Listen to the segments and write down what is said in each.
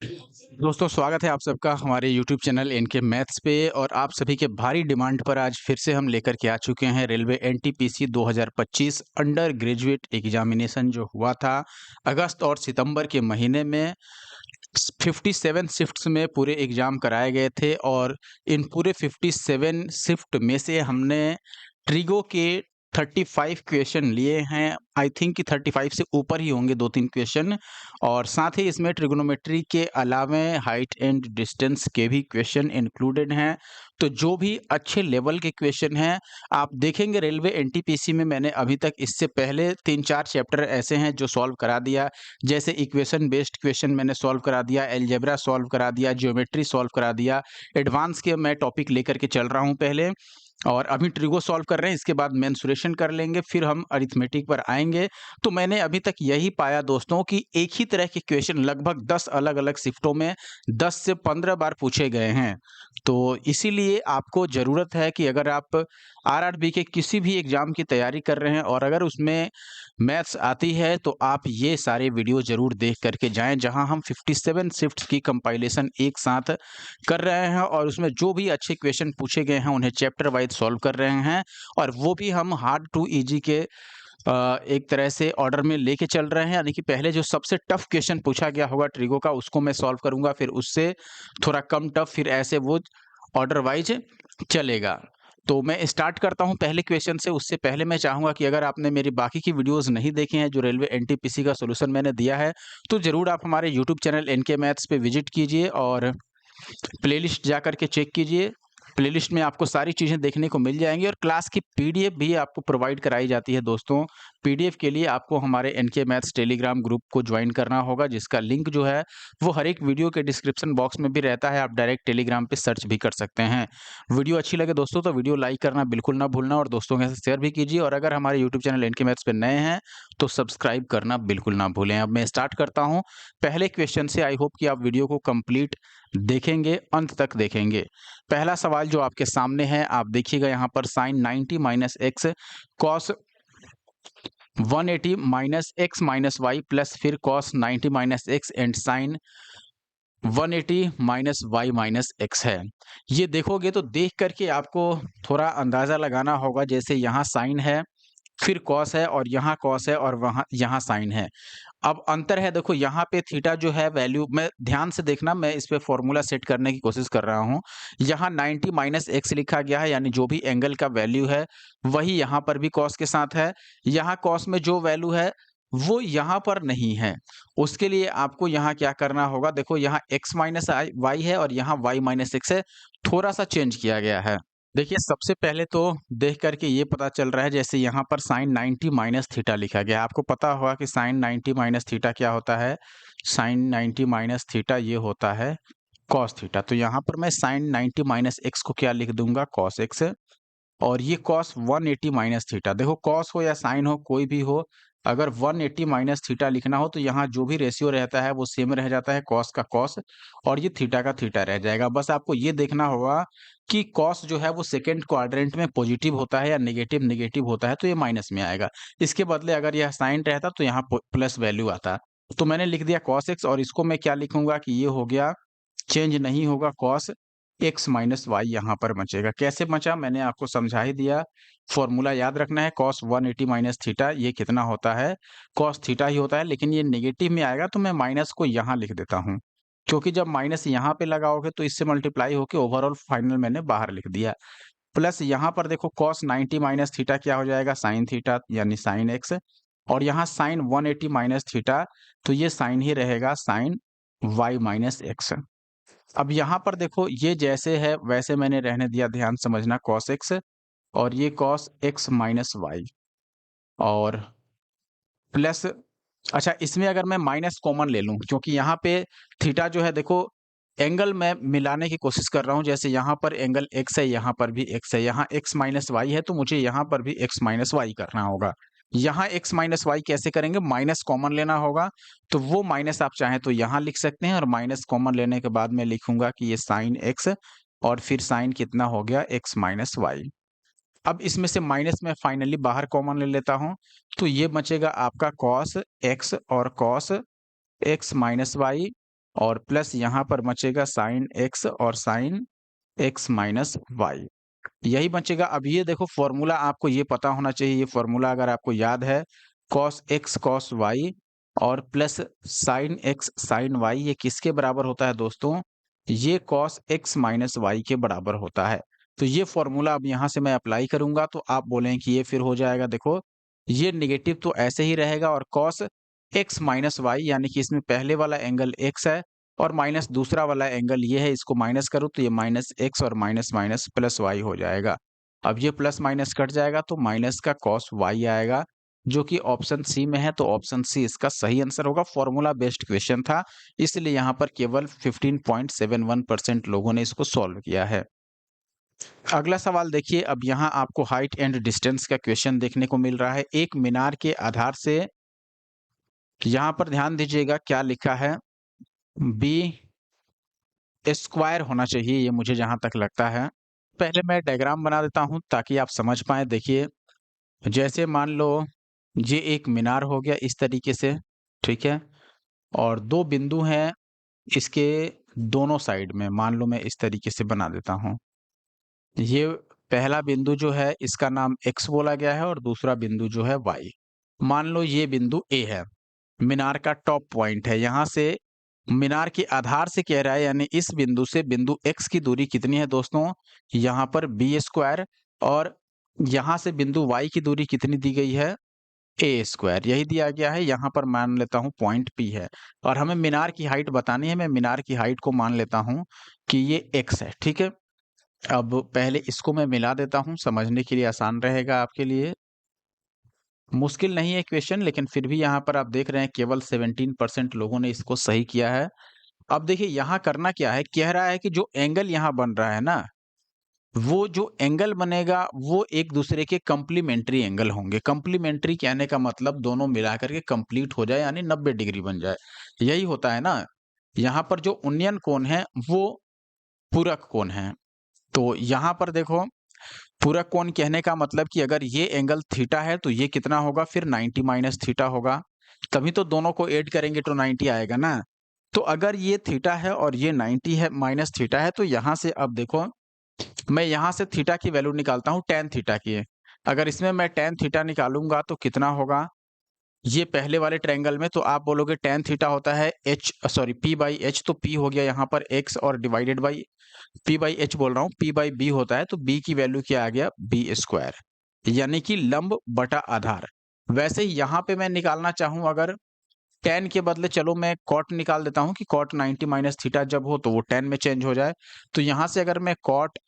दोस्तों स्वागत है आप सबका हमारे यूट्यूब चैनल इनके मैथ्स पे। और आप सभी के भारी डिमांड पर आज फिर से हम लेकर के आ चुके हैं railway NTPC 2025 under graduate examination जो हुआ था अगस्त और सितंबर के महीने में। 57 शिफ्ट्स में पूरे एग्जाम कराए गए थे और इन पूरे 57 शिफ्ट में से हमने ट्रिगो के 35 क्वेश्चन लिए हैं। आई थिंक कि 35 से ऊपर ही होंगे 2-3 क्वेश्चन। और साथ ही इसमें ट्रिग्नोमेट्री के अलावे हाइट एंड डिस्टेंस के भी क्वेश्चन इंक्लूडेड हैं। तो जो भी अच्छे लेवल के क्वेश्चन हैं आप देखेंगे रेलवे एनटीपीसी में, मैंने अभी तक इससे पहले 3-4 चैप्टर ऐसे हैं जो सॉल्व करा दिया। जैसे इक्वेशन बेस्ड क्वेश्चन मैंने सॉल्व करा दिया, अलजेब्रा सॉल्व करा दिया, ज्योमेट्री सॉल्व करा दिया। एडवांस के मैं टॉपिक लेकर के चल रहा हूँ पहले, और अभी ट्रिगो सॉल्व कर रहे हैं। इसके बाद मेंसुरेशन कर लेंगे, फिर हम अरिथमेटिक पर आएँगे। तो मैंने अभी तक यही पाया दोस्तों कि एक ही तरह के क्वेश्चन लगभग 10 अलग-अलग शिफ्टों में 10 से 15 बार पूछे गए हैं। तो इसीलिए आपको ज़रूरत है कि अगर आप आरआरबी के किसी भी एग्ज़ाम की तैयारी कर रहे हैं और अगर उसमें मैथ्स आती है तो आप ये सारे वीडियो ज़रूर देख कर के जाएँ, जहाँ हम 57 शिफ्ट्स की कंपाइलेशन एक साथ कर रहे हैं और उसमें जो भी अच्छे क्वेश्चन पूछे गए हैं उन्हें चैप्टर वाइज़ सॉल्व कर रहे हैं। और वो भी हम हार्ड टू ईज़ी के एक तरह से ऑर्डर में लेके चल रहे हैं। यानी कि पहले जो सबसे टफ क्वेश्चन पूछा गया होगा ट्रिगो का उसको मैं सॉल्व करूँगा, फिर उससे थोड़ा कम टफ, फिर ऐसे वो ऑर्डर वाइज़ चलेगा। तो मैं स्टार्ट करता हूँ पहले क्वेश्चन से। उससे पहले मैं चाहूँगा कि अगर आपने मेरी बाकी की वीडियोज़ नहीं देखे हैं जो रेलवे एनटीपीसी का सॉल्यूशन मैंने दिया है, तो ज़रूर आप हमारे यूट्यूब चैनल एनके मैथ्स पे विज़िट कीजिए और प्लेलिस्ट जा कर के चेक कीजिए। प्लेलिस्ट में आपको सारी चीज़ें देखने को मिल जाएँगी और क्लास की पीडीएफ भी आपको प्रोवाइड कराई जाती है दोस्तों। पीडीएफ के लिए आपको हमारे एनके मैथ्स टेलीग्राम ग्रुप को जॉइन करना होगा, जिसका लिंक जो है वो हर एक वीडियो के डिस्क्रिप्शन बॉक्स में भी रहता है। आप डायरेक्ट टेलीग्राम पे सर्च भी कर सकते हैं। वीडियो अच्छी लगे दोस्तों तो वीडियो लाइक करना बिल्कुल ना भूलना और दोस्तों के साथ शेयर भी कीजिए। और अगर हमारे यूट्यूब चैनल एनके मैथ्स पे नए हैं तो सब्सक्राइब करना बिल्कुल ना भूलें। अब मैं स्टार्ट करता हूँ पहले क्वेश्चन से। आई होप कि आप वीडियो को कंप्लीट देखेंगे, अंत तक देखेंगे। पहला सवाल जो आपके सामने है आप देखिएगा यहाँ पर sin 90 minus x cos 180 minus x minus y plus फिर cos 90 minus x and sine 180 minus y minus x है। ये देखोगे तो देख करके आपको थोड़ा अंदाजा लगाना होगा। जैसे यहाँ साइन है, फिर कॉस है और यहाँ कॉस है और वहाँ यहाँ साइन है। अब अंतर है, देखो यहाँ पे थीटा जो है वैल्यू में ध्यान से देखना, मैं इस पे फॉर्मूला सेट करने की कोशिश कर रहा हूँ। यहाँ 90 माइनस एक्स लिखा गया है, यानी जो भी एंगल का वैल्यू है वही यहाँ पर भी कॉस के साथ है। यहाँ कॉस में जो वैल्यू है वो यहाँ पर नहीं है। उसके लिए आपको यहाँ क्या करना होगा, देखो यहाँ एक्स माइनस वाई है और यहाँ वाई माइनस एक्स है, थोड़ा सा चेंज किया गया है। देखिए सबसे पहले तो देख करके ये पता चल रहा है, जैसे यहाँ पर साइन 90 माइनस थीटा लिखा गया है। आपको पता होगा कि साइन 90 माइनस थीटा क्या होता है। साइन 90 माइनस थीटा ये होता है कॉस थीटा। तो यहाँ पर मैं साइन 90 माइनस एक्स को क्या लिख दूंगा, कॉस एक्स। और ये कॉस 180 माइनस थीटा, देखो कॉस हो या साइन हो कोई भी हो, अगर 180 माइनस थीटा लिखना हो तो यहाँ जो भी रेशियो रहता है वो सेम रह जाता है, कॉस का कॉस और ये थीटा का थीटा रह जाएगा। बस आपको ये देखना होगा कि कॉस जो है वो सेकंड क्वाड्रेंट में पॉजिटिव होता है या नेगेटिव नेगेटिव होता है तो ये माइनस में आएगा। इसके बदले अगर यह साइन रहता तो यहाँ प्लस वैल्यू आता। तो मैंने लिख दिया कॉस एक्स और इसको मैं क्या लिखूंगा कि ये हो गया, चेंज नहीं होगा, कॉस एक्स माइनस वाई यहाँ पर बचेगा। कैसे बचा मैंने आपको समझा ही दिया। फॉर्मूला याद रखना है, कॉस 180 माइनस थीटा ये कितना होता है, कॉस थीटा ही होता है। लेकिन ये नेगेटिव में आएगा तो मैं माइनस को यहाँ लिख देता हूँ, क्योंकि जब माइनस यहाँ पे लगाओगे तो इससे मल्टीप्लाई होकर ओवरऑल फाइनल मैंने बाहर लिख दिया। प्लस यहाँ पर देखो कॉस 90 माइनस थीटा क्या हो जाएगा, साइन थीटा यानी साइन एक्स। और यहाँ साइन 180 माइनस थीटा तो ये साइन ही रहेगा, साइन वाई माइनस एक्स। अब यहाँ पर देखो ये जैसे है वैसे मैंने रहने दिया, ध्यान समझना, कॉस एक्स और ये कॉस एक्स माइनस वाई और प्लस। अच्छा इसमें अगर मैं माइनस कॉमन ले लूं, क्योंकि यहाँ पे थीटा जो है देखो एंगल में मिलाने की कोशिश कर रहा हूँ। जैसे यहाँ पर एंगल एक्स है, यहाँ पर भी एक्स है, यहाँ एक्स माइनस वाई है तो मुझे यहाँ पर भी एक्स माइनस वाई करना होगा। यहाँ एक्स माइनस वाई कैसे करेंगे, माइनस कॉमन लेना होगा। तो वो माइनस आप चाहें तो यहाँ लिख सकते हैं और माइनस कॉमन लेने के बाद मैं लिखूंगा कि ये साइन एक्स और फिर साइन कितना हो गया, एक्स माइनस वाई। अब इसमें से माइनस में फाइनली बाहर कॉमन ले लेता हूं तो ये बचेगा आपका कॉस एक्स और कॉस एक्स माइनस वाई और प्लस यहाँ पर बचेगा साइन एक्स और साइन एक्स माइनस वाई, यही बचेगा। अब ये देखो फॉर्मूला आपको ये पता होना चाहिए, ये फॉर्मूला अगर आपको याद है, कॉस एक्स कॉस वाई और plus sine x sine y, ये किसके बराबर होता है दोस्तों? ये कॉस एक्स माइनस वाई के बराबर होता है। तो ये फॉर्मूला अब यहाँ से मैं अप्लाई करूंगा तो आप बोलें कि ये फिर हो जाएगा, देखो ये नेगेटिव तो ऐसे ही रहेगा और कॉस एक्स माइनस वाई यानी कि इसमें पहले वाला एंगल एक्स है और माइनस दूसरा वाला एंगल ये है, इसको माइनस करो तो ये माइनस एक्स और माइनस माइनस प्लस वाई हो जाएगा। अब ये प्लस माइनस कट जाएगा तो माइनस का कॉस वाई आएगा, जो कि ऑप्शन सी में है, तो ऑप्शन सी इसका सही आंसर होगा। फॉर्मूला बेस्ड क्वेश्चन था, इसलिए यहाँ पर केवल 15.71% लोगों ने इसको सॉल्व किया है। अगला सवाल देखिए, अब यहाँ आपको हाइट एंड डिस्टेंस का क्वेश्चन देखने को मिल रहा है। एक मीनार के आधार से, यहाँ पर ध्यान दीजिएगा क्या लिखा है, बी स्क्वायर होना चाहिए, ये मुझे जहां तक लगता है। पहले मैं डायग्राम बना देता हूं ताकि आप समझ पाए। देखिए, जैसे मान लो ये एक मीनार हो गया इस तरीके से, ठीक है, और दो बिंदु हैं इसके दोनों साइड में, मान लो मैं इस तरीके से बना देता हूं। ये पहला बिंदु जो है इसका नाम x बोला गया है और दूसरा बिंदु जो है y। मान लो ये बिंदु A है, मीनार का टॉप पॉइंट है, यहाँ से मीनार के आधार से कह रहा है, यानी इस बिंदु से बिंदु x की दूरी कितनी है दोस्तों? यहाँ पर बी स्क्वायर, और यहाँ से बिंदु y की दूरी कितनी दी गई है? ए स्क्वायर, यही दिया गया है। यहाँ पर मान लेता हूँ पॉइंट P है और हमें मीनार की हाइट बतानी है। मैं मीनार की हाइट को मान लेता हूँ कि ये x है, ठीक है। अब पहले इसको मैं मिला देता हूँ, समझने के लिए आसान रहेगा आपके लिए। मुश्किल नहीं है क्वेश्चन, लेकिन फिर भी यहाँ पर आप देख रहे हैं केवल 17% लोगों ने इसको सही किया है। अब देखिए यहाँ करना क्या है, कह रहा है कि जो एंगल यहाँ बन रहा है ना, वो जो एंगल बनेगा वो एक दूसरे के कंप्लीमेंट्री एंगल होंगे। कंप्लीमेंट्री कहने का मतलब दोनों मिलाकर के कंप्लीट हो जाए, यानी 90 डिग्री बन जाए, यही होता है ना। यहाँ पर जो उन्नयन कोण है वो पूरक कोण है। तो यहाँ पर देखो, पूरक कोण कहने का मतलब कि अगर ये एंगल थीटा है तो ये कितना होगा फिर 90 माइनस थीटा होगा, तभी तो दोनों को ऐड करेंगे तो 90 आएगा ना। तो अगर ये थीटा है और ये 90 है माइनस थीटा है, तो यहाँ से अब देखो मैं यहाँ से थीटा की वैल्यू निकालता हूँ टेन थीटा की। अगर इसमें मैं टेन थीटा निकालूंगा तो कितना होगा, ये पहले वाले ट्रायंगल में तो आप बोलोगे टेन थीटा होता है पी बाई एच, तो पी हो गया यहाँ पर एक्स और divided by P by H बोल रहा हूँ, पी बाई बी होता है, तो बी की वैल्यू क्या आ गया, बी स्क्वायर, यानी कि लंब बटा आधार। वैसे ही यहाँ पे मैं निकालना चाहूँ अगर टेन के बदले, चलो मैं कॉट निकाल देता हूँ कि कॉट 90 माइनस थीटा जब हो तो वो टेन में चेंज हो जाए। तो यहाँ से अगर मैं कॉट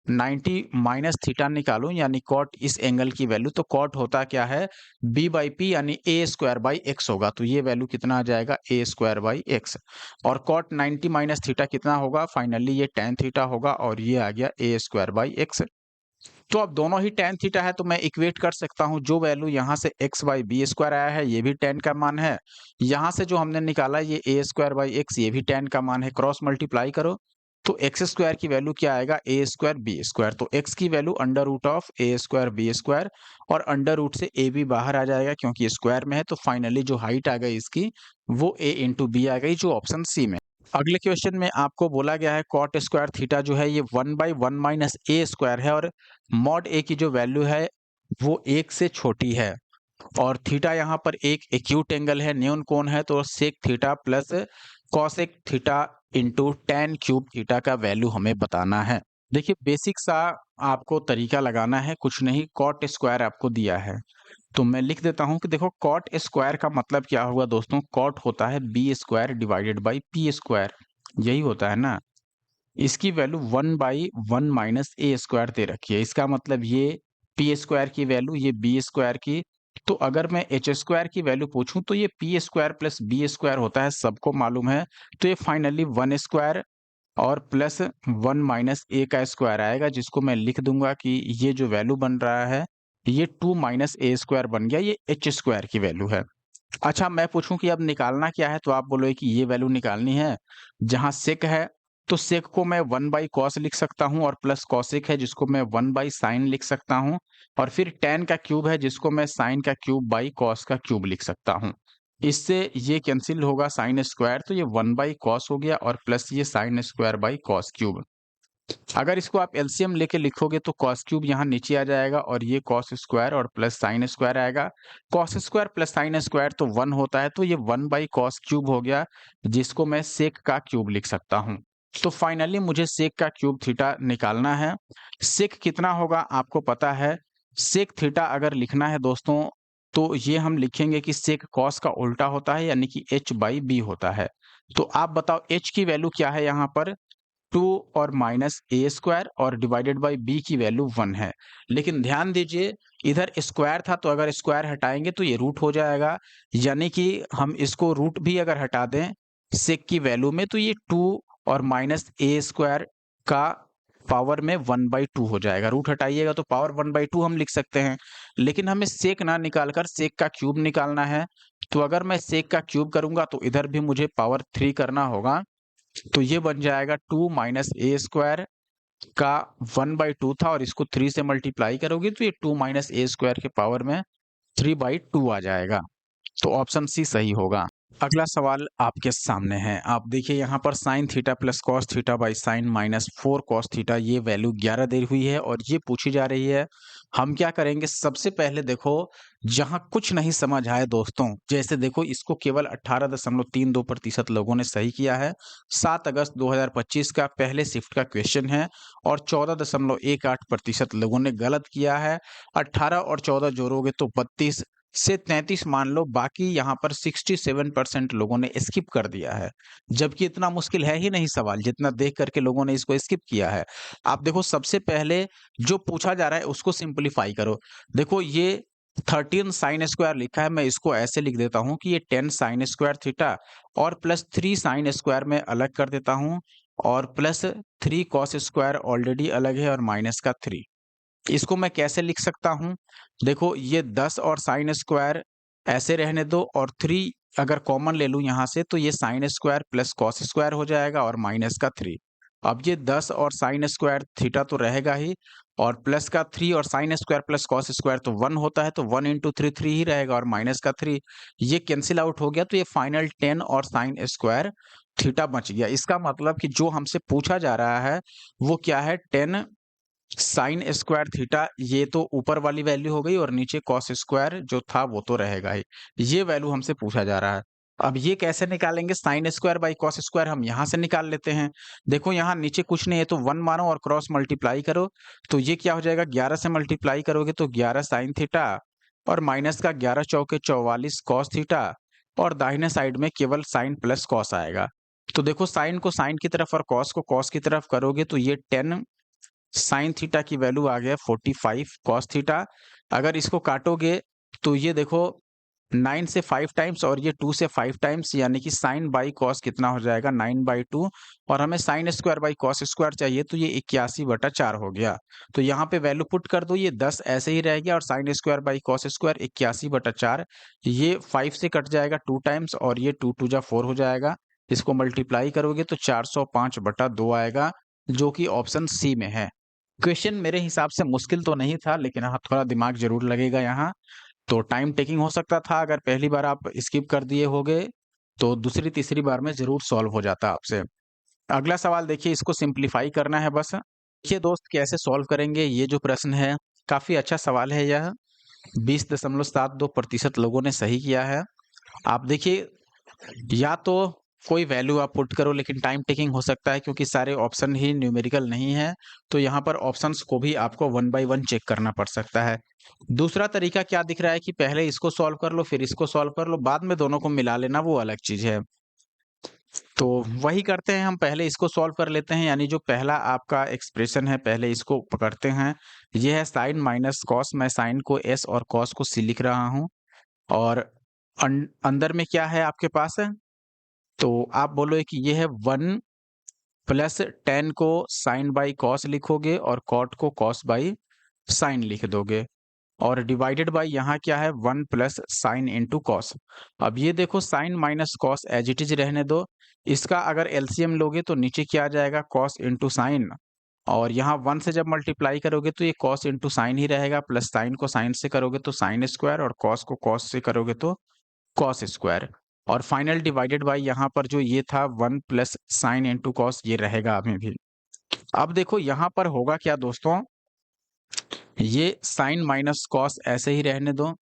90 माइनस थीटा निकालूं यानी कॉट इस एंगल की वैल्यू, तो कॉट होता क्या है, बी बाई पी यानी ए स्क्वायर बाई एक्स होगा। तो ये वैल्यू कितना आ जाएगा, ए स्क्वायर बाई एक्स। और कॉट 90 माइनस थीटा कितना होगा, फाइनली ये टेन थीटा होगा और ये आ गया ए स्क्वायर बाई एक्स। तो अब दोनों ही टेन थीटा है तो मैं इक्वेट कर सकता हूं, जो वैल्यू यहाँ से एक्स बाई बी स्क्वायर आया है ये भी टेन का मान है, यहाँ से जो हमने निकाला ये ए स्क्वायर बाई एक्स ये भी टेन का मान है। क्रॉस मल्टीप्लाई करो तो एक्स स्क्वायर की वैल्यू क्या आएगा, ए स्क्वायर बी स्क्वायर। तो एक्स की value under root of a square b square, और अंडर रूट से ए भी बाहर आ जाएगा क्योंकि स्क्वायर में है। तो फाइनली जो हाइट आ गई इसकी वो ए इंटू बी आ गई, जो ऑप्शन सी में। अगले क्वेश्चन में आपको बोला गया है कॉट स्क्वायर थीटा जो है ये 1/1 माइनस ए स्क्वायर है, और मॉड ए की जो वैल्यू है वो एक से छोटी है, और थीटा यहाँ पर एक एक्यूट एंगल है, न्यून कोण है, तो sec theta plus cosec theta into tan cube theta का वैल्यू हमें बताना है। देखिए बेसिक सा आपको तरीका लगाना है, कुछ नहीं, कॉट स्क्वायर आपको दिया है तो मैं लिख देता हूं कि देखो कॉट स्क्वायर का मतलब क्या हुआ दोस्तों, कॉट होता है b square divided by p square, यही होता है ना। इसकी वैल्यू 1/1 माइनस ए स्क्वायर दे रखी है, इसका मतलब ये पी स्क्वायर की वैल्यू ये बी स्क्वायर की। तो अगर मैं एच स्क्वायर की वैल्यू पूछूं तो ये p square plus b square होता है, सबको मालूम है। तो ये फाइनली 1 स्क्वायर और प्लस 1 माइनस ए का स्क्वायर आएगा, जिसको मैं लिख दूंगा कि ये जो वैल्यू बन रहा है ये 2 माइनस ए स्क्वायर बन गया, ये एच स्क्वायर की वैल्यू है। अच्छा मैं पूछूं कि अब निकालना क्या है, तो आप बोलोगे कि ये वैल्यू निकालनी है। जहां सेक है तो सेक को मैं 1 बाई कॉस लिख सकता हूं, और प्लस कॉसिक है जिसको मैं 1 बाई साइन लिख सकता हूं, और फिर टेन का क्यूब है जिसको मैं साइन का क्यूब बाई कॉस का क्यूब लिख सकता हूं। इससे ये कैंसिल होगा साइन स्क्वायर, तो ये 1/cos हो गया और प्लस ये sine square by cos cube. अगर इसको आप एलसीएम लेके लिखोगे तो कॉस क्यूब यहाँ नीचे आ जाएगा और ये कॉस स्क्वायर और प्लस साइन स्क्वायर आएगा। Cos square plus sign square तो 1 होता है, तो ये 1/cos क्यूब हो गया, जिसको मैं सेक का क्यूब लिख सकता हूँ। तो फाइनली मुझे सेक का क्यूब थीटा निकालना है। सेक कितना होगा आपको पता है। सेक थीटा अगर लिखना है दोस्तों, तो ये हम लिखेंगे कि सेक कॉस का उल्टा होता है, यानी कि h/b होता है। तो आप बताओ h की वैल्यू क्या है यहाँ पर? 2 और माइनस ए स्क्वायर और डिवाइडेड बाय बी की वैल्यू 1 है। लेकिन ध्यान दीजिए, इधर स्क्वायर था, तो अगर स्क्वायर हटाएंगे तो ये रूट हो जाएगा, यानी कि हम इसको रूट भी अगर हटा दें सेक की वैल्यू में, तो ये 2 और माइनस ए स्क्वायर का पावर में 1/2 हो जाएगा। रूट हटाइएगा तो पावर 1/2 हम लिख सकते हैं। लेकिन हमें सेक ना निकालकर सेक का क्यूब निकालना है, तो अगर मैं सेक का क्यूब करूंगा तो इधर भी मुझे पावर 3 करना होगा। तो ये बन जाएगा 2 माइनस ए स्क्वायर का 1/2 था, और इसको 3 से मल्टीप्लाई करोगे तो ये 2 माइनस ए स्क्वायर के पावर में 3/2 आ जाएगा। तो ऑप्शन सी सही होगा। अगला सवाल आपके सामने है। आप देखिए यहाँ पर sine theta plus cos theta by sign minus 4 cos theta, ये वैल्यू 11 दी हुई है और ये पूछी जा रही है। हम क्या करेंगे, सबसे पहले देखो, जहाँ कुछ नहीं समझ आए दोस्तों, जैसे देखो इसको केवल 18.32% लोगों ने सही किया है। 7 अगस्त 2025 का पहले शिफ्ट का क्वेश्चन है और 14.18% लोगों ने गलत किया है। 18 और 14 जोड़ोगे तो 32 से 33 मान लो, बाकी यहाँ पर 67% लोगों ने स्किप कर दिया है। जबकि इतना मुश्किल है ही नहीं सवाल, जितना देख करके लोगों ने इसको स्किप किया है। आप देखो, सबसे पहले जो पूछा जा रहा है उसको सिंपलीफाई करो। देखो ये 13 साइन स्क्वायर लिखा है, मैं इसको ऐसे लिख देता हूँ कि ये 10 साइन स्क्वायर थीटा और प्लस 3 साइन स्क्वायर में अलग कर देता हूँ, और प्लस 3 कॉस स्क्वायर ऑलरेडी अलग है, और माइनस का 3। इसको मैं कैसे लिख सकता हूँ? देखो ये 10 और साइन स्क्वायर ऐसे रहने दो, और 3 अगर कॉमन ले लूँ यहाँ से, तो ये sign square plus cos square हो जाएगा और माइनस का 3। अब ये 10 और साइन स्क्वायर थीटा तो रहेगा ही, और प्लस का 3 और sign square plus cos square तो 1 होता है, तो 1 इंटू 3 3 ही रहेगा, और माइनस का 3 ये कैंसिल आउट हो गया, तो ये फाइनल 10 और साइन स्क्वायर थीटा बच गया। इसका मतलब कि जो हमसे पूछा जा रहा है वो क्या है, 10 साइन स्क्वायर थीटा, ये तो ऊपर वाली वैल्यू हो गई, और नीचे कॉस स्क्वायर जो था वो तो रहेगा ही। ये वैल्यू हमसे पूछा जा रहा है। अब ये कैसे निकालेंगे, sine square by cos square हम यहाँ से निकाल लेते हैं। देखो यहाँ नीचे कुछ नहीं है, तो 1 मानो और क्रॉस मल्टीप्लाई करो, तो ये क्या हो जाएगा, 11 से मल्टीप्लाई करोगे तो 11 साइन थीटा और माइनस का 11 चौके 44 कॉस थीटा, और दाहिने साइड में केवल साइन प्लस कॉस आएगा। तो देखो साइन को साइन की तरफ और कॉस को कॉस की तरफ करोगे तो ये 10 साइन थीटा की वैल्यू आ गया 45 कॉस थीटा। अगर इसको काटोगे तो ये देखो 9 से 5 टाइम्स और ये 2 से 5 टाइम्स, यानी कि साइन बाई कॉस कितना हो जाएगा, 9/2, और हमें sine square by cos square चाहिए, तो ये 81/4 हो गया। तो यहाँ पे वैल्यू पुट कर दो, ये 10 ऐसे ही रह गया, और sine square by cos square 81/4, ये 5 से कट जाएगा 2 टाइम्स, और ये 2 2 जा 4 हो जाएगा। इसको मल्टीप्लाई करोगे तो 405/2 आएगा, जो कि ऑप्शन सी में है। क्वेश्चन मेरे हिसाब से मुश्किल तो नहीं था, लेकिन हाँ थोड़ा दिमाग जरूर लगेगा यहाँ। तो टाइम टेकिंग हो सकता था, अगर पहली बार आप स्किप कर दिए होगे तो दूसरी तीसरी बार में जरूर सॉल्व हो जाता आपसे। अगला सवाल देखिए, इसको सिंप्लीफाई करना है बस। देखिए दोस्त, कैसे सॉल्व करेंगे ये जो प्रश्न है, काफी अच्छा सवाल है यह। 20.72% लोगों ने सही किया है। आप देखिए, या तो कोई वैल्यू आप पुट करो, लेकिन टाइम टेकिंग हो सकता है क्योंकि सारे ऑप्शन ही न्यूमेरिकल नहीं है, तो यहाँ पर ऑप्शंस को भी आपको 1 बाय 1 चेक करना पड़ सकता है। दूसरा तरीका क्या दिख रहा है कि पहले इसको सॉल्व कर लो, फिर इसको सॉल्व कर लो, बाद में दोनों को मिला लेना, वो अलग चीज है। तो वही करते हैं, हम पहले इसको सॉल्व कर लेते हैं, यानी जो पहला आपका एक्सप्रेशन है पहले इसको पकड़ते हैं। ये है साइन माइनस कॉस, मैं साइन को एस और कॉस को सी लिख रहा हूँ, और अंदर में क्या है आपके पास है, तो आप बोलो कि ये है 1 प्लस 10 को साइन बाई कॉस लिखोगे, और कॉट को कॉस बाई साइन लिख दोगे, और डिवाइडेड बाई यहाँ क्या है, 1 प्लस साइन इंटू कॉस। अब ये देखो sine minus cos as it is रहने दो, इसका अगर एलसीएम लोगे तो नीचे क्या आ जाएगा, कॉस इंटू साइन, और यहाँ 1 से जब मल्टीप्लाई करोगे तो ये कॉस इंटू साइन ही रहेगा, प्लस साइन को साइन से करोगे तो साइन स्क्वायर, और कॉस को कॉस से करोगे तो कॉस स्क्वायर, और फाइनल डिवाइडेड बाय यहाँ पर जो ये था 1 प्लस साइन इंटू कॉस, ये रहेगा अभी भी। अब देखो यहाँ पर होगा क्या दोस्तों, ये साइन माइनस कॉस ऐसे ही रहने दो,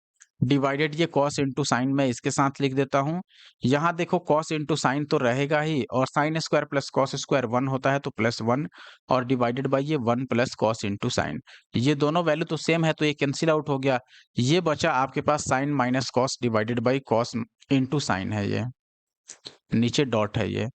डिवाइडेड ये कॉस इंटू साइन मैं इसके साथ लिख देता हूँ। यहाँ देखो कॉस इंटू साइन तो रहेगा ही, और sign square plus cos square 1 होता है तो +1, और डिवाइडेड बाय ये 1 प्लस कॉस इंटू साइन। ये दोनों वैल्यू तो सेम है तो ये कैंसिल आउट हो गया। ये बचा आपके पास sine minus cos divided by cos into sine है, ये नीचे डॉट है ये।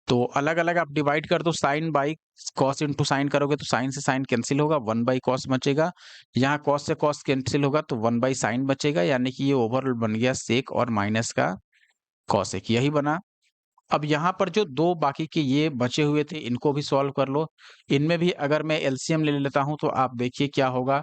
तो अलग-अलग आप डिवाइड कर दो, sine by cos into sine करोगे तो साइन से साइन कैंसिल होगा, 1 बाई कॉस बचेगा। यहाँ कॉस से कॉस कैंसिल होगा तो 1 बाई साइन बचेगा, यानी कि ये ओवरऑल बन गया सेक और माइनस का कॉसेक, यही बना। अब यहाँ पर जो 2 बाकी के ये बचे हुए थे इनको भी सॉल्व कर लो। इनमें भी अगर मैं एलसीएम ले लेता हूँ तो आप देखिए क्या होगा।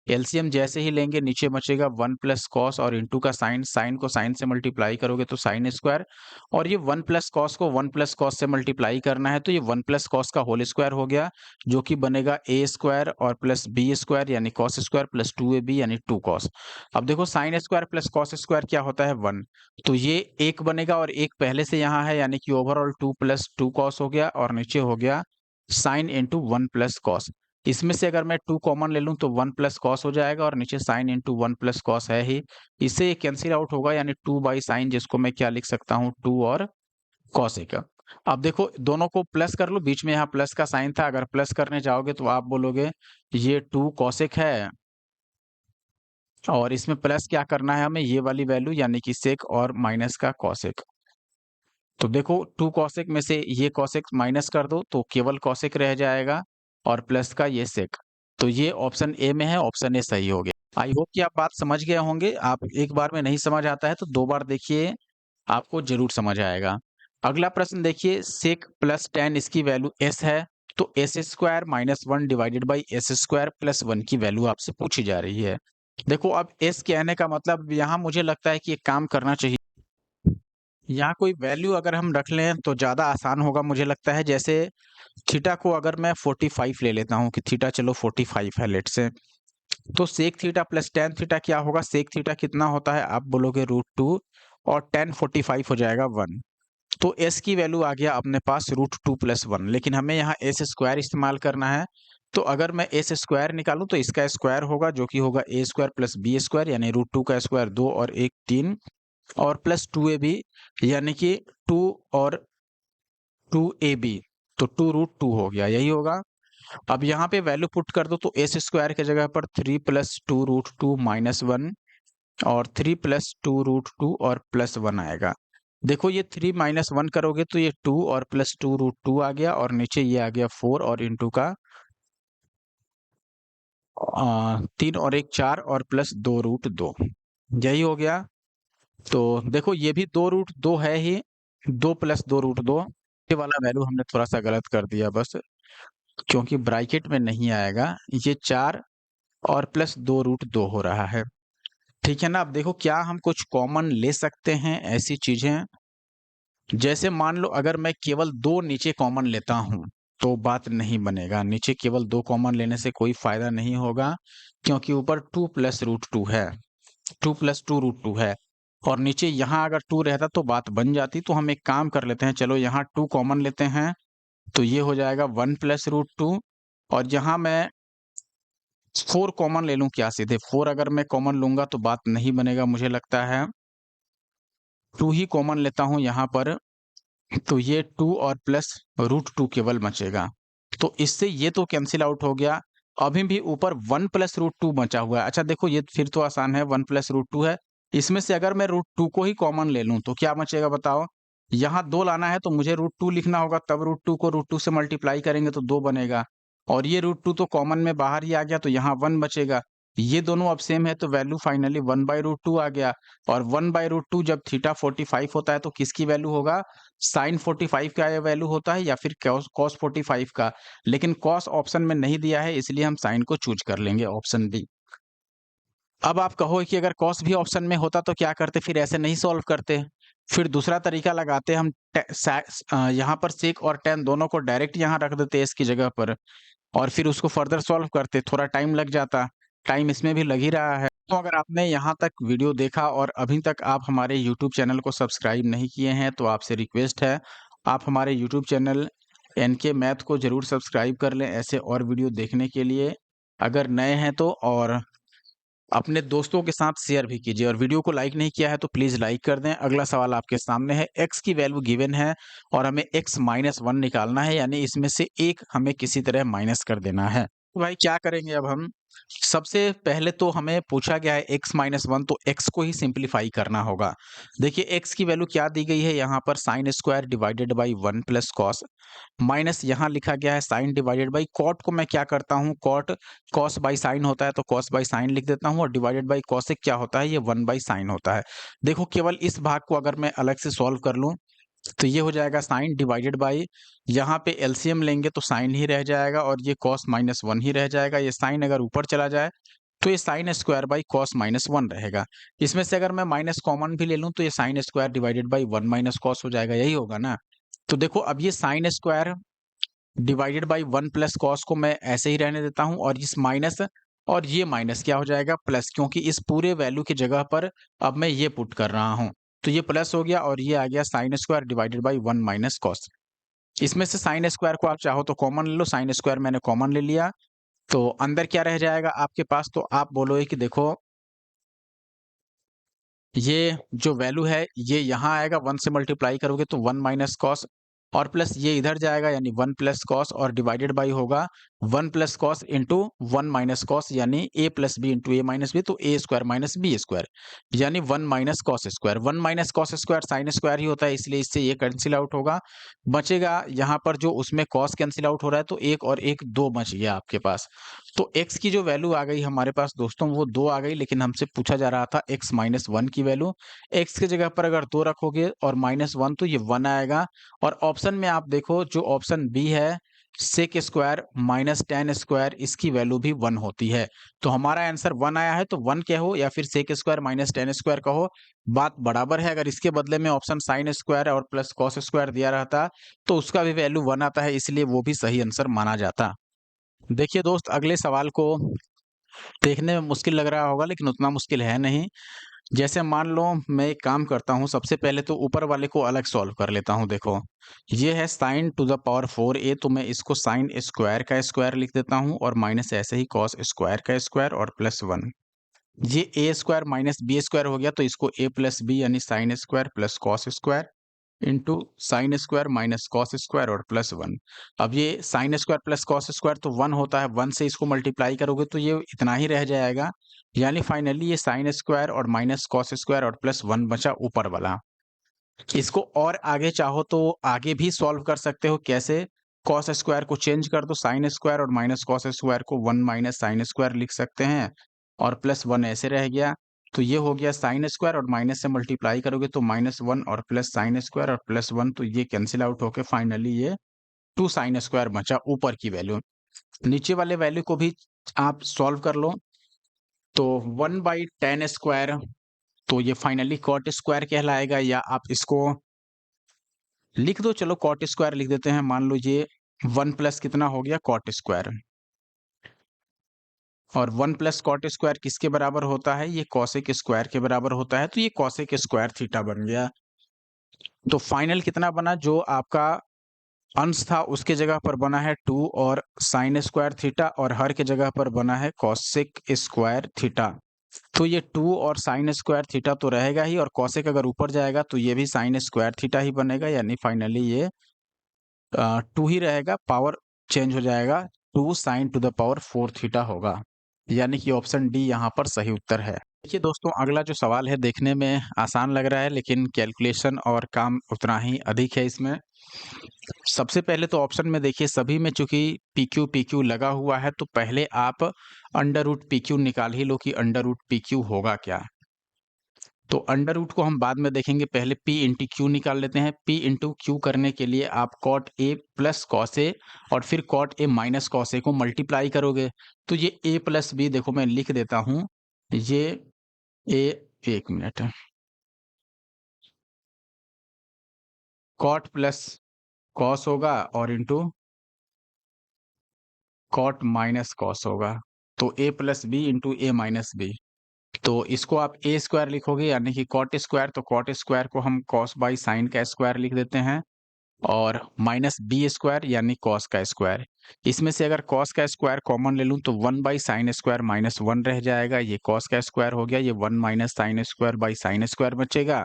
एलसीएम जैसे ही लेंगे नीचे बचेगा 1 प्लस कॉस और इंटू का साइन, साइन को साइन से मल्टीप्लाई करोगे तो साइन स्क्वायर, और ये 1 प्लस कॉस को 1 प्लस कॉस से मल्टीप्लाई करना है तो ये 1 प्लस कॉस का होल स्क्वायर हो गया, जो कि बनेगा ए स्क्वायर और प्लस बी स्क्वायर यानी कॉस स्क्वायर प्लस 2ab यानी 2 कॉस। अब देखो sign square plus cos square क्या होता है 1, तो ये 1 बनेगा और 1 पहले से यहाँ है, यानी कि ओवरऑल 2 प्लस 2 कॉस हो गया, और नीचे हो गया साइन इंटू 1 प्लस कॉस। इसमें से अगर मैं 2 कॉमन ले लूं तो 1 प्लस कॉस हो जाएगा, और नीचे साइन इंटू 1 प्लस कॉस है ही, इससे ये कैंसिल आउट होगा, यानी 2 बाई साइन, जिसको मैं क्या लिख सकता हूँ 2 और कॉसेक। अब देखो दोनों को प्लस कर लो, बीच में यहाँ प्लस का साइन था, अगर प्लस करने जाओगे तो आप बोलोगे ये 2 कॉसेक है, और इसमें प्लस क्या करना है हमें, ये वाली वैल्यू यानी कि सेक और माइनस का कॉसेक। तो देखो 2 कॉसेक में से ये कॉसेक माइनस कर दो तो केवल कॉसेक रह जाएगा, और प्लस का ये सेक। तो ये ऑप्शन ए में है, ऑप्शन ए सही हो गया। आई होप कि आप बात समझ गए होंगे। आप एक बार में नहीं समझ आता है तो 2 बार देखिए, आपको जरूर समझ आएगा। अगला प्रश्न देखिए, सेक प्लस टेन इसकी वैल्यू एस है, तो S square minus 1 divided by S square plus 1 की वैल्यू आपसे पूछी जा रही है। देखो अब एस कहने का मतलब यहाँ मुझे लगता है कि एक काम करना चाहिए, यहाँ कोई वैल्यू अगर हम रख लें तो ज़्यादा आसान होगा मुझे लगता है। जैसे थीटा को अगर मैं 45 ले लेता हूँ कि थीटा चलो 45 है लेट से, तो sec theta plus tan theta क्या होगा, सेक थीटा कितना होता है आप बोलोगे √2, और टेन 45 हो जाएगा 1। तो एस की वैल्यू आ गया अपने पास √2 प्लस 1, लेकिन हमें यहाँ एस स्क्वायर इस्तेमाल करना है। तो अगर मैं एस स्क्वायर निकालूं तो इसका स्क्वायर होगा, जो कि होगा ए स्क्वायर प्लस बी स्क्वायर, यानी √2 का स्क्वायर 2 और 1 3, और प्लस 2ab यानी कि 2 और 2ab, तो 2√2 हो गया, यही होगा। अब यहाँ पे वैल्यू पुट कर दो तो एस स्क्वायर की जगह पर 3 प्लस 2√2 माइनस 1, और 3 प्लस 2√2 और प्लस 1 आएगा। देखो ये 3 माइनस 1 करोगे तो ये 2 और प्लस 2√2 आ गया, और नीचे ये आ गया 4 और इंटू का 3 और 1 4 और प्लस 2√2, यही हो गया। तो देखो ये भी 2√2 है ही, 2 प्लस 2√2, ये वाला वैल्यू हमने थोड़ा सा गलत कर दिया बस, क्योंकि ब्रैकेट में नहीं आएगा, ये 4 और प्लस 2√2 हो रहा है। ठीक है ना। अब देखो क्या हम कुछ कॉमन ले सकते हैं ऐसी चीजें, जैसे मान लो अगर मैं केवल 2 नीचे कॉमन लेता हूं तो बात नहीं बनेगा, नीचे केवल 2 कॉमन लेने से कोई फायदा नहीं होगा, क्योंकि ऊपर 2 प्लस √2 है, 2 प्लस 2√2 है, और नीचे यहाँ अगर 2 रहता तो बात बन जाती। तो हम एक काम कर लेते हैं, चलो यहाँ 2 कॉमन लेते हैं, तो ये हो जाएगा 1 प्लस √2, और यहाँ मैं 4 कॉमन ले लूं क्या, सीधे 4 अगर मैं कॉमन लूंगा तो बात नहीं बनेगा मुझे लगता है, 2 ही कॉमन लेता हूं यहाँ पर, तो ये 2 और प्लस √2 केवल बचेगा। तो इससे ये तो कैंसिल आउट हो गया। अभी भी ऊपर 1 प्लस √2 बचा हुआ है। अच्छा देखो ये फिर तो आसान है, 1 प्लस √2 है, इसमें से अगर मैं √2 को ही कॉमन ले लूं तो क्या बचेगा बताओ। यहाँ 2 लाना है तो मुझे √2 लिखना होगा, तब √2 को √2 से मल्टीप्लाई करेंगे तो 2 बनेगा, और ये √2 तो कॉमन में बाहर ही आ गया तो यहाँ 1 बचेगा। ये दोनों अब सेम है तो वैल्यू फाइनली 1/√2 आ गया, और 1/√2 जब थीटा 45 होता है तो किसकी वैल्यू होगा, साइन 45 का ये वैल्यू होता है, या फिर कॉस 45 का। लेकिन कॉस ऑप्शन में नहीं दिया है, इसलिए हम साइन को चूज कर लेंगे, ऑप्शन बी। अब आप कहो कि अगर कॉस भी ऑप्शन में होता तो क्या करते, फिर ऐसे नहीं सॉल्व करते, फिर दूसरा तरीका लगाते हम, यहाँ पर सेक और टेन दोनों को डायरेक्ट यहाँ रख देते इसकी जगह पर, और फिर उसको फर्दर सॉल्व करते, थोड़ा टाइम लग जाता, टाइम इसमें भी लग ही रहा है। तो अगर आपने यहाँ तक वीडियो देखा और अभी तक आप हमारे यूट्यूब चैनल को सब्सक्राइब नहीं किए हैं, तो आपसे रिक्वेस्ट है, आप हमारे यूट्यूब चैनल एनके मैथ को ज़रूर सब्सक्राइब कर लें ऐसे और वीडियो देखने के लिए। अगर नए हैं तो और अपने दोस्तों के साथ शेयर भी कीजिए और वीडियो को लाइक नहीं किया है तो प्लीज़ लाइक कर दें। अगला सवाल आपके सामने है, x की वैल्यू गिवन है और हमें x माइनस 1 निकालना है, यानी इसमें से 1 हमें किसी तरह माइनस कर देना है। तो भाई क्या करेंगे अब हम? सबसे पहले तो हमें पूछा गया है x माइनस 1, तो x को ही सिंप्लीफाई करना होगा। देखिए x की वैल्यू क्या दी गई है यहाँ पर, sine square divided by 1 plus cos, minus यहाँ लिखा गया है साइन डिवाइडेड बाई कॉट को मैं क्या करता हूँ, कॉट कॉस बाई साइन होता है तो कॉस बाई साइन लिख देता हूँ और डिवाइडेड बाई कॉसेक क्या होता है, ये 1 बाई साइन होता है। देखो केवल इस भाग को अगर मैं अलग से सॉल्व कर लूँ तो ये हो जाएगा साइन डिवाइडेड बाई, यहाँ पे एलसीएम लेंगे तो साइन ही रह जाएगा और ये कॉस माइनस 1 ही रह जाएगा। ये साइन अगर ऊपर चला जाए तो ये sine square by cos minus 1 रहेगा। इसमें से अगर मैं माइनस कॉमन भी ले लूँ तो ये sine square divided by 1 minus cos हो जाएगा, यही होगा ना। तो देखो अब ये sine square divided by 1 plus cos को मैं ऐसे ही रहने देता हूँ और इस माइनस और ये माइनस क्या हो जाएगा, प्लस, क्योंकि इस पूरे वैल्यू की जगह पर अब मैं ये पुट कर रहा हूँ। तो ये प्लस हो गया और ये आ गया sine square divided by 1 minus cos. इसमें से साइन स्क्वायर को आप चाहो तो कॉमन ले लो, साइन स्क्वायर मैंने कॉमन ले लिया। तो अंदर क्या रह जाएगा आपके पास, तो आप बोलोगे कि देखो ये जो वैल्यू है ये यहाँ आएगा, 1 से मल्टीप्लाई करोगे तो 1 माइनस कॉस और प्लस ये इधर जाएगा यानी 1 प्लस कॉस और डिवाइडेड बाई होगा 1 plus cos into 1 minus cos, यानी a plus b into a minus b, तो a square minus b square, यानी 1 minus cos square. 1 minus cos square sine square ही होता है, इसलिए इससे ये कैंसिल आउट होगा। बचेगा यहाँ पर जो उसमें कॉस कैंसिल आउट हो रहा है तो एक और एक दो बच गया आपके पास। तो x की जो वैल्यू आ गई हमारे पास दोस्तों वो 2 आ गई, लेकिन हमसे पूछा जा रहा था x माइनस 1 की वैल्यू। x की जगह पर अगर 2 रखोगे और माइनस 1 तो ये 1 आएगा। और ऑप्शन में आप देखो जो ऑप्शन बी है, sec square minus tan square, इसकी वैल्यू भी 1 होती है। तो हमारा आंसर 1 आया है, तो 1 कहो या फिर sec square minus tan square कहो, बात बराबर है। अगर इसके बदले में ऑप्शन साइन स्क्वायर और प्लस कॉस स्क्वायर दिया रहता तो उसका भी वैल्यू 1 आता है, इसलिए वो भी सही आंसर माना जाता। देखिए दोस्त, अगले सवाल को देखने में मुश्किल लग रहा होगा लेकिन उतना मुश्किल है नहीं। जैसे मान लो मैं एक काम करता हूँ, सबसे पहले तो ऊपर वाले को अलग सॉल्व कर लेता हूँ। देखो ये है sign to the power 4a, तो मैं इसको साइन स्क्वायर का स्क्वायर लिख देता हूँ और माइनस ऐसे ही कॉस स्क्वायर का स्क्वायर और प्लस 1। ये ए स्क्वायर माइनस बी स्क्वायर हो गया, तो इसको ए प्लस बी यानी sine square plus cos square into sine square minus cos square और प्लस 1। अब ये sign square plus cos square तो 1 होता है, 1 से इसको मल्टीप्लाई करोगे तो ये इतना ही रह जाएगा, यानी फाइनली ये साइन स्क्वायर और माइनस कॉस स्क्वायर और प्लस 1 बचा ऊपर वाला। इसको और आगे चाहो तो आगे भी सॉल्व कर सकते हो। कैसे? कॉस स्क्वायर को चेंज कर दो, साइन स्क्वायर और माइनस कॉस स्क्वायर को 1 माइनस साइन स्क्वायर लिख सकते हैं और प्लस 1 ऐसे रह गया। तो ये हो गया साइन स्क्वायर और माइनस से मल्टीप्लाई करोगे तो माइनस 1 और प्लस साइन स्क्वायर और प्लस 1, तो ये कैंसिल आउट होके फाइनली ये 2 साइन स्क्वायर बचा ऊपर की वैल्यू। नीचे वाले वैल्यू को भी आप सॉल्व कर लो, तो 1 बाई टेन स्क्वायर, तो ये फाइनली कॉट स्क्वायर कहलाएगा, या आप इसको लिख दो, चलो कॉट स्क्वायर लिख देते हैं। मान लो ये 1 प्लस कितना हो गया, कॉट स्क्वायर, और 1 प्लस कॉट स्क्वायर किसके बराबर होता है, ये कॉसेक स्क्वायर के बराबर होता है, तो ये कॉसेक स्क्वायर थीटा बन गया। तो फाइनल कितना बना, जो आपका अंश था उसके जगह पर बना है 2 और साइन स्क्वायर थीटा, और हर के जगह पर बना है कॉसेक स्क्वायर थीटा। तो ये 2 और साइन स्क्वायर थीटा तो रहेगा ही, और कॉसेक अगर ऊपर जाएगा तो ये भी साइन स्क्वायर थीटा ही बनेगा, यानी फाइनली ये 2 ही रहेगा, पावर चेंज हो जाएगा, 2 sign to the power 4 theta होगा, यानी कि ऑप्शन डी यहाँ पर सही उत्तर है। देखिए दोस्तों, अगला जो सवाल है देखने में आसान लग रहा है लेकिन कैलकुलेशन और काम उतना ही अधिक है इसमें। सबसे पहले तो ऑप्शन में देखिए सभी में चूंकि पी क्यू लगा हुआ है, तो पहले आप अंडर रूट पी क्यू निकाल ही लो कि अंडर रूट पी क्यू होगा क्या। तो अंडर रूट को हम बाद में देखेंगे, पहले p इंटू क्यू निकाल लेते हैं। p इंटू क्यू करने के लिए आप cot A plus cos a और फिर कॉट ए माइनस कॉस ए को मल्टीप्लाई करोगे, तो ये a प्लस बी, देखो मैं लिख देता हूँ, ये ए, एक मिनट, कॉट प्लस कॉस होगा और इंटू कॉट माइनस कॉस होगा, तो a plus b into a minus b. तो इसको आप ए स्क्वायर लिखोगे यानी कि कॉट स्क्वायर, तो कॉट स्क्वायर को हम कॉस बाई साइन का स्क्वायर लिख देते हैं और माइनस बी स्क्वायर यानी कॉस का स्क्वायर। इसमें से अगर कॉस का स्क्वायर कॉमन ले लूँ तो 1 बाई साइन स्क्वायर माइनस 1 रह जाएगा, ये कॉस का स्क्वायर हो गया, ये 1 minus sine square by sine square बचेगा,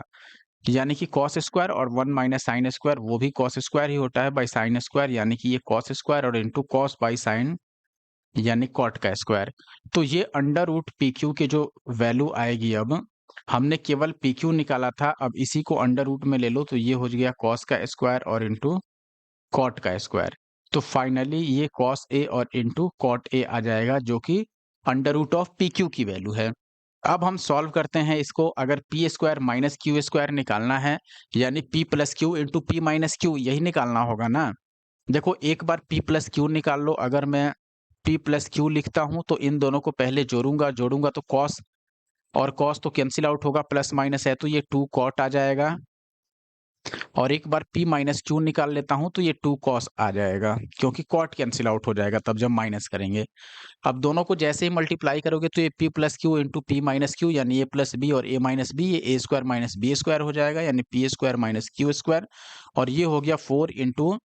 यानी कि कॉस स्क्वायर, और 1 माइनस साइन स्क्वायर वो भी कॉस स्क्वायर ही होता है बाई साइन स्क्वायर, यानी कि ये कॉस स्क्वायर और इंटू कॉस बाई साइन यानी कॉट का स्क्वायर। तो ये अंडर रूट पी क्यू की जो वैल्यू आएगी, अब हमने केवल पी क्यू निकाला था, अब इसी को अंडर रूट में ले लो तो ये हो गया कॉस का स्क्वायर और इंटू कॉट का स्क्वायर। तो फाइनली ये कॉस ए और इंटू कॉट ए आ जाएगा, जो कि under root of p q की वैल्यू है। अब हम सॉल्व करते हैं इसको, अगर p square minus q square निकालना है यानी p plus q into p minus q यही निकालना होगा ना। देखो एक बार पी प्लस क्यू निकाल लो, अगर मैं पी प्लस क्यू लिखता हूं तो इन दोनों को पहले जोड़ूंगा, तो कॉस और कॉस तो कैंसिल आउट होगा, प्लस माइनस है तो ये 2 कॉट आ जाएगा, और एक बार p माइनस क्यू निकाल लेता हूं तो ये 2 कॉस आ जाएगा, क्योंकि कॉट कैंसिल आउट हो जाएगा तब जब माइनस करेंगे। अब दोनों को जैसे ही मल्टीप्लाई करोगे तो ये p plus q into p minus Q यानी ए प्लस बी और ए माइनस बी, ये ए स्क्वायर माइनस बी स्क्वायर हो जाएगा यानी P square minus q square, और ये हो गया 4 इंटू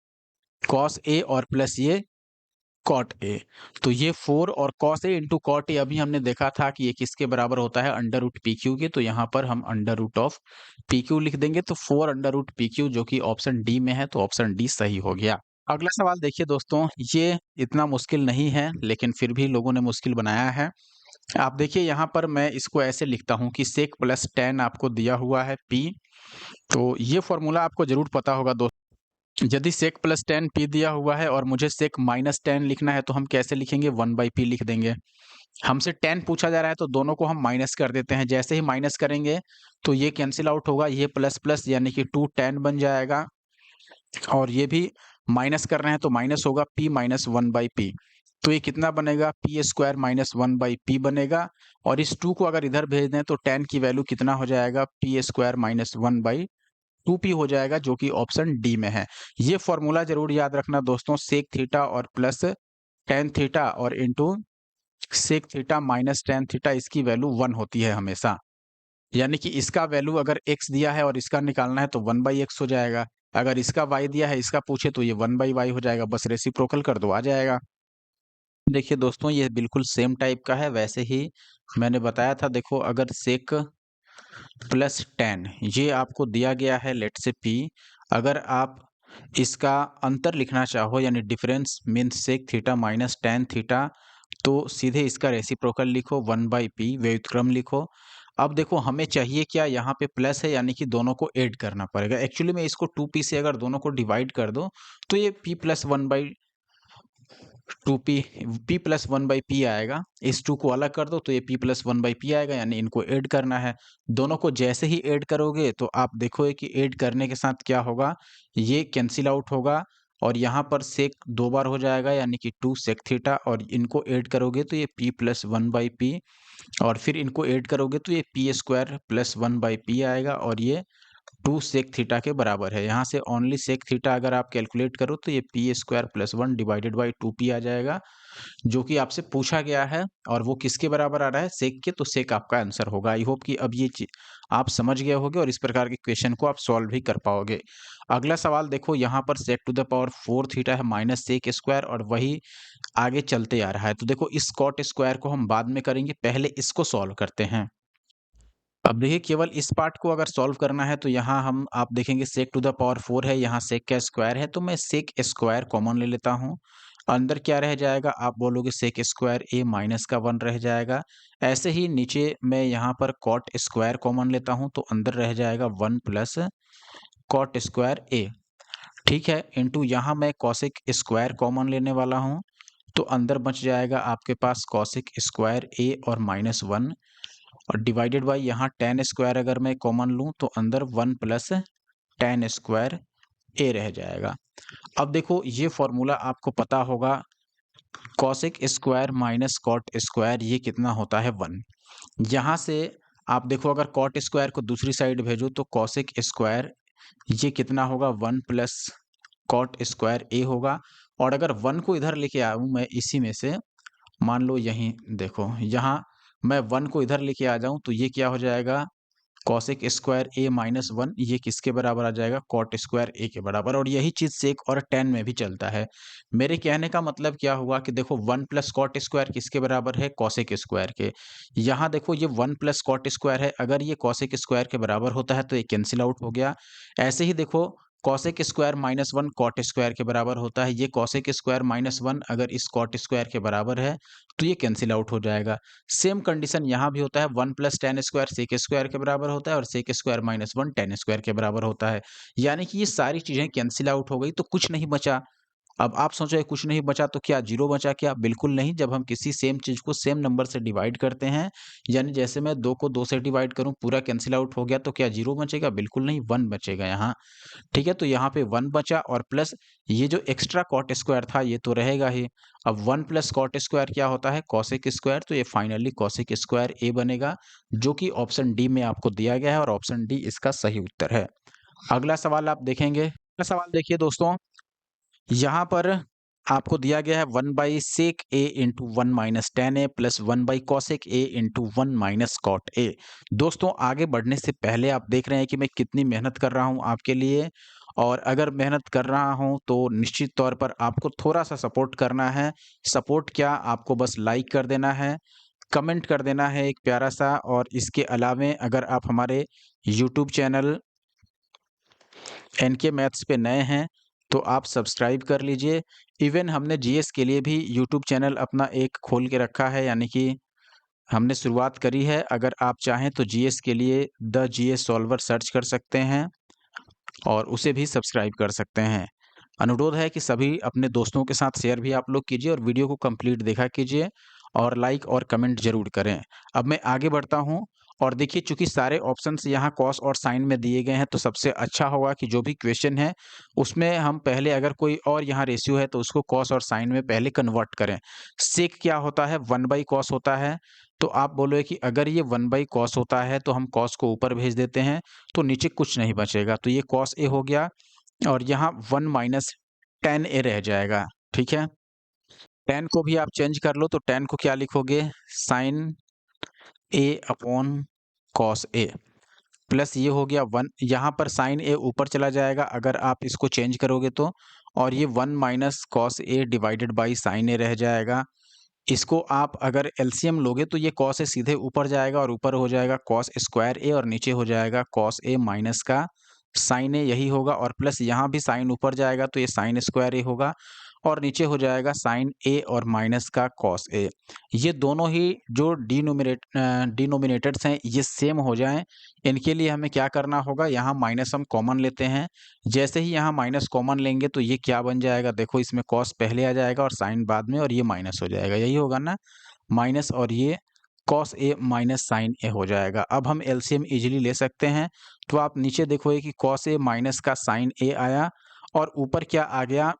कॉस ए और प्लस ये कॉट ए। तो ये 4 और cos a into cot a अभी हमने देखा था कि ये किसके बराबर होता है, अंडर रूट पी क्यू के, तो यहाँ पर हम under root of p q लिख देंगे, तो 4 अंडर रूट पी क्यू जो कि ऑप्शन डी में है, तो ऑप्शन डी सही हो गया। अगला सवाल देखिए दोस्तों, ये इतना मुश्किल नहीं है लेकिन फिर भी लोगों ने मुश्किल बनाया है। आप देखिए यहाँ पर मैं इसको ऐसे लिखता हूँ कि सेक प्लस टेन आपको दिया हुआ है पी, तो ये फॉर्मूला आपको जरूर पता होगा दोस्तों। यदि सेक प्लस टेन पी दिया हुआ है और मुझे सेक माइनस टेन लिखना है तो हम कैसे लिखेंगे, 1 बाई पी लिख देंगे। हमसे टेन पूछा जा रहा है तो दोनों को हम माइनस कर देते हैं, जैसे ही माइनस करेंगे तो ये कैंसिल आउट होगा, ये प्लस प्लस यानी कि 2 टेन बन जाएगा, और ये भी माइनस कर रहे हैं तो माइनस होगा पी माइनस 1 बाई पी। तो ये कितना बनेगा, P square minus 1 by P बनेगा, और इस 2 को अगर इधर भेज दें तो टेन की वैल्यू कितना हो जाएगा, P square minus 1 by 2p हो जाएगा, जो कि ऑप्शन डी में है। ये फॉर्मूला जरूर याद रखना दोस्तों, सेक थीटा और प्लस टेन थीटा और into sec theta minus tan theta, इसकी वैल्यू 1 होती है हमेशा, यानी कि इसका वैल्यू अगर x दिया है और इसका निकालना है तो 1 बाई एक्स हो जाएगा, अगर इसका y दिया है इसका पूछे तो ये 1 बाई वाई हो जाएगा, बस रेसिप्रोकल कर दो आ जाएगा। देखिए दोस्तों ये बिल्कुल सेम टाइप का है, वैसे ही मैंने बताया था, देखो अगर सेक प्लस टेन ये आपको दिया गया है लेट से p, अगर आप इसका अंतर लिखना चाहो यानी difference means sec theta minus tan theta, तो सीधे इसका रेसिप्रोकल लिखो, 1 बाई पी व्युत्क्रम लिखो। अब देखो हमें चाहिए क्या, यहाँ पे प्लस है यानी कि दोनों को ऐड करना पड़ेगा, एक्चुअली में इसको 2p से अगर दोनों को डिवाइड कर दो तो ये p plus 1 by 2p p plus 1 by P आएगा, इस 2 को अलग कर दो तो ये p प्लस 1 बाई पी आएगा, यानी इनको ऐड करना है। दोनों को जैसे ही ऐड करोगे तो आप देखोगे कि ऐड करने के साथ क्या होगा, ये कैंसिल आउट होगा, और यहाँ पर सेक 2 बार हो जाएगा यानी कि 2 सेक थीटा, और इनको ऐड करोगे तो ये p प्लस 1 बाई पी, और फिर इनको ऐड करोगे तो ये p square plus 1 by P आएगा, और ये 2 सेक थीटा के बराबर है। यहाँ से ओनली सेक थीटा अगर आप कैलकुलेट करो तो ये p square plus 1 divided by 2p आ जाएगा, जो कि आपसे पूछा गया है, और वो किसके बराबर आ रहा है, सेक के, तो सेक आपका आंसर होगा। आई होप कि अब ये चीज आप समझ गए होगे और इस प्रकार के क्वेश्चन को आप सॉल्व भी कर पाओगे। अगला सवाल देखो, यहाँ पर सेक टू द पावर 4 थीटा है माइनस सेक स्क्वायर, और वही आगे चलते आ रहा है, तो देखो इस कॉट स्क्वायर को हम बाद में करेंगे, पहले इसको सॉल्व करते हैं। अब देखिए केवल इस पार्ट को अगर सॉल्व करना है तो यहाँ हम आप देखेंगे सेक टू द पावर 4 है, यहाँ सेक का स्क्वायर है, तो मैं सेक स्क्वायर कॉमन ले लेता हूँ, अंदर क्या रह जाएगा, आप बोलोगे सेक स्क्वायर ए माइनस का 1 रह जाएगा। ऐसे ही नीचे मैं यहाँ पर कॉट स्क्वायर कॉमन लेता हूँ तो अंदर रह जाएगा 1 प्लस कॉट स्क्वायर ए, ठीक है, इंटू यहाँ मैं कॉसिक स्क्वायर कॉमन लेने वाला हूँ, तो अंदर बच जाएगा आपके पास कॉसिक स्क्वायर ए और माइनस 1, और डिवाइडेड बाई यहाँ टेन स्क्वायर अगर मैं कॉमन लूँ तो अंदर 1 प्लस टेन स्क्वायर ए रह जाएगा। अब देखो ये फॉर्मूला आपको पता होगा, cosec square minus cot square ये कितना होता है 1। यहाँ से आप देखो अगर कॉट स्क्वायर को दूसरी साइड भेजो तो कॉसिक स्क्वायर ये कितना होगा, 1 प्लस कॉट स्क्वायर ए होगा, और अगर 1 को इधर लेके आऊँ मैं इसी में से, मान लो यहीं देखो यहाँ मैं 1 को इधर लेके आ जाऊँ तो ये क्या हो जाएगा कॉसेक स्क्वायर ए माइनस 1 ये किसके बराबर आ जाएगा कॉट स्क्वायर ए के बराबर। और यही चीज़ सेक और tan में भी चलता है। मेरे कहने का मतलब क्या हुआ कि देखो 1 प्लस कॉट स्क्वायर किसके बराबर है कॉसेक स्क्वायर के। यहाँ देखो ये 1 प्लस कॉट स्क्वायर है, अगर ये कॉसेक स्क्वायर के बराबर होता है तो ये कैंसिल आउट हो गया। ऐसे ही देखो cosec square minus 1 cot square के बराबर होता है, ये कॉसेक स्क्वायर माइनस 1 अगर इस कॉट स्क्वायर के बराबर है तो ये कैंसिल आउट हो जाएगा। सेम कंडीशन यहाँ भी होता है, 1 plus tan square sec square के बराबर होता है और sec square minus 1 tan square के बराबर होता है। यानी कि ये सारी चीज़ें कैंसिल आउट हो गई तो कुछ नहीं बचा। अब आप सोचो कुछ नहीं बचा तो क्या ज़ीरो बचा क्या? बिल्कुल नहीं, जब हम किसी सेम चीज़ को सेम नंबर से डिवाइड करते हैं, यानी जैसे मैं 2 को 2 से डिवाइड करूँ पूरा कैंसिल आउट हो गया तो क्या ज़ीरो बचेगा? बिल्कुल नहीं, 1 बचेगा यहाँ। ठीक है, तो यहाँ पे 1 बचा और प्लस ये जो एक्स्ट्रा कॉट स्क्वायर था ये तो रहेगा ही। अब 1 प्लस कॉट स्क्वायर क्या होता है कॉसेक स्क्वायर, तो ये फाइनली कॉसेक स्क्वायर ए बनेगा जो कि ऑप्शन डी में आपको दिया गया है और ऑप्शन डी इसका सही उत्तर है। अगला सवाल आप देखेंगे, अगला सवाल देखिए दोस्तों, यहाँ पर आपको दिया गया है 1 by sec a into 1 minus tan a plus 1 by cosec a into 1 minus cot a. दोस्तों आगे बढ़ने से पहले आप देख रहे हैं कि मैं कितनी मेहनत कर रहा हूँ आपके लिए, और अगर मेहनत कर रहा हूँ तो निश्चित तौर पर आपको थोड़ा सा सपोर्ट करना है। सपोर्ट क्या, आपको बस लाइक कर देना है, कमेंट कर देना है एक प्यारा सा, और इसके अलावे अगर आप हमारे यूट्यूब चैनल एनके मैथ्स पे नए हैं तो आप सब्सक्राइब कर लीजिए। इवन हमने जीएस के लिए भी यूट्यूब चैनल अपना एक खोल के रखा है, यानी कि हमने शुरुआत करी है। अगर आप चाहें तो जीएस के लिए द जीएस सॉल्वर सर्च कर सकते हैं और उसे भी सब्सक्राइब कर सकते हैं। अनुरोध है कि सभी अपने दोस्तों के साथ शेयर भी आप लोग कीजिए और वीडियो को कंप्लीट देखा कीजिए और लाइक और कमेंट ज़रूर करें। अब मैं आगे बढ़ता हूँ और देखिए चूँकि सारे ऑप्शंस यहाँ कॉस और साइन में दिए गए हैं तो सबसे अच्छा होगा कि जो भी क्वेश्चन है उसमें हम पहले अगर कोई और यहाँ रेशियो है तो उसको कॉस और साइन में पहले कन्वर्ट करें। सेक क्या होता है 1 बाई कॉस होता है, तो आप बोलोगे कि अगर ये 1 बाई कॉस होता है तो हम कॉस को ऊपर भेज देते हैं तो नीचे कुछ नहीं बचेगा, तो ये कॉस ए हो गया और यहाँ 1 माइनस tan ए रह जाएगा। ठीक है, tan को भी आप चेंज कर लो तो tan को क्या लिखोगे sign A upon cos A plus ये हो गया 1, यहाँ पर साइन ए ऊपर चला जाएगा अगर आप इसको चेंज करोगे तो, और ये 1 minus cos a divided by sine a रह जाएगा। इसको आप अगर एलसीएम लोगे तो ये कॉस ए सीधे ऊपर जाएगा और ऊपर हो जाएगा कॉस स्क्वायर ए और नीचे हो जाएगा कॉस ए माइनस का साइन ए, यही होगा, और प्लस यहाँ भी साइन ऊपर जाएगा तो ये साइन स्क्वायर ए होगा और नीचे हो जाएगा साइन ए और माइनस का कॉस ए। ये दोनों ही जो डिनोमिनेटर्स हैं ये सेम हो जाएं, इनके लिए हमें क्या करना होगा, यहाँ माइनस हम कॉमन लेते हैं। जैसे ही यहाँ माइनस कॉमन लेंगे तो ये क्या बन जाएगा, देखो इसमें कॉस पहले आ जाएगा और साइन बाद में और ये माइनस हो जाएगा, यही होगा ना, माइनस और ये कॉस ए माइनस साइन ए हो जाएगा। अब हम एलसीएम इजीली ले सकते हैं, तो आप नीचे देखोगे कि कॉस ए माइनस का साइन ए आया और ऊपर क्या आ गया,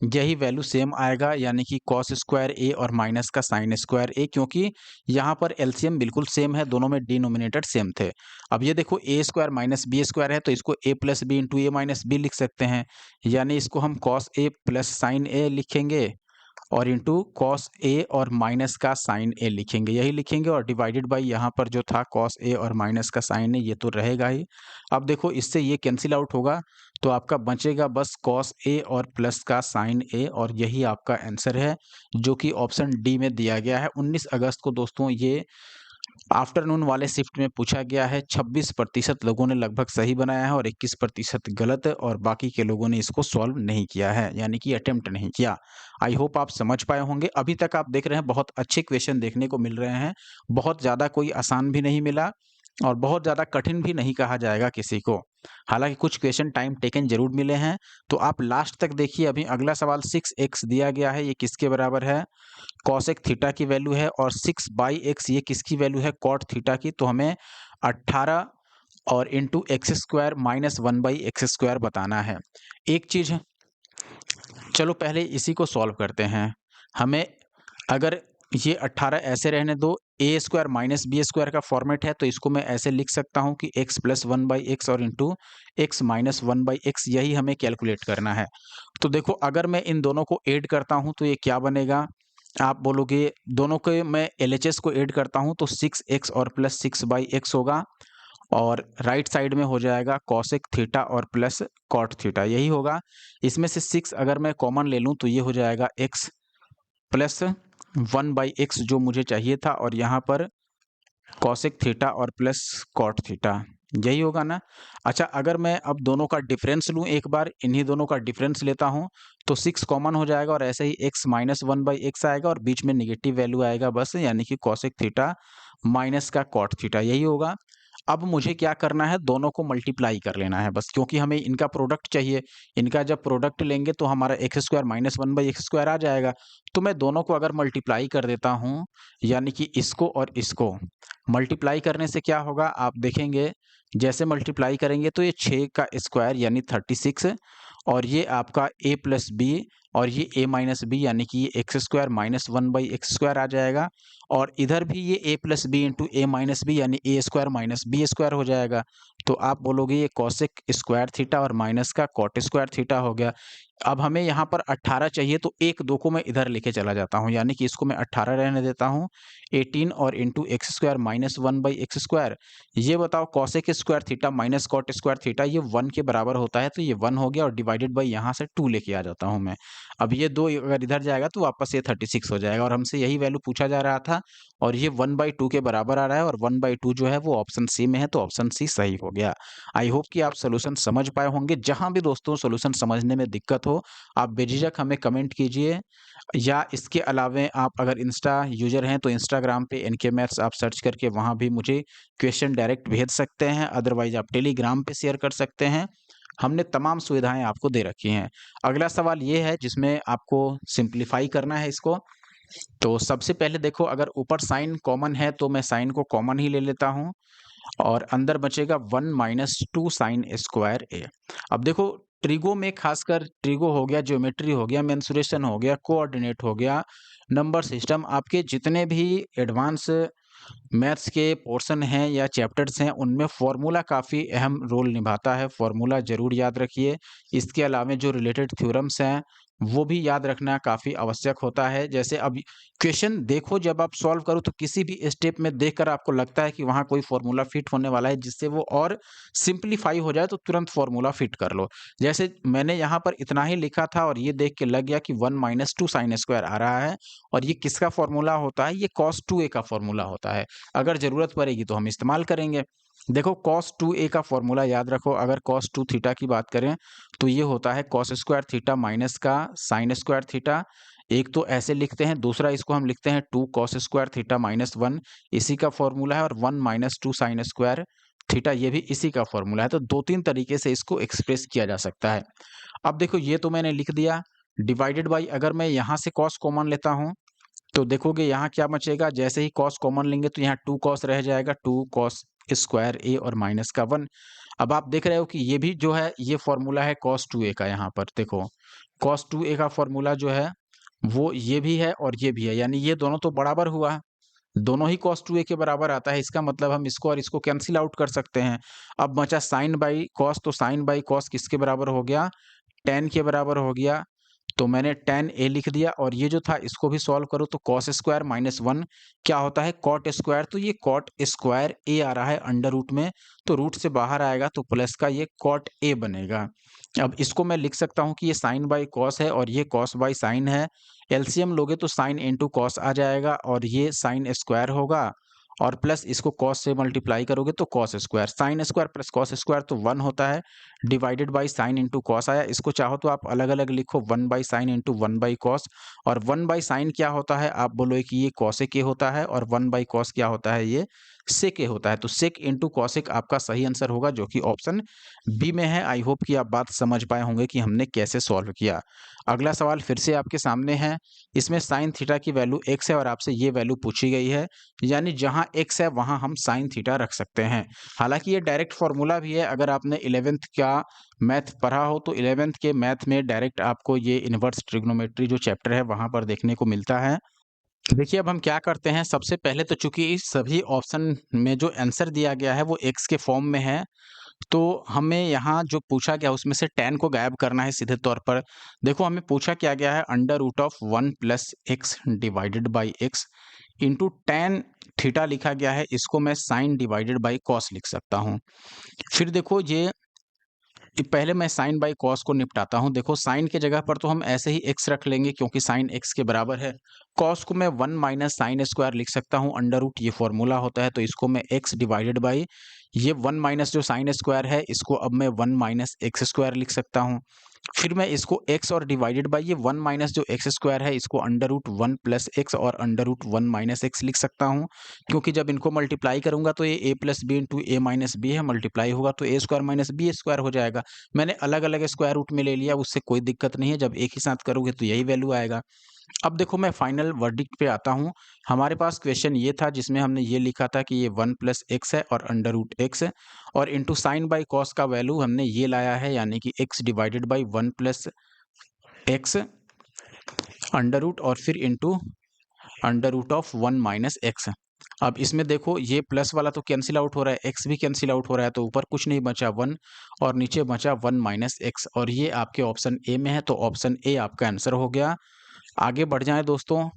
यही वैल्यू सेम आएगा, यानी कि कॉस स्क्वायर ए और माइनस का साइन स्क्वायर ए, क्योंकि यहाँ पर एलसीएम बिल्कुल सेम है, दोनों में डिनोमिनेटर सेम थे। अब ये देखो ए स्क्वायर माइनस बी स्क्वायर है तो इसको ए plus b into a minus B लिख सकते हैं, यानी इसको हम कॉस ए प्लस साइन ए लिखेंगे और इंटू कॉस ए और माइनस का साइन ए लिखेंगे, यही लिखेंगे, और डिवाइडेड बाई यहाँ पर जो था कॉस ए और माइनस का साइन ए ये तो रहेगा ही। अब देखो इससे ये कैंसिल आउट होगा तो आपका बचेगा बस कॉस ए और प्लस का साइन ए, और यही आपका आंसर है जो कि ऑप्शन डी में दिया गया है। 19 अगस्त को दोस्तों ये आफ्टरनून वाले शिफ्ट में पूछा गया है। 26% लोगों ने लगभग सही बनाया है और 21% गलत, और बाकी के लोगों ने इसको सॉल्व नहीं किया है, यानी कि अटेम्प्ट नहीं किया। आई होप आप समझ पाए होंगे। अभी तक आप देख रहे हैं बहुत अच्छे क्वेश्चन देखने को मिल रहे हैं, बहुत ज़्यादा कोई आसान भी नहीं मिला और बहुत ज़्यादा कठिन भी नहीं कहा जाएगा किसी को। हालांकि कुछ क्वेश्चन टाइम टेकन जरूर मिले हैं, तो आप लास्ट तक देखिए। अभी अगला सवाल 6x दिया गया है, ये किसके बराबर है, कॉसेक थीटा की वैल्यू है, और 6/x ये किसकी वैल्यू है, कॉट थीटा की, तो हमें 18 और into x square minus 1/x² बताना है। एक चीज़ है, चलो पहले इसी को सॉल्व करते हैं। हमें अगर ये 18 ऐसे रहने दो, ए स्क्वायर माइनस बी स्क्वायर का फॉर्मेट है तो इसको मैं ऐसे लिख सकता हूँ कि x प्लस 1/x और इंटू एक्स माइनस 1/x, यही हमें कैलकुलेट करना है। तो देखो अगर मैं इन दोनों को ऐड करता हूँ तो ये क्या बनेगा, आप बोलोगे दोनों के मैं एलएचएस को ऐड करता हूँ तो 6x और प्लस 6/x होगा, और राइट साइड में हो जाएगा कॉसेक थीटा और प्लस कॉट थीटा, यही होगा। इसमें से 6 अगर मैं कॉमन ले लूँ तो ये हो जाएगा x प्लस 1/x जो मुझे चाहिए था, और यहाँ पर कॉसेक थीटा और प्लस कॉट थीटा, यही होगा ना। अच्छा, अगर मैं अब दोनों का डिफरेंस लूँ, एक बार इन्हीं दोनों का डिफरेंस लेता हूँ तो 6 कॉमन हो जाएगा, और ऐसे ही x माइनस 1/x आएगा और बीच में नेगेटिव वैल्यू आएगा बस, यानी कि कॉसेक थीटा माइनस का कॉट थीटा, यही होगा। अब मुझे क्या करना है, दोनों को मल्टीप्लाई कर लेना है बस, क्योंकि हमें इनका प्रोडक्ट चाहिए। इनका जब प्रोडक्ट लेंगे तो हमारा एक्स स्क्वायर माइनस 1/x² आ जाएगा। तो मैं दोनों को अगर मल्टीप्लाई कर देता हूँ, यानी कि इसको और इसको मल्टीप्लाई करने से क्या होगा आप देखेंगे, जैसे मल्टीप्लाई करेंगे तो ये 6 का स्क्वायर यानी 36, और ये आपका a प्लस बी और ये a माइनस बी, यानी कि ये एक्स स्क्वायर माइनस 1/x² आ जाएगा। और इधर भी ये a plus b into a minus b यानी a square minus b square हो जाएगा। तो आप बोलोगे ये कॉसेक स्क्वायर थीटा और माइनस का कॉट स्क्वायर थीटा हो गया। अब हमें यहाँ पर 18 चाहिए, तो 1 2 को मैं इधर लेके चला जाता हूँ, यानी कि इसको मैं 18 रहने देता हूँ। 18 और into x square minus 1/x²। ये बताओ cosec square theta minus cot square theta ये 1 के बराबर होता है, तो ये 1 हो गया, और डिवाइडेड बाई यहाँ से 2 लेके आ जाता हूँ मैं। अब ये 2 अगर इधर जाएगा तो वापस ये 36 हो जाएगा, और हमसे यही वैल्यू पूछा जा रहा था, और ये 1/2 के बराबर आ रहा है, और 1/2 जो है वो ऑप्शन सी में है, तो ऑप्शन सी सही हो गया। आई होप कि आप सोल्यूशन समझ पाए होंगे। जहां भी दोस्तों सोल्यूशन समझने में दिक्कत हो, आप बेझिझक हमें कमेंट कीजिए, या इसके अलावे आप अगर इंस्टा यूजर हैं तो इंस्टाग्राम पे एनके मैथ्स आप सर्च करके वहां भी मुझे क्वेश्चन डायरेक्ट भेज सकते हैं। अदरवाइज आप टेलीग्राम पे शेयर कर सकते हैं, हमने तमाम सुविधाएं आपको दे रखी हैं। अगला सवाल ये है जिसमें आपको सिंप्लीफाई करना है इसको। तो सबसे पहले देखो, अगर ऊपर साइन कॉमन है तो मैं साइन को कॉमन ही ले लेता हूँ, और अंदर बचेगा 1 माइनस 2 साइन स्क्वायर ए। अब देखो, ट्रिगो में खासकर ट्रिगो हो गया, ज्योमेट्री हो गया, मेंसुरेशन हो गया, कोऑर्डिनेट हो गया, नंबर सिस्टम, आपके जितने भी एडवांस मैथ्स के पोर्शन हैं या चैप्टर्स हैं, उनमें फॉर्मूला काफ़ी अहम रोल निभाता है। फॉर्मूला ज़रूर याद रखिए। इसके अलावा जो रिलेटेड थ्योरम्स हैं वो भी याद रखना काफ़ी आवश्यक होता है। जैसे अब क्वेश्चन देखो, जब आप सॉल्व करो तो किसी भी स्टेप में देखकर आपको लगता है कि वहाँ कोई फॉर्मूला फिट होने वाला है जिससे वो और सिंप्लीफाई हो जाए, तो तुरंत फॉर्मूला फिट कर लो। जैसे मैंने यहाँ पर इतना ही लिखा था और ये देख के लग गया कि 1 माइनस 2 साइन स्क्वायर आ रहा है, और ये किसका फॉर्मूला होता है, ये cos 2a का फॉर्मूला होता है। अगर ज़रूरत पड़ेगी तो हम इस्तेमाल करेंगे। देखो, cos 2a का फॉर्मूला याद रखो। अगर cos 2 थीटा की बात करें तो ये होता है cos स्क्वायर थीटा माइनस का sin स्क्वायर थीटा। एक तो ऐसे लिखते हैं, दूसरा इसको हम लिखते हैं 2 cos स्क्वायर थीटा माइनस 1, इसी का फॉर्मूला है, और 1 माइनस 2 sin स्क्वायर थीटा ये भी इसी का फॉर्मूला है। तो 2-3 तरीके से इसको एक्सप्रेस किया जा सकता है। अब देखो, ये तो मैंने लिख दिया। डिवाइडेड बाई, अगर मैं यहाँ से cos कॉमन लेता हूँ तो देखोगे यहाँ क्या बचेगा, जैसे ही cos कॉमन लेंगे तो यहाँ 2 cos रह जाएगा, 2 cos स्क्वायर ए और माइनस का 1। अब आप देख रहे हो कि ये भी जो है ये फॉर्मूला है cos 2a का। यहाँ पर देखो, cos 2a का फॉर्मूला जो है वो ये भी है और ये भी है, यानी ये दोनों तो बराबर हुआ, दोनों ही cos 2a के बराबर आता है। इसका मतलब हम इसको और इसको कैंसिल आउट कर सकते हैं। अब बचा साइन बाई cos, तो साइन बाई cos किसके बराबर हो गया, tan के बराबर हो गया। तो मैंने tan a लिख दिया, और ये जो था इसको भी सॉल्व करो तो cos स्क्वायर माइनस 1 क्या होता है, cot स्क्वायर। तो ये cot स्क्वायर a आ रहा है अंडर रूट में, तो रूट से बाहर आएगा तो प्लस का ये cot a बनेगा। अब इसको मैं लिख सकता हूँ कि ये साइन बाई कॉस है और ये कॉस बाई साइन है। एलसीएम लोगे तो साइन इंटू कॉस आ जाएगा, और ये साइन स्क्वायर होगा, और प्लस इसको कॉस से मल्टीप्लाई करोगे तो cos square, sine square plus cos square तो 1 होता है, divided by sign into cos आया। इसको चाहो तो आप अलग अलग लिखो, 1 by sine into 1 by cos. और 1 बाई साइन क्या होता है, आप बोलोगे कि ये कॉसेक ए होता है, और 1 बाई कॉस क्या होता है, ये सेक ए होता है। तो सेक इंटू कॉसेक आपका सही आंसर होगा, जो कि ऑप्शन बी में है। आई होप कि आप बात समझ पाए होंगे कि हमने कैसे सॉल्व किया। अगला सवाल फिर से आपके सामने है। इसमें साइन थीटा की वैल्यू x है और आपसे ये वैल्यू पूछी गई है, यानी जहां x है वहां हम साइन थीटा रख सकते हैं। हालांकि ये डायरेक्ट फॉर्मूला भी है, अगर आपने 11th का मैथ पढ़ा हो तो 11th के मैथ में डायरेक्ट आपको ये इनवर्स ट्रिग्नोमेट्री जो चैप्टर है वहां पर देखने को मिलता है। देखिए, अब हम क्या करते हैं, सबसे पहले तो चूंकि इस सभी ऑप्शन में जो आंसर दिया गया है वो x के फॉर्म में है, तो हमें यहाँ जो पूछा गया उसमें से tan को गायब करना है सीधे तौर पर। देखो हमें पूछा क्या गया है, under root of 1 plus x divided by x into tan theta लिखा गया है, इसको मैं साइन डिवाइडेड बाई कॉस लिख सकता हूँ। फिर देखो ये पहले मैं साइन बाई कॉस को निपटाता हूँ। देखो साइन के जगह पर तो हम ऐसे ही एक्स रख लेंगे क्योंकि साइन एक्स के बराबर है। कॉस को मैं 1 माइनस साइन स्क्वायर लिख सकता हूँ, अंडर रूट ये फॉर्मूला होता है, तो इसको मैं एक्स डिवाइडेड बाई ये 1 माइनस जो साइन स्क्वायर है इसको अब मैं 1 माइनस एक्स स्क्वायर लिख सकता हूँ। फिर मैं इसको x और डिवाइडेड बाय ये 1 माइनस जो एक्स स्क्वायर है इसको अंडर रूट 1 प्लस एक्स और अंडर रूट 1 माइनस एक्स लिख सकता हूँ, क्योंकि जब इनको मल्टीप्लाई करूंगा तो ये a plus b into a minus b है, मल्टीप्लाई होगा तो a square minus b square हो जाएगा। मैंने अलग अलग स्क्वायर रूट में ले लिया, उससे कोई दिक्कत नहीं है, जब एक ही साथ करोगे तो यही वैल्यू आएगा। अब देखो मैं फाइनल वर्डिक्ट पे आता हूँ। हमारे पास क्वेश्चन ये था जिसमें हमने ये लिखा था कि ये 1 प्लस एक्स है और अंडर रूट एक्स है, और इंटू साइन बाई कॉस का वैल्यू हमने ये लाया है, यानी कि x divided by 1 plus x under root और फिर into under root of 1 minus x. अब इसमें देखो ये प्लस वाला तो कैंसिल आउट हो रहा है, एक्स भी कैंसिल आउट हो रहा है, तो ऊपर कुछ नहीं बचा 1 और नीचे बचा 1 माइनस एक्स, और ये आपके ऑप्शन ए में है, तो ऑप्शन ए आपका आंसर हो गया। आगे बढ़ जाएं दोस्तों।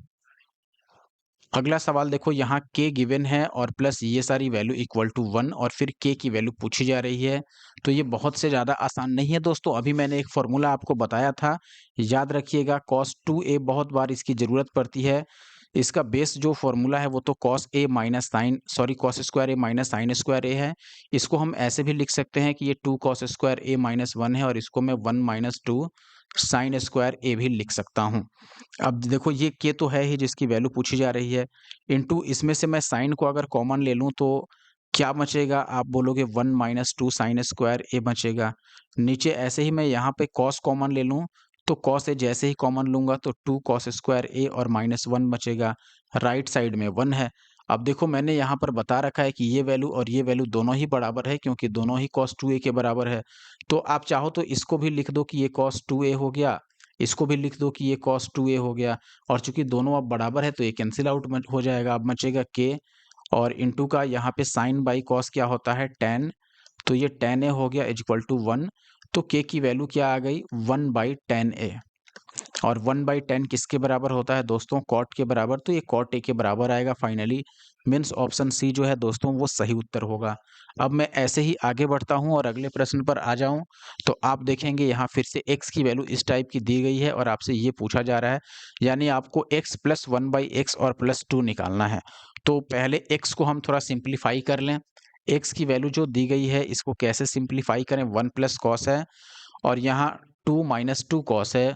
अगला सवाल देखो, यहाँ k गिवन है और प्लस ये सारी वैल्यू इक्वल टू 1 और फिर k की वैल्यू पूछी जा रही है, तो ये बहुत से ज़्यादा आसान नहीं है दोस्तों। अभी मैंने एक फॉर्मूला आपको बताया था, याद रखिएगा, cos 2a बहुत बार इसकी ज़रूरत पड़ती है। इसका बेस जो फॉर्मूला है वो तो cos a minus sine cos square a minus sine square a है। इसको हम ऐसे भी लिख सकते हैं कि ये 2 cos स्क्वायर a माइनस 1 है, और इसको मैं 1 माइनस 2 साइन स्क्वायर a भी लिख सकता हूँ। अब देखो ये k तो है ही जिसकी वैल्यू पूछी जा रही है, इनटू इसमें से मैं साइन को अगर कॉमन ले लूँ तो क्या बचेगा, आप बोलोगे 1 माइनस 2 साइन स्क्वायर ए बचेगा। नीचे ऐसे ही मैं यहाँ पे कॉस कॉमन ले लूँ तो कॉस ए जैसे ही कॉमन लूँगा तो 2 कॉस स्क्वायर ए और माइनस 1 बचेगा। राइट साइड में 1 है। अब देखो मैंने यहाँ पर बता रखा है कि ये वैल्यू और ये वैल्यू दोनों ही बराबर है, क्योंकि दोनों ही cos 2a के बराबर है। तो आप चाहो तो इसको भी लिख दो कि ये cos 2a हो गया, इसको भी लिख दो कि ये cos 2a हो गया, और चूंकि दोनों अब बराबर है तो ये कैंसिल आउट हो जाएगा। अब बचेगा k, और इनटू का यहाँ पे साइन बाई कॉस क्या होता है, tan, तो ये tan a हो गया इज इक्वल टू 1। तो k की वैल्यू क्या आ गई, 1 बाई tan a, और 1 बाई 10 किसके बराबर होता है दोस्तों, कॉट के बराबर, तो ये कॉट ए के बराबर आएगा फाइनली। मीन्स ऑप्शन सी जो है दोस्तों वो सही उत्तर होगा। अब मैं ऐसे ही आगे बढ़ता हूं और अगले प्रश्न पर आ जाऊं, तो आप देखेंगे यहाँ फिर से x की वैल्यू इस टाइप की दी गई है और आपसे ये पूछा जा रहा है, यानी आपको x प्लस 1 बाई एक्स और प्लस 2 निकालना है। तो पहले x को हम थोड़ा सिंप्लीफाई कर लें। x की वैल्यू जो दी गई है इसको कैसे सिंप्लीफाई करें, 1 प्लस कॉस है और यहाँ 2 माइनस 2 कॉस है,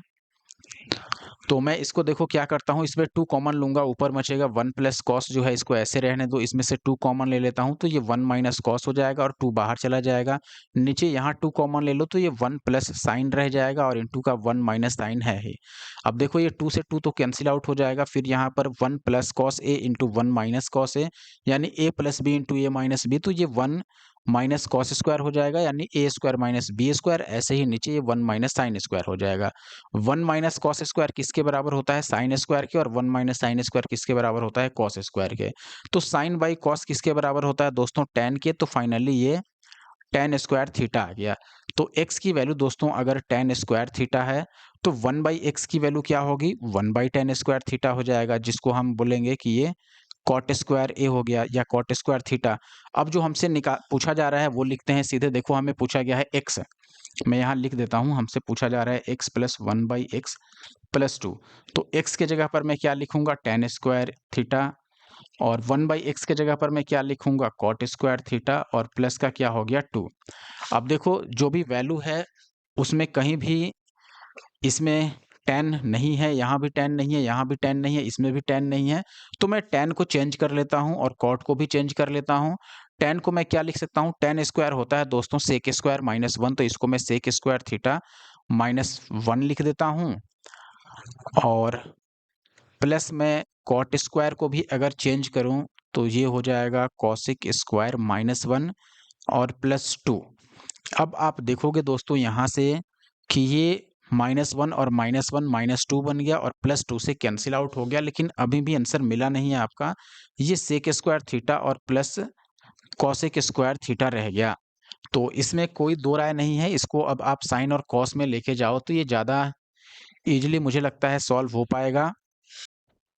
तो मैं इसको देखो क्या करता हूँ, इसमें 2 कॉमन लूंगा, ऊपर बचेगा 1 प्लस कॉस, जो है इसको ऐसे रहने दो, इसमें से 2 कॉमन ले लेता हूँ तो ये 1 माइनस कॉस हो जाएगा और 2 बाहर चला जाएगा। नीचे यहाँ 2 कॉमन ले लो तो ये 1 प्लस साइन रह जाएगा और इनटू का 1 माइनस साइन है ही। अब देखो ये 2 से 2 तो कैंसिल आउट हो जाएगा, फिर यहाँ पर 1 plus cos a into 1 minus cos ए, यानी ए plus b into a minus b, तो ये 1 माइनस कॉस स्क्वायर हो जाएगा, यानी ए स्क्वायर माइनस बी स्क्वायर। ऐसे ही नीचे ये 1 माइनस साइन स्क्वायर हो जाएगा। 1 माइनस कॉस स्क्वायर किसके बराबर होता है, साइन स्क्वायर के, और 1 माइनस साइन स्क्वायर किसके बराबर होता है, कॉस स्क्वायर के। तो साइन बाई कॉस किसके बराबर होता है दोस्तों, tan के, तो फाइनली ये tan स्क्वायर थीटा आ गया। तो x की वैल्यू दोस्तों अगर tan स्क्वायर थीटा है तो 1 बाई एक्स की वैल्यू क्या होगी, 1 बाई tan स्क्वायर थीटा हो जाएगा, जिसको हम बोलेंगे कि ये कॉट स्क्वायर ए हो गया या कॉट स्क्वायर थीटा। अब जो हमसे पूछा जा रहा है वो लिखते हैं सीधे। देखो हमें पूछा गया है x, मैं यहाँ लिख देता हूँ, हमसे पूछा जा रहा है x plus 1 by x plus 2, तो x के जगह पर मैं क्या लिखूंगा, tan स्क्वायर थीटा, और 1 बाई एक्स के जगह पर मैं क्या लिखूंगा, कॉट स्क्वायर थीटा, और प्लस का क्या हो गया 2। अब देखो जो भी वैल्यू है उसमें कहीं भी इसमें tan नहीं है, यहाँ भी tan नहीं है, यहाँ भी tan नहीं है, इसमें भी tan नहीं है, तो मैं tan को चेंज कर लेता हूँ और cot को भी चेंज कर लेता हूँ। tan को मैं क्या लिख सकता हूँ, tan स्क्वायर होता है दोस्तों सेक स्क्वायर माइनस 1, तो इसको मैं सेक स्क्वायर थीटा माइनस 1 लिख देता हूँ, और प्लस मैं कॉट स्क्वायर को भी अगर चेंज करूं तो ये हो जाएगा कॉसिक स्क्वायर माइनस 1 और प्लस 2। अब आप देखोगे दोस्तों यहाँ से कि ये -1 और -1 -2 बन गया और +2 से कैंसिल आउट हो गया, लेकिन अभी भी आंसर मिला नहीं है आपका। ये सेक स्क्वायर थीटा और प्लस कॉसिक स्क्वायर थीटा रह गया। तो इसमें कोई दो राय नहीं है, इसको अब आप साइन और कॉस में लेके जाओ तो ये ज़्यादा ईज़िली मुझे लगता है सॉल्व हो पाएगा।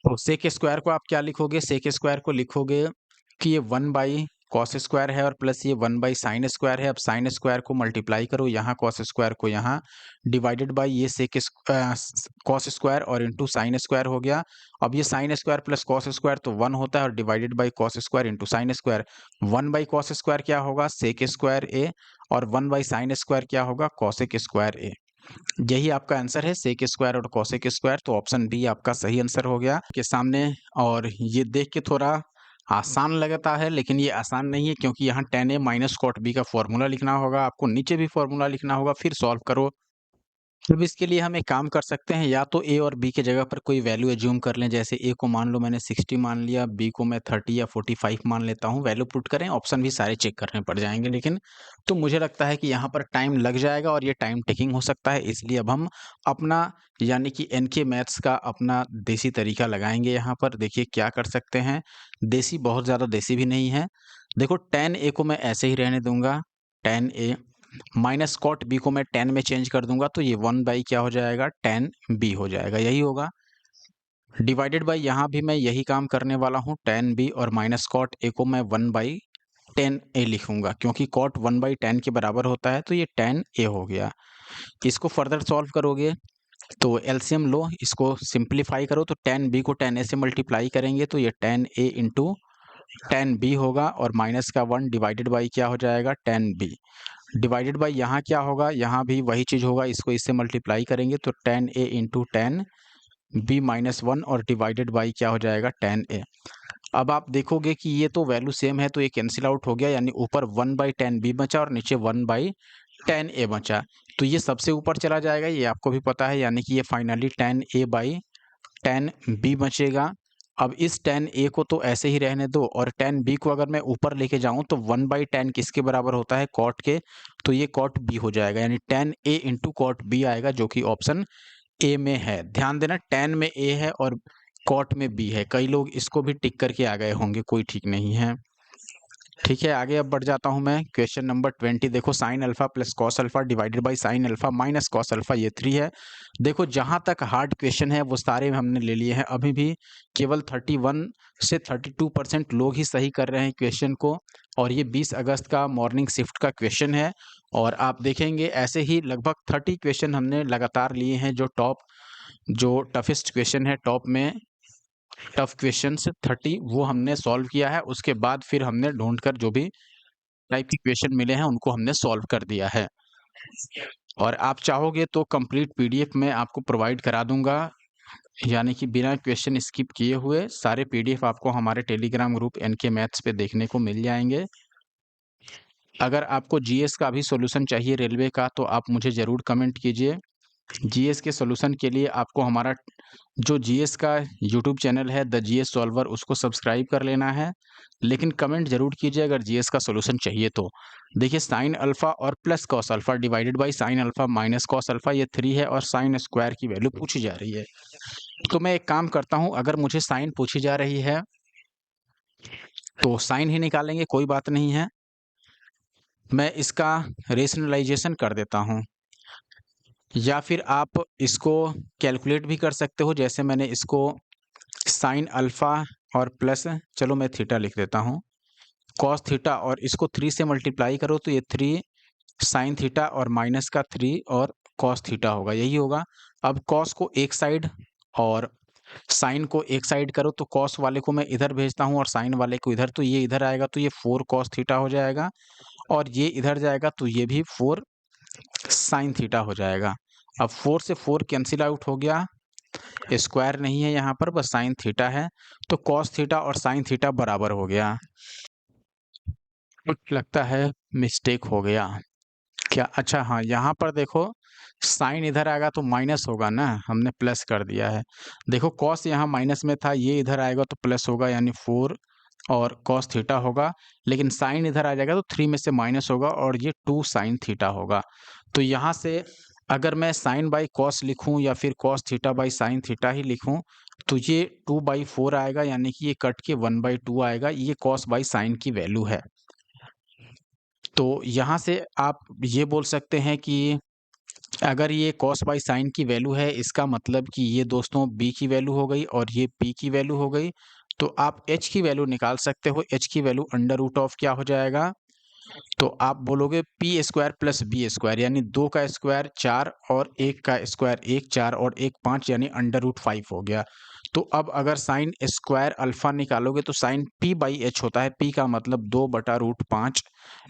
तो सेक स्क्वायर को आप क्या लिखोगे? सेक स्क्वायर को लिखोगे कि ये 1 बाई कॉस स्क्वायर है और प्लस ये 1 बाई साइन स्क्वायर है। अब साइन स्क्वायर को मल्टीप्लाई करो, यहाँ कॉस स्क्वायर को यहाँ, डिवाइडेड बाई ये कॉस स्क्वायर और इंटू साइन स्क्वायर हो गया। अब ये sign square plus cos square तो 1 होता है और divided by cos square into sine square. 1 by cos square क्या होगा? सेक स्क्वायर ए, और 1 बाई साइन स्क्वायर क्या होगा? कॉसेक स्क्वायर ए। यही आपका आंसर है, सेक स्क्वायर और कॉसेक स्क्वायर। तो ऑप्शन बी आपका सही आंसर हो गया के सामने। और ये देख के थोड़ा आसान लगता है, लेकिन ये आसान नहीं है, क्योंकि यहाँ tan a minus cot b का फॉर्मूला लिखना होगा, आपको नीचे भी फॉर्मूला लिखना होगा, फिर सॉल्व करो। अब इसके लिए हम एक काम कर सकते हैं, या तो a और b के जगह पर कोई वैल्यू एज्यूम कर लें। जैसे a को मान लो मैंने 60 मान लिया, b को मैं 30 या 45 मान लेता हूँ। वैल्यू पुट करें, ऑप्शन भी सारे चेक करने पड़ जाएंगे, लेकिन तो मुझे लगता है कि यहाँ पर टाइम लग जाएगा और ये टाइम टेकिंग हो सकता है। इसलिए अब हम अपना यानी कि एनके मैथ्स का अपना देसी तरीका लगाएंगे। यहाँ पर देखिए क्या कर सकते हैं, देसी बहुत ज़्यादा देसी भी नहीं है। देखो tan a को मैं ऐसे ही रहने दूंगा, tan a minus cot b को मैं tan में चेंज कर दूंगा, तो ये 1 बाई क्या हो जाएगा? tan b हो जाएगा, यही होगा। डिवाइडेड बाई यहाँ भी मैं यही काम करने वाला हूँ, tan b और माइनस कॉट a को मैं 1 बाई tan a लिखूंगा, क्योंकि कॉट 1 बाई tan के बराबर होता है, तो ये tan a हो गया। इसको फर्दर सॉल्व करोगे तो एलसीएम लो, इसको सिंप्लीफाई करो, तो tan b को tan a से मल्टीप्लाई करेंगे तो ये tan a into tan b होगा, और माइनस का 1 डिवाइडेड बाई क्या हो जाएगा? tan b। डिवाइडेड बाई यहाँ क्या होगा? यहाँ भी वही चीज़ होगा, इसको इससे मल्टीप्लाई करेंगे तो tan a into tan b minus 1, और डिवाइडेड बाई क्या हो जाएगा? tan a। अब आप देखोगे कि ये तो वैल्यू सेम है, तो ये कैंसिल आउट हो गया, यानी ऊपर 1 बाई tan b बचा और नीचे 1 बाई tan a बचा। तो ये सबसे ऊपर चला जाएगा, ये आपको भी पता है, यानी कि ये finally tan a by tan b बचेगा। अब इस tan a को तो ऐसे ही रहने दो, और tan b को अगर मैं ऊपर लेके जाऊं तो 1 बाई tan किसके बराबर होता है? कॉट के, तो ये कॉट b हो जाएगा, यानी tan a into cot b आएगा, जो कि ऑप्शन ए में है। ध्यान देना, tan में a है और कॉट में b है। कई लोग इसको भी टिक करके आ गए होंगे, कोई ठीक नहीं है। ठीक है, आगे अब बढ़ जाता हूं मैं। क्वेश्चन नंबर 20 देखो, sine alpha plus cos alpha divided by sine alpha minus cos alpha, ये 3 है। देखो जहां तक हार्ड क्वेश्चन है वो सारे हमने ले लिए हैं। अभी भी केवल 31 से 32% लोग ही सही कर रहे हैं क्वेश्चन को, और ये 20 अगस्त का मॉर्निंग शिफ्ट का क्वेश्चन है। और आप देखेंगे ऐसे ही लगभग 30 क्वेश्चन हमने लगातार लिए हैं, जो टफेस्ट क्वेश्चन है, टॉप में टफ क्वेश्चंस 30 वो हमने सॉल्व किया है। उसके बाद फिर हमने ढूंढ कर जो भी टाइप के क्वेश्चन मिले हैं उनको हमने सॉल्व कर दिया है। और आप चाहोगे तो कंप्लीट पीडीएफ में आपको प्रोवाइड करा दूंगा, यानी कि बिना क्वेश्चन स्किप किए हुए सारे पीडीएफ आपको हमारे टेलीग्राम ग्रुप एनके मैथ्स पे देखने को मिल जाएंगे। अगर आपको जीएस का भी सॉल्यूशन चाहिए रेलवे का, तो आप मुझे ज़रूर कमेंट कीजिए। जीएस के सॉल्यूशन के लिए आपको हमारा जो जीएस का यूट्यूब चैनल है द जीएस सॉल्वर, उसको सब्सक्राइब कर लेना है, लेकिन कमेंट जरूर कीजिए अगर जीएस का सॉल्यूशन चाहिए तो। देखिए, साइन अल्फा और plus cos alpha divided by sine alpha minus cos alpha, ये 3 है, और साइन स्क्वायर की वैल्यू पूछी जा रही है। तो मैं एक काम करता हूं, अगर मुझे साइन पूछी जा रही है तो साइन ही निकालेंगे, कोई बात नहीं है। मैं इसका रेशनलाइजेशन कर देता हूं, या फिर आप इसको कैलकुलेट भी कर सकते हो। जैसे मैंने इसको साइन अल्फा और प्लस, चलो मैं थीटा लिख देता हूँ, कॉस थीटा, और इसको 3 से मल्टीप्लाई करो तो ये 3 साइन थीटा और माइनस का 3 और कॉस थीटा होगा, यही होगा। अब कॉस को एक साइड और साइन को एक साइड करो, तो कॉस वाले को मैं इधर भेजता हूँ और साइन वाले को इधर, तो ये इधर आएगा तो ये 4 कॉस थीटा हो जाएगा, और ये इधर जाएगा तो ये भी 4 साइन थीटा हो जाएगा। अब 4 से 4 कैंसिल आउट हो गया, स्क्वायर नहीं है यहाँ पर, बस साइन थीटा है, तो कॉस थीटा और साइन थीटा बराबर हो गया। कुछ लगता है मिस्टेक हो गया क्या? अच्छा हाँ, यहाँ पर देखो साइन इधर आएगा तो माइनस होगा ना, हमने प्लस कर दिया है। देखो कॉस यहाँ माइनस में था, ये इधर आएगा तो प्लस होगा, यानी 4 और कॉस थीटा होगा। लेकिन साइन इधर आ जाएगा तो 3 में से माइनस होगा, और ये 2 साइन थीटा होगा। तो यहाँ से अगर मैं साइन बाई कॉस लिखूं या फिर cos theta by sine theta ही लिखूं, तो ये 2/4 आएगा, यानी कि ये कट के 1/2 आएगा। ये कॉस बाई साइन की वैल्यू है। तो यहाँ से आप ये बोल सकते हैं कि अगर ये कॉस बाई साइन की वैल्यू है, इसका मतलब कि ये दोस्तों b की वैल्यू हो गई और ये p की वैल्यू हो गई। तो आप h की वैल्यू निकाल सकते हो। h की वैल्यू अंडर रूट ऑफ क्या हो जाएगा? तो आप बोलोगे p square plus b square, यानी 2 का स्क्वायर 4 और 1 का स्क्वायर 1, 4 और 1 5, यानी अंडर रूट 5 हो गया। तो अब अगर साइन स्क्वायर अल्फा निकालोगे तो साइन पी बाई एच होता है। पी का मतलब 2 बटा रूट 5,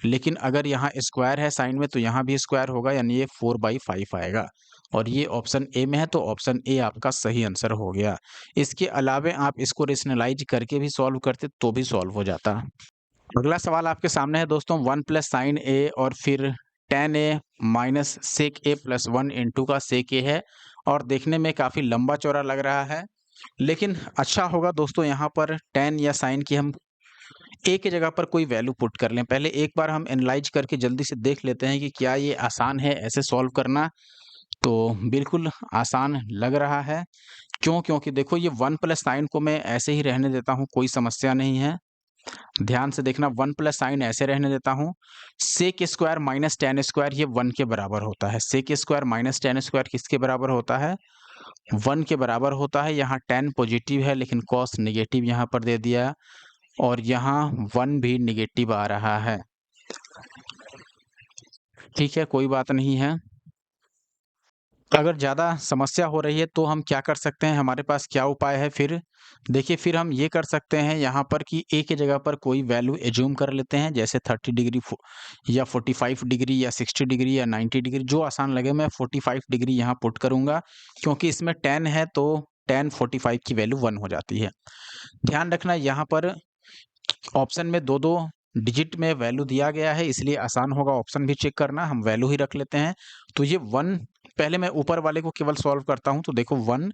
लेकिन अगर यहाँ स्क्वायर है साइन में तो यहाँ भी स्क्वायर होगा, यानी ये 4/5 आएगा। और ये ऑप्शन ए में है, तो ऑप्शन ए आपका सही आंसर हो गया। इसके अलावे आप इसको रेशनलाइज करके भी सॉल्व करते तो भी सॉल्व हो जाता। अगला सवाल आपके सामने है दोस्तों, 1 प्लस साइन ए और फिर टेन ए माइनस सेक ए प्लस 1 इंटू का सेक ए है, और देखने में काफ़ी लंबा चौड़ा लग रहा है, लेकिन अच्छा होगा दोस्तों यहाँ पर टेन या साइन की हम ए की जगह पर कोई वैल्यू पुट कर लें। पहले एक बार हम एनालाइज करके जल्दी से देख लेते हैं कि क्या ये आसान है ऐसे सॉल्व करना। तो बिल्कुल आसान लग रहा है। क्यों? क्योंकि देखो ये 1 प्लस साइन को मैं ऐसे ही रहने देता हूँ, कोई समस्या नहीं है। ध्यान से देखना, 1 प्लस साइन ऐसे रहने देता हूँ। Sec square minus tan square ये 1 के बराबर होता है। Sec square minus tan square किसके बराबर होता है? 1 के बराबर होता है। यहाँ टेन पॉजिटिव है लेकिन कॉस नेगेटिव यहाँ पर दे दिया, और यहाँ 1 भी नेगेटिव आ रहा है। ठीक है, कोई बात नहीं है। अगर ज़्यादा समस्या हो रही है तो हम क्या कर सकते हैं, हमारे पास क्या उपाय है फिर? देखिए, फिर हम ये कर सकते हैं यहाँ पर कि ए की जगह पर कोई वैल्यू एज्यूम कर लेते हैं, जैसे 30 डिग्री या 45 डिग्री या 60 डिग्री या 90 डिग्री, जो आसान लगे। मैं 45 डिग्री यहाँ पुट करूँगा, क्योंकि इसमें tan है तो tan 45 की वैल्यू 1 हो जाती है। ध्यान रखना यहाँ पर ऑप्शन में 2-2 डिजिट में वैल्यू दिया गया है, इसलिए आसान होगा ऑप्शन भी चेक करना। हम वैल्यू ही रख लेते हैं। तो ये 1, पहले मैं ऊपर वाले को केवल सॉल्व करता हूँ, तो देखो 1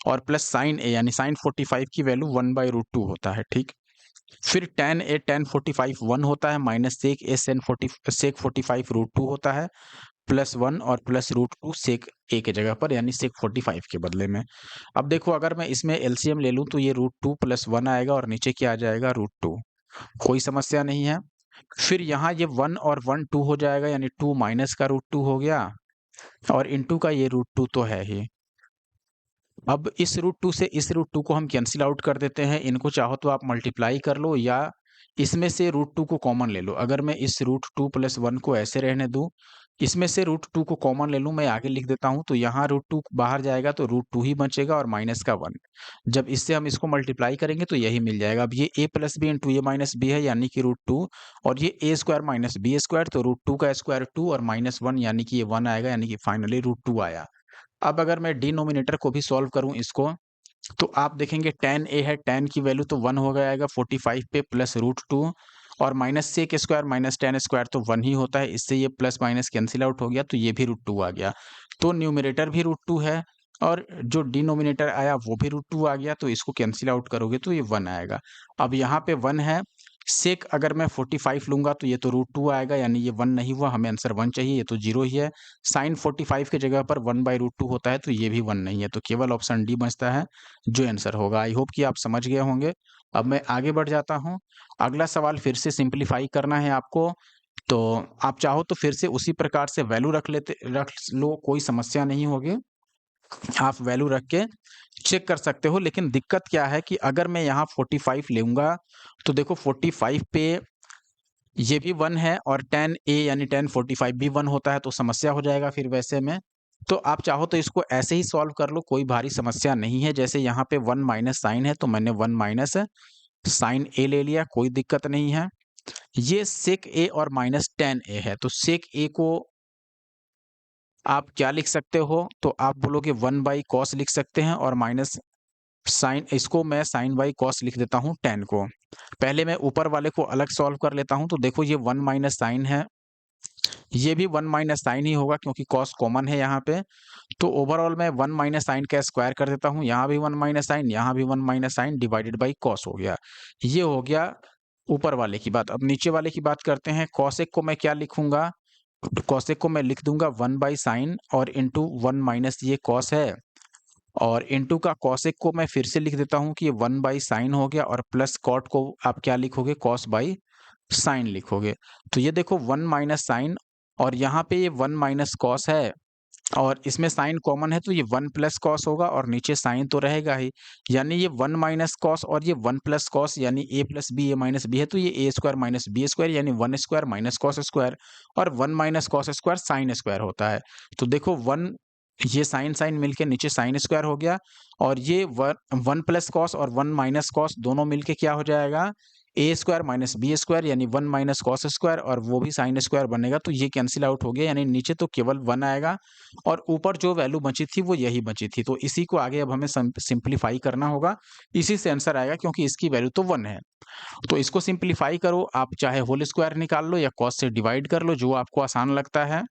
और प्लस साइन ए यानी साइन 45 की वैल्यू 1/√2 होता है, ठीक। फिर tan ए tan 45 1 होता है, माइनस सेक ए सेक 45 √2 होता है, प्लस 1 और प्लस √2 सेक ए के जगह पर, यानी सेक 45 के बदले में। अब देखो अगर मैं इसमें एलसीएम ले लूँ तो ये √2 प्लस 1 आएगा और नीचे क्या आ जाएगा? √2। कोई समस्या नहीं है। फिर यहाँ ये 1 और 1 2 हो जाएगा, यानी 2 माइनस का √2 हो गया, और इंटू का ये √2 तो है ही। अब इस √2 से इस √2 को हम कैंसिल आउट कर देते हैं। इनको चाहो तो आप मल्टीप्लाई कर लो या इसमें से √2 को कॉमन ले लो। अगर मैं इस √2 प्लस 1 को ऐसे रहने दूँ, इसमें से √2 को कॉमन ले लूँ, मैं आगे लिख देता हूँ, तो यहाँ √2 बाहर जाएगा तो √2 ही बचेगा और माइनस का 1। जब इससे हम इसको मल्टीप्लाई करेंगे तो यही मिल जाएगा। अब ये a plus b into a minus b है, यानी कि √2, और ये a square minus b square, तो √2 का स्क्वायर 2 और माइनस 1 यानी कि ये 1 आएगा, यानी कि फाइनली √2 आया। अब अगर मैं डिनोमिनेटर को भी सॉल्व करूँ इसको, तो आप देखेंगे tan a है, tan की वैल्यू तो 1 हो जाएगा 45 पे प्लस √2, और minus sec square minus tan square तो 1 ही होता है। इससे ये प्लस माइनस कैंसिल आउट हो गया, तो ये भी √2 आ गया। तो न्यूमरेटर भी √2 है और जो डिनोमिनेटर आया वो भी √2 आ गया, तो इसको कैंसिल आउट करोगे तो ये 1 आएगा। अब यहाँ पे 1 है, सेक अगर मैं 45 लूँगा तो ये तो √2 आएगा, यानी ये 1 नहीं हुआ, हमें आंसर 1 चाहिए, ये तो 0 ही है। साइन 45 की जगह पर 1/√2 होता है, तो ये भी 1 नहीं है, तो केवल ऑप्शन डी बचता है जो आंसर होगा। आई होप कि आप समझ गए होंगे। अब मैं आगे बढ़ जाता हूँ। अगला सवाल फिर से सिंप्लीफाई करना है आपको, तो आप चाहो तो फिर से उसी प्रकार से वैल्यू रख लो, कोई समस्या नहीं होगी। आप वैल्यू रख के चेक कर सकते हो, लेकिन दिक्कत क्या है कि अगर मैं यहाँ 45 लूँगा, तो देखो 45 पे ये भी 1 है और tan a यानी tan 45 भी 1 होता है, तो समस्या हो जाएगा फिर वैसे में। तो आप चाहो तो इसको ऐसे ही सॉल्व कर लो, कोई भारी समस्या नहीं है। जैसे यहाँ पे 1 माइनस साइन है, तो मैंने 1 माइनस साइन a ले लिया, कोई दिक्कत नहीं है। ये सेक a और माइनस tan a है, तो सेक a को आप क्या लिख सकते हो? तो आप बोलोगे 1/cos लिख सकते हैं, और माइनस साइन, इसको मैं साइन बाई कॉस लिख देता हूँ tan को। पहले मैं ऊपर वाले को अलग सॉल्व कर लेता हूँ, तो देखो ये 1 माइनस साइन है, ये भी 1 माइनस साइन ही होगा क्योंकि कॉस कॉमन है यहाँ पे। तो ओवरऑल मैं 1 माइनस साइन का स्क्वायर कर देता हूँ, यहाँ भी 1 माइनस साइन, यहाँ भी 1 minus sine divided by cos हो गया। ये हो गया ऊपर वाले की बात। अब नीचे वाले की बात करते हैं। कॉसेक को मैं क्या लिखूंगा? कॉसेक को मैं लिख दूंगा 1/साइन और इंटू 1 माइनस ये कॉस है, और इंटू का कॉसेक को मैं फिर से लिख देता हूँ कि ये 1/साइन हो गया, और प्लस कॉट को आप क्या लिखोगे? कॉस बाई साइन लिखोगे। तो ये देखो 1 माइनस साइन, और यहाँ पे ये 1 माइनस कॉस है, और इसमें साइन कॉमन है तो ये 1 प्लस कॉस होगा, और नीचे साइन तो रहेगा ही। यानी ये 1 माइनस कॉस और ये 1 प्लस कॉस, यानी ए प्लस बी ए माइनस बी है, तो ये ए स्क्वायर माइनस बी स्क्वायर, यानी 1 स्क्वायर माइनस कॉस स्क्वायर, और 1 minus cos square sine square होता है। तो देखो 1, ये साइन साइन मिलके नीचे साइन स्क्वायर हो गया, और ये 1 प्लस कॉस और 1 माइनस कॉस दोनों मिलके क्या हो जाएगा, ए स्क्वायर माइनस बी स्क्वायर, यानी 1 माइनस कॉस स्क्वायर, और वो भी साइन स्क्वायर बनेगा, तो ये कैंसिल आउट हो गया, यानी नीचे तो केवल 1 आएगा, और ऊपर जो वैल्यू बची थी वो यही बची थी। तो इसी को आगे अब हमें सिंप्लीफाई करना होगा, इसी से आंसर आएगा, क्योंकि इसकी वैल्यू तो 1 है। तो इसको सिंप्लीफाई करो, आप चाहे होल स्क्वायर निकाल लो या कॉस से डिवाइड कर लो, जो आपको आसान लगता है।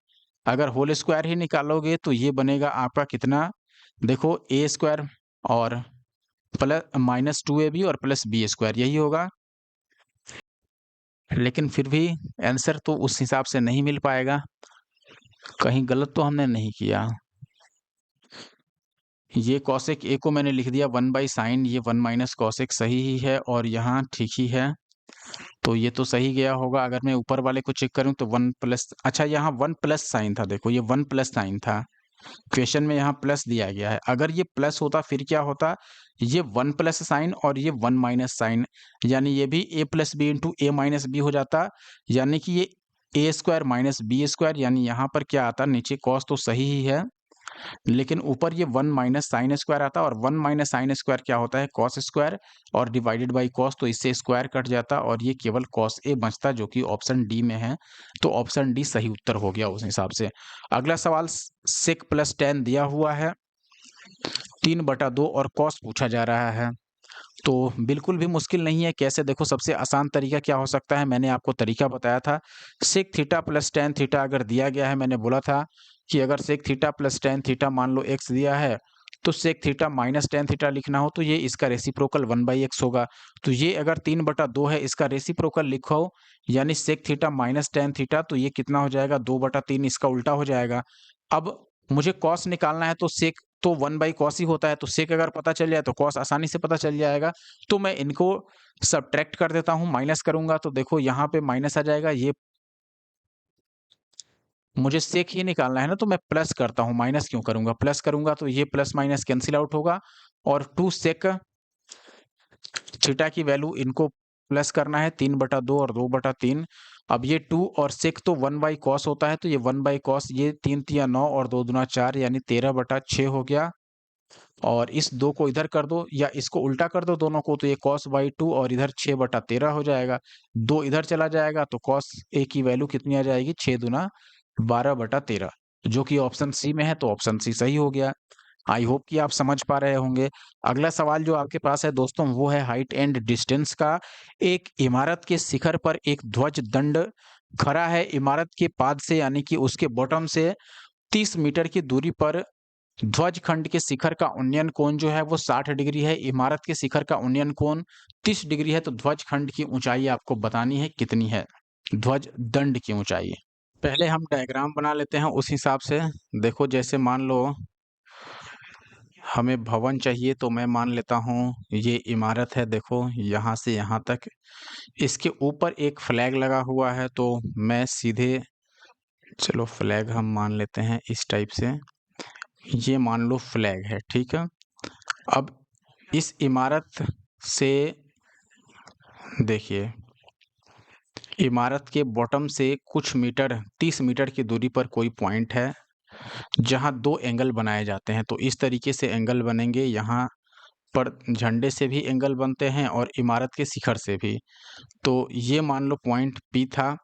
अगर होल स्क्वायर ही निकालोगे तो ये बनेगा आपका कितना, देखो ए स्क्वायर और प्लस माइनस 2ab और प्लस बी स्क्वायर, यही होगा। लेकिन फिर भी आंसर तो उस हिसाब से नहीं मिल पाएगा, कहीं गलत तो हमने नहीं किया। ये कॉसेक ए को मैंने लिख दिया 1 बाई साइन, ये 1 माइनस कॉसेक सही ही है, और यहाँ ठीक ही है, तो ये तो सही गया होगा। अगर मैं ऊपर वाले को चेक करूं तो 1 प्लस, अच्छा यहाँ 1 प्लस साइन था, देखो ये 1 प्लस साइन था, क्वेश्चन में यहाँ प्लस दिया गया है। अगर ये प्लस होता फिर क्या होता, ये 1 प्लस साइन और ये 1 माइनस साइन, यानी ये भी ए plus b into a minus B हो जाता, यानी कि ये ए स्क्वायर माइनस बी स्क्वायर, यानी यहाँ पर क्या आता, नीचे कॉस तो सही ही है, लेकिन ऊपर ये 1 माइनस साइन स्क्वायर आता, और 1 माइनस साइन स्क्वायर क्या होता है, कॉस स्क्वायर, और डिवाइडेड बाई कॉस, तो इससे स्क्वायर कट जाता और ये केवल कॉस ए बचता, जो कि ऑप्शन डी में है। तो ऑप्शन डी सही उत्तर हो गया उस हिसाब से। अगला सवाल सेक प्लस टेन दिया हुआ है, 3/2 और कॉस पूछा जा रहा है। तो बिल्कुल भी मुश्किल नहीं है, कैसे देखो, सबसे आसान तरीका क्या हो सकता है, मैंने आपको तरीका बताया था। Sec theta plus tan theta अगर दिया गया है, मैंने बोला था कि अगर sec theta plus tan theta मान लो एक्स दिया है, तो sec theta minus tan theta लिखना हो तो ये इसका रेसिप्रोकल 1/x होगा। तो ये अगर 3/2 है, इसका रेसिप्रोकल लिखो, यानी sec theta minus tan theta, तो ये कितना हो जाएगा, 2/3, इसका उल्टा हो जाएगा। अब मुझे कॉस निकालना है, तो सेक तो 1/cos ही होता है, तो सेक अगर पता चल जाए तो कॉस आसानी से पता चल जाएगा। तो मैं इनको सब्ट्रैक्ट कर देता हूँ, माइनस करूँगा, तो देखो यहाँ पे माइनस आ जाएगा, ये मुझे सेक ही निकालना है ना, तो मैं प्लस करता हूँ, माइनस क्यों करूँगा, प्लस करूँगा तो ये प्लस माइनस कैंसिल आउट होगा, और 2 सेक थीटा की वैल्यू इनको प्लस करना है, 3/2 और 2/3। अब ये 2 और सेक तो 1/cos होता है, तो ये 1/cos, ये 3 तिया 9 और 2 दूना 4, यानी 13/6 हो गया। और इस 2 को इधर कर दो, या इसको उल्टा कर दो दोनों को, तो ये cos बाई 2 और इधर 6/13 हो जाएगा। 2 इधर चला जाएगा तो cos a की वैल्यू कितनी आ जाएगी, 6 दूना 12/13, जो कि ऑप्शन सी में है, तो ऑप्शन सी सही हो गया। आई होप कि आप समझ पा रहे होंगे। अगला सवाल जो आपके पास है दोस्तों, वो है हाइट एंड डिस्टेंस का। एक इमारत के शिखर पर एक ध्वज दंड खड़ा है, इमारत के पाद से यानी कि उसके बॉटम से 30 मीटर की दूरी पर ध्वज खंड के शिखर का उन्नयन कोण जो है वो 60 डिग्री है, इमारत के शिखर का उन्नयन कोण 30 डिग्री है, तो ध्वज खंड की ऊंचाई आपको बतानी है कितनी है, ध्वज दंड की ऊंचाई। पहले हम डायग्राम बना लेते हैं उस हिसाब से। देखो जैसे मान लो हमें भवन चाहिए, तो मैं मान लेता हूँ ये इमारत है, देखो यहाँ से यहाँ तक, इसके ऊपर एक फ्लैग लगा हुआ है, तो मैं सीधे, चलो फ्लैग हम मान लेते हैं इस टाइप से, ये मान लो फ्लैग है, ठीक है। अब इस इमारत से देखिए, इमारत के बॉटम से कुछ मीटर 30 मीटर की दूरी पर कोई पॉइंट है जहां 2 एंगल बनाए जाते हैं। तो इस तरीके से एंगल बनेंगे, यहाँ पर झंडे से भी एंगल बनते हैं और इमारत के शिखर से भी। तो ये मान लो पॉइंट P था,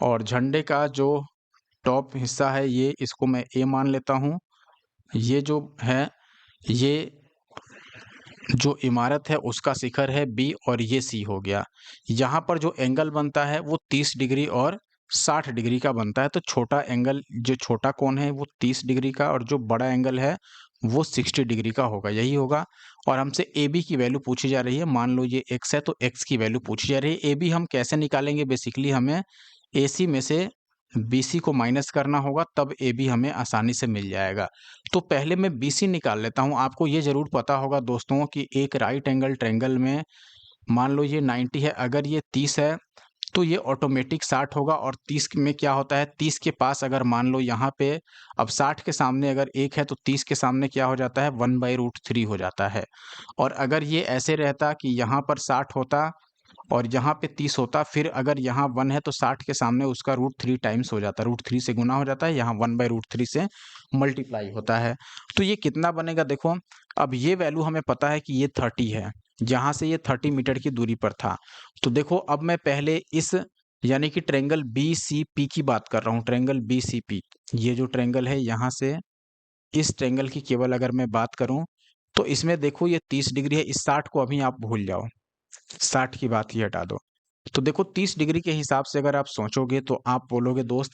और झंडे का जो टॉप हिस्सा है ये, इसको मैं A मान लेता हूँ। ये जो है, ये जो इमारत है उसका शिखर है B, और ये C हो गया। यहाँ पर जो एंगल बनता है वो 30 डिग्री और 60 डिग्री का बनता है। तो छोटा एंगल, जो छोटा कोण है वो 30 डिग्री का, और जो बड़ा एंगल है वो 60 डिग्री का होगा, यही होगा। और हमसे ए बी की वैल्यू पूछी जा रही है, मान लो ये x है तो x की वैल्यू पूछी जा रही है। ए बी हम कैसे निकालेंगे, बेसिकली हमें ए सी में से बी सी को माइनस करना होगा, तब ए बी हमें आसानी से मिल जाएगा। तो पहले मैं बी सी निकाल लेता हूँ। आपको ये ज़रूर पता होगा दोस्तों कि एक राइट एंगल ट्रायंगल में मान लो ये 90 है, अगर ये 30 है तो ये ऑटोमेटिक 60 होगा और 30 में क्या होता है 30 के पास अगर मान लो यहाँ पे अब 60 के सामने अगर 1 है तो 30 के सामने क्या हो जाता है 1/√3 हो जाता है। और अगर ये ऐसे रहता कि यहाँ पर 60 होता और यहाँ पे 30 होता, फिर अगर यहाँ 1 है तो 60 के सामने उसका √3 टाइम्स हो जाता है, √3 से गुना हो जाता है, यहाँ 1/√3 से मल्टीप्लाई होता है। तो ये कितना बनेगा देखो, अब ये वैल्यू हमें पता है कि ये 30 है, जहाँ से ये 30 मीटर की दूरी पर था। तो देखो अब मैं पहले इस यानी कि ट्रायंगल BCP की बात कर रहा हूँ, ट्रायंगल BCP। ये जो ट्रायंगल है यहाँ से इस ट्रायंगल की केवल अगर मैं बात करूँ, तो इसमें देखो ये 30 डिग्री है, इस 60 को अभी आप भूल जाओ। 60 की बात ही हटा दो। तो देखो 30 डिग्री के हिसाब से अगर आप सोचोगे तो आप बोलोगे दोस्त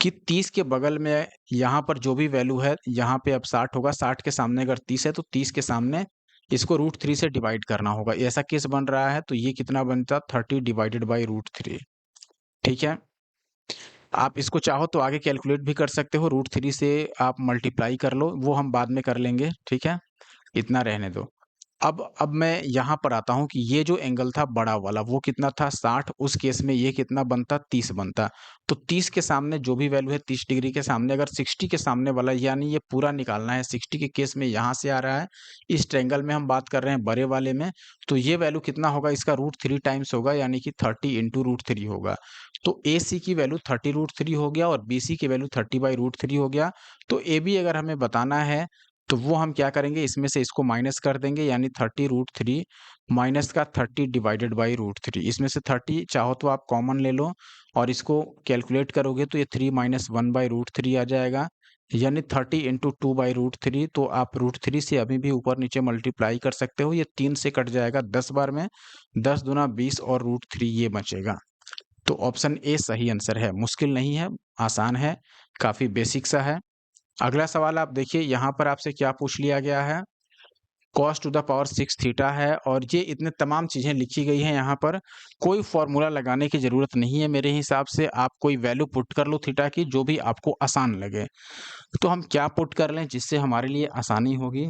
कि 30 के बगल में यहाँ पर जो भी वैल्यू है यहाँ पे अब 60 होगा, 60 के सामने अगर 30 है तो 30 के सामने इसको √3 से डिवाइड करना होगा। ऐसा केस बन रहा है तो ये कितना बनता 30 डिवाइडेड बाई √3। ठीक है, आप इसको चाहो तो आगे कैलकुलेट भी कर सकते हो, √3 से आप मल्टीप्लाई कर लो, वो हम बाद में कर लेंगे। ठीक है, इतना रहने दो। अब मैं यहाँ पर आता हूँ कि ये जो एंगल था बड़ा वाला वो कितना था 60, उस केस में ये कितना बनता 30 बनता। तो 30 के सामने जो भी वैल्यू है 30 डिग्री के सामने अगर 60 के सामने वाला यानी ये पूरा निकालना है, 60 के केस में यहाँ से आ रहा है, इस ट्रायंगल में हम बात कर रहे हैं बड़े वाले में, तो ये वैल्यू कितना होगा इसका √3 टाइम्स होगा यानी कि 30 इंटू √3 होगा। तो AC की वैल्यू 30 √3 हो गया और BC की वैल्यू 30/√3 हो गया। तो AB अगर हमें बताना है तो वो हम क्या करेंगे इसमें से इसको माइनस कर देंगे यानी 30 √3 माइनस का 30 डिवाइडेड बाई √3। इसमें से 30 चाहो तो आप कॉमन ले लो और इसको कैलकुलेट करोगे तो ये 3 माइनस 1/√3 आ जाएगा यानी 30 इंटू 2/√3। तो आप √3 से अभी भी ऊपर नीचे मल्टीप्लाई कर सकते हो, ये 3 से कट जाएगा 10 बार में, 10 दूना 20 और √3 ये बचेगा। तो ऑप्शन ए सही आंसर है, मुश्किल नहीं है, आसान है, काफी बेसिक सा है। अगला सवाल आप देखिए यहाँ पर आपसे क्या पूछ लिया गया है, cos to the power 6 theta है और ये इतने तमाम चीज़ें लिखी गई हैं यहाँ पर, कोई फॉर्मूला लगाने की ज़रूरत नहीं है मेरे हिसाब से, आप कोई वैल्यू पुट कर लो थीटा की जो भी आपको आसान लगे। तो हम क्या पुट कर लें जिससे हमारे लिए आसानी होगी।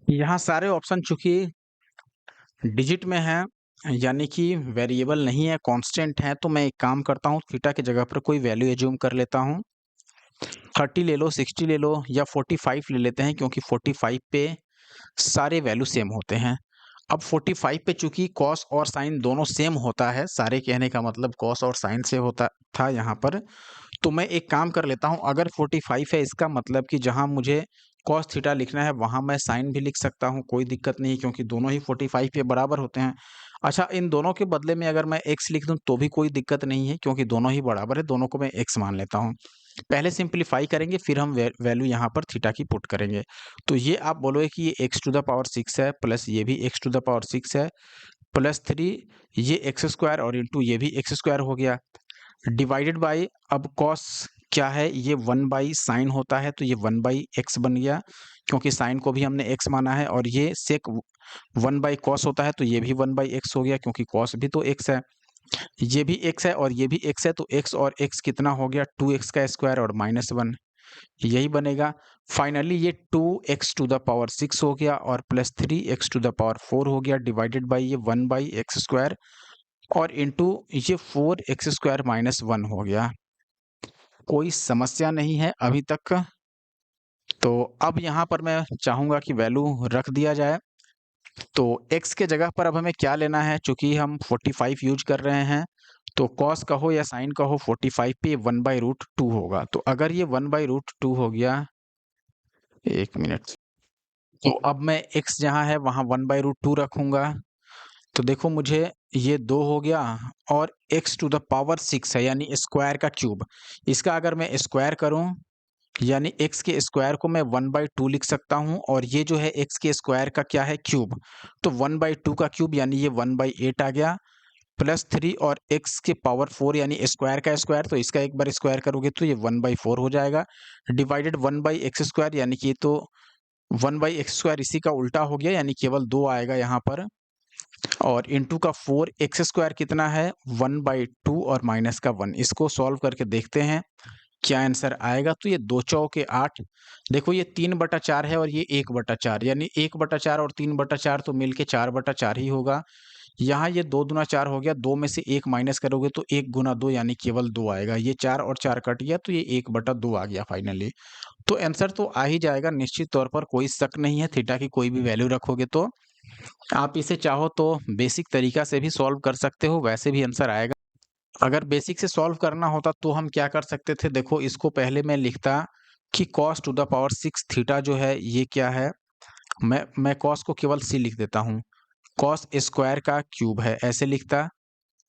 यहाँ सारे ऑप्शन चूंकि डिजिट में है यानी कि वेरिएबल नहीं है, कांस्टेंट है, तो मैं एक काम करता हूँ थीटा की जगह पर कोई वैल्यू एज्यूम कर लेता हूँ। 30 ले लो, 60 ले लो या 45 ले लेते हैं क्योंकि 45 पे सारे वैल्यू सेम होते हैं। अब 45 पे चूंकि कॉस और साइन दोनों सेम होता है, सारे कहने का मतलब कॉस और साइन से होता था यहाँ पर, तो मैं एक काम कर लेता हूँ, अगर 45 है इसका मतलब कि जहाँ मुझे कॉस थीटा लिखना है वहाँ मैं साइन भी लिख सकता हूँ, कोई दिक्कत नहीं क्योंकि दोनों ही 45 पे बराबर होते हैं। अच्छा, इन दोनों के बदले में अगर मैं एक्स लिख दूँ तो भी कोई दिक्कत नहीं है क्योंकि दोनों ही बराबर है, दोनों को मैं एक्स मान लेता हूँ। पहले सिंप्लीफाई करेंगे फिर हम वैल्यू यहाँ पर थीटा की पुट करेंगे। तो ये आप बोलोगे कि ये एक्स टू द पावर 6 है प्लस ये भी एक्स टू द पावर 6 है प्लस 3 ये एक्स स्क्वायर और इंटू ये भी एक्स स्क्वायर हो गया डिवाइडेड बाई, अब कॉस क्या है ये 1/sin होता है तो ये 1/x बन गया क्योंकि साइन को भी हमने x माना है, और ये सेक 1/cos होता है तो ये भी 1/x हो गया क्योंकि cos भी तो x है, ये भी x है और ये भी x है, तो x और x कितना हो गया 2x का स्क्वायर और -1, यही बनेगा। फाइनली ये 2x टू द पावर 6 हो गया और plus 3x to the power 4 हो गया डिवाइडेड बाई ये 1/x स्क्वायर और इंटू ये 4x स्क्वायर -1 हो गया। कोई समस्या नहीं है अभी तक। तो अब यहाँ पर मैं चाहूँगा कि वैल्यू रख दिया जाए। तो x के जगह पर अब हमें क्या लेना है, चूंकि हम 45 यूज कर रहे हैं तो cos कहो या sin कहो 45 पे 1/√2 होगा। तो अगर ये 1/√2 हो गया, एक मिनट, तो अब मैं x जहाँ है वहाँ 1/√2 रखूंगा। तो देखो मुझे ये 2 हो गया और x टू द पावर 6 है यानी स्क्वायर का क्यूब, इसका अगर मैं स्क्वायर करूं यानी x के स्क्वायर को मैं 1/2 लिख सकता हूं और ये जो है x के स्क्वायर का क्या है क्यूब, तो 1/2 का क्यूब यानी ये 1/8 आ गया प्लस 3 और x के पावर 4 यानी स्क्वायर का स्क्वायर, तो इसका एक बार स्क्वायर करोगे तो ये 1/4 हो जाएगा डिवाइडेड 1/x स्क्वायर यानी कि ये तो 1/x स्क्वायर इसी का उल्टा हो गया यानी केवल 2 आएगा यहाँ पर, और इंटू का 4x स्क्वायर कितना है 1/2 और माइनस का 1, इसको सॉल्व करके देखते हैं क्या आंसर आएगा। तो ये 2 चौके 8, देखो ये 3/4 है और ये 1/4 यानी 1/4 और 3/4 तो मिलके 4/4 ही होगा। यहाँ ये 2 दूना 4 हो गया, 2 में से 1 माइनस करोगे तो 1 गुना 2 यानी केवल 2 आएगा। ये 4 और 4 कट गया तो ये 1/2 आ गया फाइनली। तो आंसर तो आ ही जाएगा निश्चित तौर पर, कोई शक नहीं है। थीटा की कोई भी वैल्यू रखोगे तो आप इसे चाहो तो बेसिक तरीका से भी सॉल्व कर सकते हो, वैसे भी आंसर आएगा। अगर बेसिक से सॉल्व करना होता तो हम क्या कर सकते थे, देखो इसको पहले मैं लिखता कि cos to the power 6 theta जो है ये क्या है, मैं cos को केवल c लिख देता हूँ, cos स्क्वायर का क्यूब है ऐसे लिखता।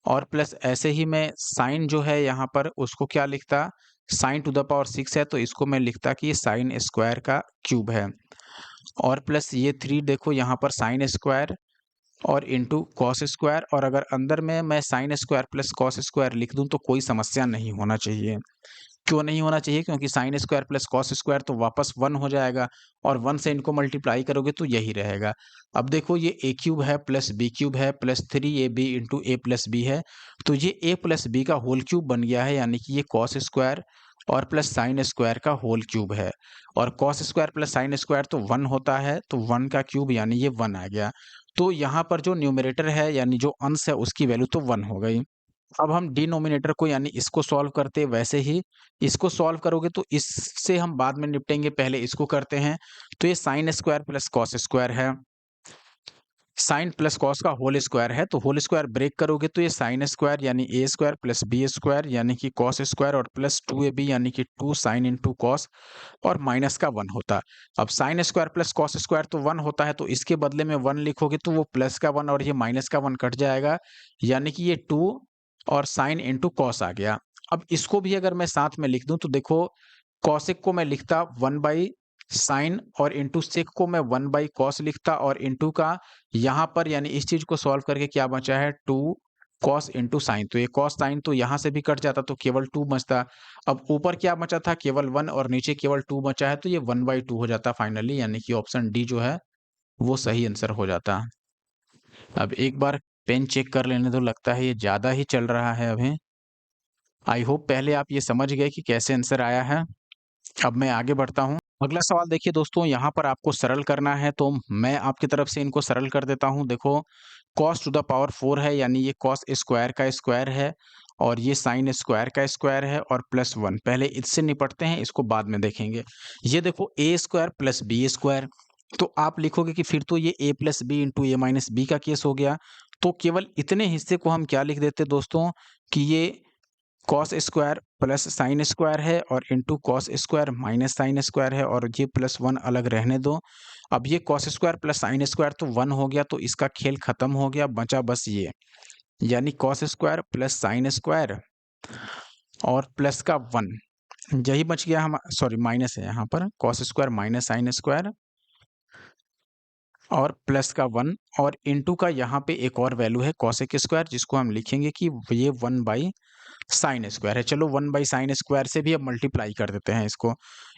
और प्लस ऐसे ही मैं साइन जो है यहाँ पर उसको क्या लिखता, साइन टू द पावर 6 है तो इसको मैं लिखता कि ये साइन स्क्वायर का क्यूब है। और प्लस ये 3 देखो यहाँ पर साइन स्क्वायर और इंटू कॉस स्क्वायर, और अगर अंदर में मैं sign square plus cos square लिख दूं तो कोई समस्या नहीं होना चाहिए। क्यों नहीं होना चाहिए, क्योंकि sign square plus cos square तो वापस 1 हो जाएगा और 1 से इनको मल्टीप्लाई करोगे तो यही रहेगा। अब देखो ये ए क्यूब है प्लस बी क्यूब है plus 3ab into a plus B है, तो ये ए प्लस बी का होल क्यूब बन गया है, यानी कि ये कॉस स्क्वायर और प्लस साइन स्क्वायर का होल क्यूब है। और cos square plus sign square तो 1 होता है, तो 1 का क्यूब यानी ये 1 आ गया। तो यहाँ पर जो न्यूमरेटर है यानी जो अंश है उसकी वैल्यू तो 1 हो गई। अब हम डिनोमिनेटर को यानी इसको सॉल्व करते वैसे ही इसको सॉल्व करोगे तो इससे हम बाद में निपटेंगे, पहले इसको करते हैं। तो ये sign square plus cos square है, साइन प्लस कॉस का होल स्क्वायर है, तो होल स्क्वायर ब्रेक करोगे तो ये साइन स्क्वायर यानी ए स्क्वायर प्लस बी स्क्वायर यानी कि कॉस स्क्वायर और प्लस 2ab यानी कि 2 साइन इंटू कॉस और माइनस का 1 होता। अब sign square plus cos square तो 1 होता है, तो इसके बदले में 1 लिखोगे तो वो प्लस का 1 और ये माइनस का 1 कट जाएगा, यानी कि ये 2 और साइन इंटू कॉस आ गया। अब इसको भी अगर मैं साथ में लिख दूं तो देखो कॉसेक को मैं लिखता 1 बाई साइन और इंटू सेक को मैं 1 बाई कॉस लिखता, और इंटू का यहाँ पर यानी इस चीज को सॉल्व करके क्या बचा है 2 कॉस इंटू साइन, तो ये कॉस साइन तो यहाँ से भी कट जाता तो केवल 2 बचता। अब ऊपर क्या बचा था केवल 1 और नीचे केवल 2 बचा है, तो ये 1/2 हो जाता फाइनली, यानी कि ऑप्शन डी जो है वो सही आंसर हो जाता। अब एक बार पेन चेक कर लेने दो, लगता है ये ज्यादा ही चल रहा है अभी। आई होप पहले आप ये समझ गए कि कैसे आंसर आया है। अब मैं आगे बढ़ता हूँ। अगला सवाल देखिए दोस्तों, यहाँ पर आपको सरल करना है तो मैं आपकी तरफ से इनको सरल कर देता हूँ। देखो cos टू द पावर 4 है, यानी ये cos स्क्वायर का स्क्वायर है और ये साइन स्क्वायर का स्क्वायर है और प्लस 1। पहले इससे निपटते हैं, इसको बाद में देखेंगे। ये देखो ए स्क्वायर प्लस बी स्क्वायर, तो आप लिखोगे कि फिर तो ये ए plus b into a minus B का केस हो गया। तो केवल इतने हिस्से को हम क्या लिख देते दोस्तों कि ये cos square plus sine square है और into cos square minus sine square है, और ये प्लस 1 अलग रहने दो। अब ये cos square plus sign square तो 1 हो गया, तो इसका खेल खत्म हो गया, बचा बस ये, यानी cos square plus sign square और प्लस का 1, यही बच गया। हम सॉरी माइनस है यहाँ पर, cos square minus sine square और प्लस का 1 और इंटू का यहाँ पे एक और वैल्यू है कॉसेक स्क्वायर, जिसको हम लिखेंगे कि ये 1 बाई साइन स्क्वायर है। चलो 1 बाई साइन स्क्वायर से भी अब मल्टीप्लाई कर देते हैं इसको।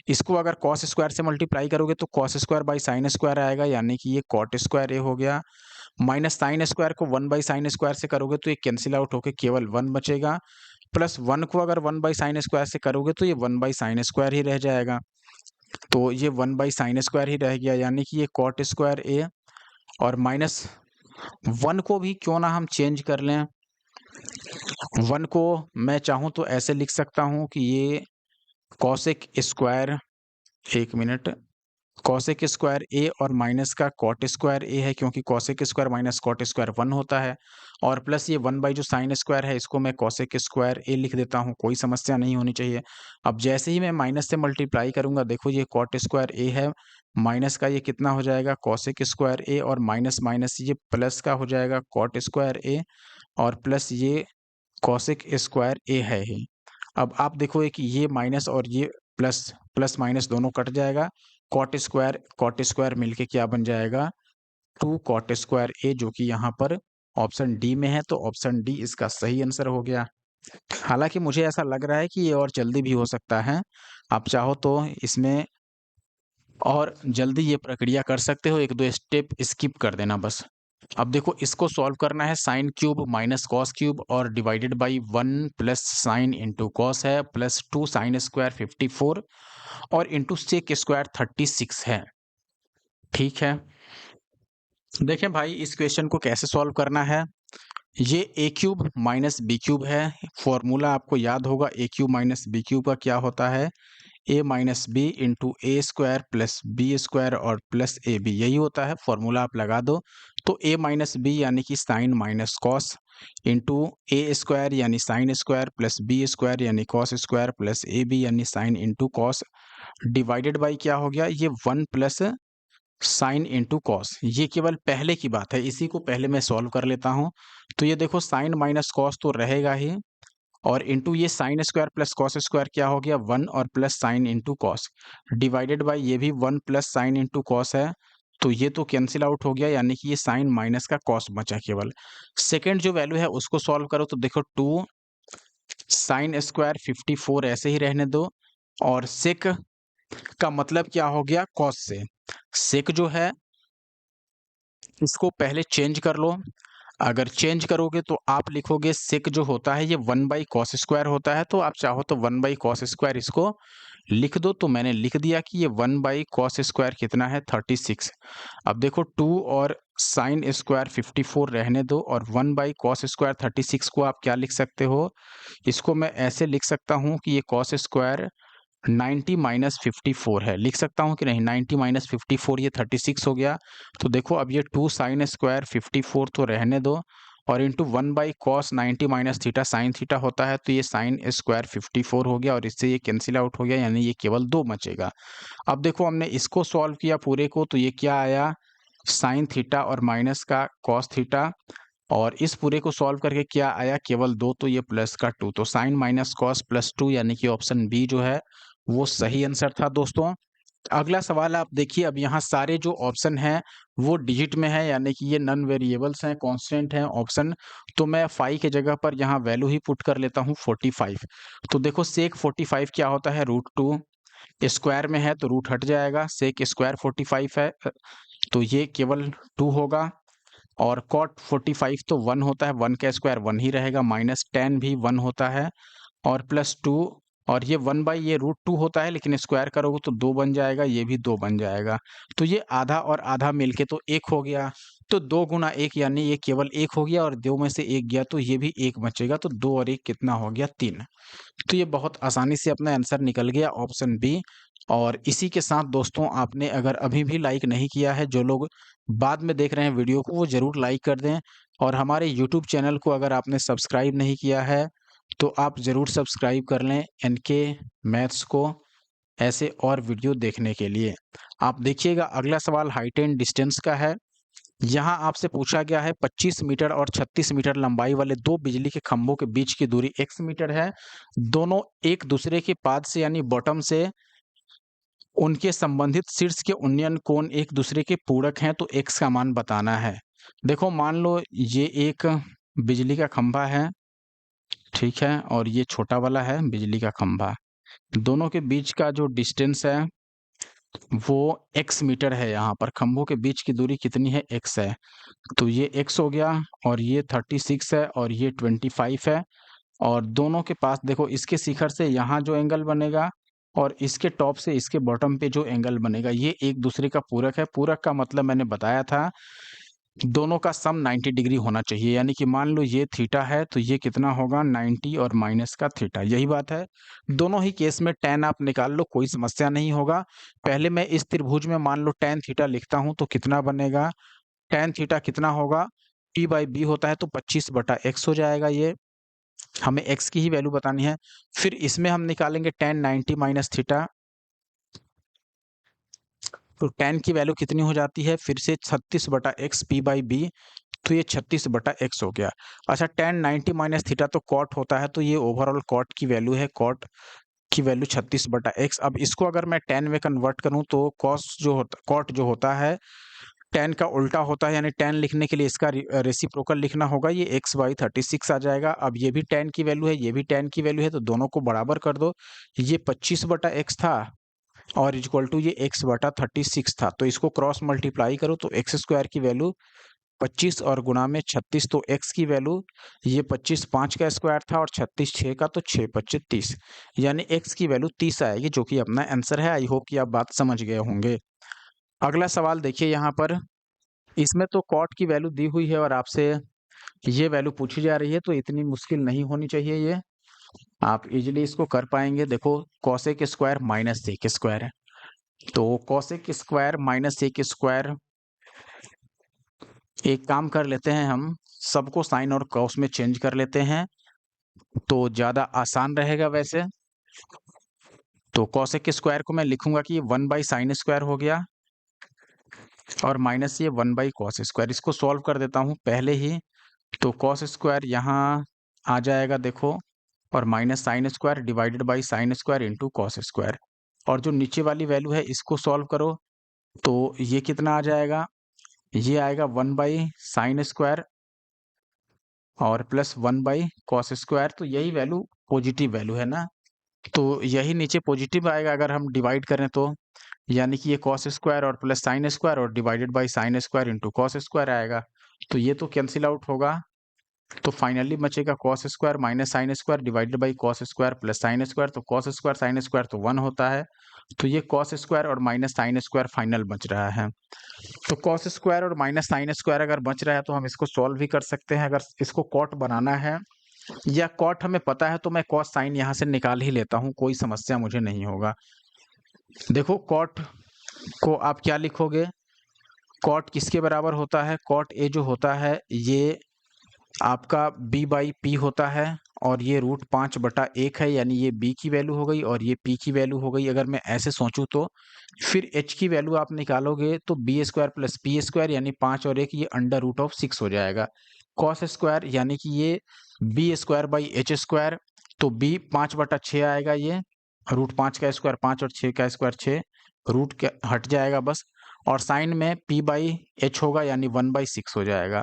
इसको अगर कॉस स्क्वायर से मल्टीप्लाई करोगे तो cos square by sine square आएगा, यानी कि ये कॉट स्क्वायर ए हो गया, माइनस साइन स्क्वायर को 1 बाई साइन स्क्वायर से करोगे तो ये कैंसिल आउट होकर केवल 1 बचेगा, प्लस 1 को अगर 1 बाई साइन स्क्वायर से करोगे तो ये 1 बाई साइन स्क्वायर ही रह जाएगा, तो ये 1 बाई साइन स्क्वायर ही रह गया, यानी कि ये कॉट स्क्वायर ए। और माइनस 1 को भी क्यों ना हम चेंज कर लें, 1 को मैं चाहूँ तो ऐसे लिख सकता हूँ कि ये कॉसेक स्क्वायर, एक मिनट, कॉसेक स्क्वायर ए और माइनस का कॉट स्क्वायर ए है, क्योंकि cosec square minus cot square 1 होता है, और प्लस ये 1 बाई जो साइन स्क्वायर है इसको मैं कॉसेक स्क्वायर ए लिख देता हूँ, कोई समस्या नहीं होनी चाहिए। अब जैसे ही मैं माइनस से मल्टीप्लाई करूंगा, देखो ये कॉट स्क्वायर ए है, माइनस का ये कितना हो जाएगा कॉसेक स्क्वायर ए, और माइनस माइनस ये प्लस का हो जाएगा कॉट स्क्वायर ए, और प्लस ये कॉसेक स्क्वायर ए है ही। अब आप देखोगे कि ये माइनस और ये प्लस, प्लस माइनस दोनों कट जाएगा, कॉट स्क्वायर मिलके क्या बन जाएगा 2 कॉट स्क्वायर ए, जो कि यहाँ पर ऑप्शन डी में है, तो ऑप्शन डी इसका सही आंसर हो गया। हालांकि मुझे ऐसा लग रहा है कि ये और जल्दी भी हो सकता है, आप चाहो तो इसमें और जल्दी ये प्रक्रिया कर सकते हो, 1-2 स्टेप स्किप कर देना बस। अब देखो इसको सॉल्व करना है, sine cube minus cos cube और divided by 1 plus sine into cos है, प्लस 2 साइन स्क्वायर 54 और इंटू सेक स्क्वायर 36 है। ठीक है, देखें भाई इस क्वेश्चन को कैसे सॉल्व करना है। ये ए क्यूब माइनस बी क्यूब है। फॉर्मूला आपको याद होगा, ए क्यूब माइनस बी क्यूब का क्या होता है, ए minus b into a square plus b square और प्लस ए बी, यही होता है। फॉर्मूला आप लगा दो तो ए माइनस बी यानी कि sine minus cos into a square यानी sine square plus b square यानी cos square plus a b यानी sine into cos, divided by क्या हो गया, ये 1 प्लस साइन इंटू कॉस। ये केवल पहले की बात है, इसी को पहले मैं सॉल्व कर लेता हूँ। तो ये देखो साइन माइनस कॉस तो रहेगा ही, और इंटू ये sign square plus cos square क्या हो गया 1 और plus sine into cos, divided by ये भी 1 प्लस साइन इंटू कॉस है। तो ये तो कैंसिल आउट हो गया, यानी कि ये साइन माइनस का कॉस बचा केवल। सेकेंड जो वैल्यू है उसको सॉल्व करो तो देखो 2 साइन स्क्वायर 54 ऐसे ही रहने दो, और सेक का मतलब क्या हो गया कॉस से। सेक जो है इसको पहले चेंज कर लो। अगर चेंज करोगे तो आप लिखोगे सेक जो होता है ये 1 बाई कॉस स्क्वायर होता है, तो आप चाहो तो 1 बाई कॉस स्क्वायर इसको लिख दो। तो मैंने लिख दिया कि ये 1 बाई कॉस स्क्वायर कितना है 36। अब देखो 2 और साइन स्क्वायर 54 रहने दो, और 1 बाई कॉस स्क्वायर 36 को आप क्या लिख सकते हो, इसको मैं ऐसे लिख सकता हूँ कि ये कॉस स्क्वायर 90 माइनस 54 है, लिख सकता हूँ कि नहीं। 90 माइनस 54 ये 36 हो गया। तो देखो अब ये 2 साइन स्क्वायर 54 तो रहने दो, और into 1 by cos 90 minus theta sine theta होता है, तो ये साइन स्क्वायर 54 हो गया, और इससे ये कैंसिल आउट हो गया, यानी ये केवल 2 बचेगा। अब देखो हमने इसको सॉल्व किया पूरे को, तो ये क्या आया, साइन थीटा और माइनस का कॉस थीटा, और इस पूरे को सॉल्व करके क्या आया केवल 2, तो ये प्लस का 2, तो साइन माइनस कॉस प्लस 2 यानी कि ऑप्शन बी जो है वो सही आंसर था दोस्तों। अगला सवाल आप देखिए, अब यहाँ सारे जो ऑप्शन हैं वो डिजिट में है, यानी कि ये नॉन वेरिएबल्स हैं, कांस्टेंट हैं ऑप्शन। तो मैं फाई के जगह पर यहाँ वैल्यू ही पुट कर लेता हूँ 45। तो देखो सेक 45 क्या होता है, √2, स्क्वायर में है तो रूट हट जाएगा, सेक स्क्वायर 45 है तो ये केवल 2 होगा, और कॉट 45 तो 1 होता है, 1 का स्क्वायर 1 ही रहेगा, माइनस टेन भी 1 होता है, और प्लस 2, और ये 1 बाई ये √2 होता है, लेकिन स्क्वायर करोगे तो 2 बन जाएगा, ये भी 2 बन जाएगा। तो ये आधा और आधा मिलके तो 1 हो गया, तो 2 गुना 1 यानी ये केवल 1 हो गया, और 2 में से 1 गया तो ये भी 1 बचेगा, तो 2 और 1 कितना हो गया 3। तो ये बहुत आसानी से अपना आंसर निकल गया ऑप्शन बी। और इसी के साथ दोस्तों, आपने अगर अभी भी लाइक नहीं किया है, जो लोग बाद में देख रहे हैं वीडियो को वो ज़रूर लाइक कर दें, और हमारे यूट्यूब चैनल को अगर आपने सब्सक्राइब नहीं किया है तो आप ज़रूर सब्सक्राइब कर लें एनके मैथ्स को, ऐसे और वीडियो देखने के लिए। आप देखिएगा अगला सवाल हाइट एंड डिस्टेंस का है। यहाँ आपसे पूछा गया है 25 मीटर और 36 मीटर लंबाई वाले दो बिजली के खंभों के बीच की दूरी x मीटर है। दोनों एक दूसरे के पाद से यानी बॉटम से उनके संबंधित शीर्ष के उन्नयन कोण एक दूसरे के पूरक हैं, तो x का मान बताना है। देखो मान लो ये एक बिजली का खंभा है, ठीक है, और ये छोटा वाला है बिजली का खंभा। दोनों के बीच का जो डिस्टेंस है वो x मीटर है। यहाँ पर खंभों के बीच की दूरी कितनी है, x है। तो ये x हो गया, और ये 36 है, और ये 25 है, और दोनों के पास देखो इसके शिखर से यहाँ जो एंगल बनेगा और इसके टॉप से इसके बॉटम पे जो एंगल बनेगा ये एक दूसरे का पूरक है। पूरक का मतलब मैंने बताया था, दोनों का सम 90 डिग्री होना चाहिए, यानी कि मान लो ये थीटा है तो ये कितना होगा 90 और माइनस का थीटा, यही बात है। दोनों ही केस में tan आप निकाल लो, कोई समस्या नहीं होगा। पहले मैं इस त्रिभुज में मान लो tan थीटा लिखता हूं तो कितना बनेगा, tan थीटा कितना होगा, p बाई बी होता है तो 25/x हो जाएगा। ये हमें x की ही वैल्यू बतानी है। फिर इसमें हम निकालेंगे tan 90 माइनस थीटा, तो tan की वैल्यू कितनी हो जाती है फिर से 36/x p बाई बी, तो ये 36/x हो गया। अच्छा tan 90 माइनस थीटा तो कॉट होता है, तो ये ओवरऑल कॉट की वैल्यू है, कॉट की वैल्यू 36/x। अब इसको अगर मैं tan में कन्वर्ट करूं तो कॉस जो होता कॉट जो होता है tan का उल्टा होता है, यानी tan लिखने के लिए इसका रेसिप्रोकल लिखना होगा, ये x/36 आ जाएगा। अब ये भी tan की वैल्यू है, ये भी tan की वैल्यू है, तो दोनों को बराबर कर दो। ये 25/x था और इक्वल टू ये x/36 था, तो इसको क्रॉस मल्टीप्लाई करो तो एक्स स्क्वायर की वैल्यू 25 और गुणा में 36, तो x की वैल्यू ये 25 5 का स्क्वायर था और 36 6 का, तो 6 25 30, यानी x की वैल्यू 30 आएगी, जो कि अपना आंसर है। आई होप कि आप बात समझ गए होंगे। अगला सवाल देखिए यहाँ पर, इसमें तो कॉट की वैल्यू दी हुई है और आपसे ये वैल्यू पूछी जा रही है तो इतनी मुश्किल नहीं होनी चाहिए ये, आप इजीली इसको कर पाएंगे। देखो cosec square minus sec square है, तो cosec square minus sec square, एक काम कर लेते हैं हम, सबको साइन और कॉस में चेंज कर लेते हैं तो ज़्यादा आसान रहेगा वैसे। तो कॉसेक स्क्वायर को मैं लिखूंगा कि ये 1/sin स्क्वायर हो गया और माइनस ये 1/कॉस स्क्वायर। इसको सॉल्व कर देता हूँ पहले ही, तो कॉस स्क्वायर यहाँ आ जाएगा देखो, और minus sine square divided by sine square into cos square. और जो नीचे वाली वैल्यू है इसको सॉल्व करो तो ये कितना आ जाएगा, ये आएगा 1/sin स्क्वायर और प्लस 1/कॉस स्क्वायर। तो यही वैल्यू पॉजिटिव वैल्यू है ना, तो यही नीचे पॉजिटिव आएगा अगर हम डिवाइड करें तो, यानी कि ये कॉस स्क्वायर और प्लस साइन स्क्वायर और divided by sine square into cos square आएगा। तो ये तो कैंसिल आउट होगा, तो फाइनली बचेगा cos square minus sine square divided by cos square plus sign square. तो कॉस स्क्वायर साइन स्क्वायर तो 1 होता है, तो ये कॉस स्क्वायर और माइनस साइन स्क्वायर फाइनल बच रहा है। तो कॉस स्क्वायर और माइनस साइन स्क्वायर अगर बच रहा है तो हम इसको सॉल्व भी कर सकते हैं। अगर इसको कॉट बनाना है या कॉट हमें पता है तो मैं कॉस साइन यहाँ से निकाल ही लेता हूँ, कोई समस्या मुझे नहीं होगा। देखो कॉट को आप क्या लिखोगे, कॉट किसके बराबर होता है, कॉट ए जो होता है ये आपका b/p होता है और ये √5/1 है, यानी ये b की वैल्यू हो गई और ये p की वैल्यू हो गई। अगर मैं ऐसे सोचूं तो फिर h की वैल्यू आप निकालोगे तो b² प्लस p² यानी 5 और 1 ये √6 हो जाएगा। कॉस स्क्वायर यानी कि ये b²/h², तो b 5/6 आएगा, ये √5 का स्क्वायर 5 और 6 का स्क्वायर 6, रूट के हट जाएगा बस, और साइन में p/h होगा यानी 1/6 हो जाएगा।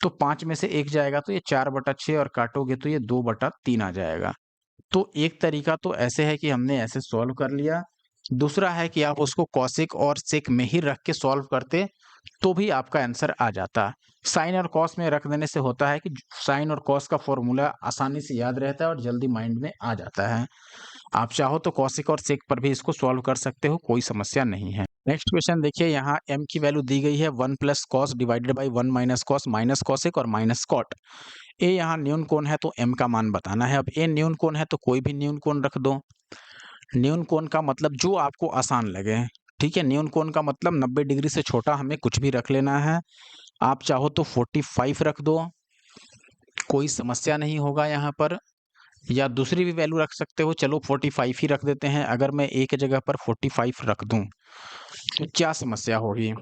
तो 5 में से 1 जाएगा तो ये 4/6 और काटोगे तो ये 2/3 आ जाएगा। तो एक तरीका तो ऐसे है कि हमने ऐसे सॉल्व कर लिया, दूसरा है कि आप उसको कॉसिक और सेक में ही रख के सॉल्व करते तो भी आपका आंसर आ जाता। साइन और कॉस में रख देने से होता है कि साइन और कॉस का फॉर्मूला आसानी से याद रहता है और जल्दी माइंड में आ जाता है। आप चाहो तो कॉसिक और सेक पर भी इसको सॉल्व कर सकते हो, कोई समस्या नहीं है। नेक्स्ट क्वेश्चन देखिए, यहाँ m की वैल्यू दी गई है 1 plus cos divided by 1 minus cos minus cosec और माइनस कॉट। ए यहाँ न्यून कोण है तो m का मान बताना है। अब ए न्यून कोण है तो कोई भी न्यून कोण रख दो, न्यून कोण का मतलब जो आपको आसान लगे, ठीक है। न्यून कोण का मतलब 90 डिग्री से छोटा हमें कुछ भी रख लेना है। आप चाहो तो 45 रख दो, कोई समस्या नहीं होगा यहाँ पर, या दूसरी भी वैल्यू रख सकते हो। चलो 45 ही रख देते हैं। अगर मैं ए की जगह पर 45 रख दूं तो क्या समस्या होगी,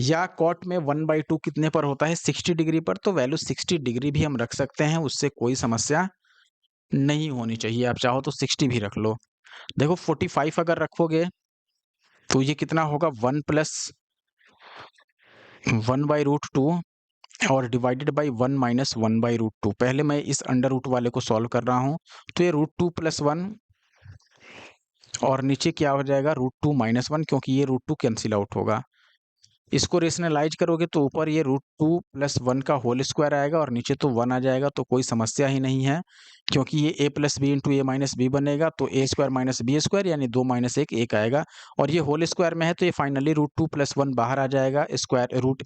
या कॉट में 1/2 कितने पर होता है, 60 डिग्री पर, तो वैल्यू 60 डिग्री भी हम रख सकते हैं, उससे कोई समस्या नहीं होनी चाहिए। आप चाहो तो 60 भी रख लो। देखो 45 अगर रखोगे तो ये कितना होगा, 1 प्लस 1/√2 और डिवाइडेड बाई 1 माइनस 1/√2। पहले मैं इस अंडर रूट वाले को सॉल्व कर रहा हूँ, तो ये √2 + 1 और नीचे क्या हो जाएगा, √2 - 1, क्योंकि ये √2 कैंसिल आउट होगा। इसको रेशनलाइज करोगे तो ऊपर ये √2 + 1 का होल स्क्वायर आएगा और नीचे तो 1 आ जाएगा, तो कोई समस्या ही नहीं है, क्योंकि ये a + b × a - b बनेगा, तो a² - b² यानी 2 - 1 1 आएगा, और ये होल स्क्वायर में है तो ये फाइनली √2 + 1 बाहर आ जाएगा, स्क्वायर रूट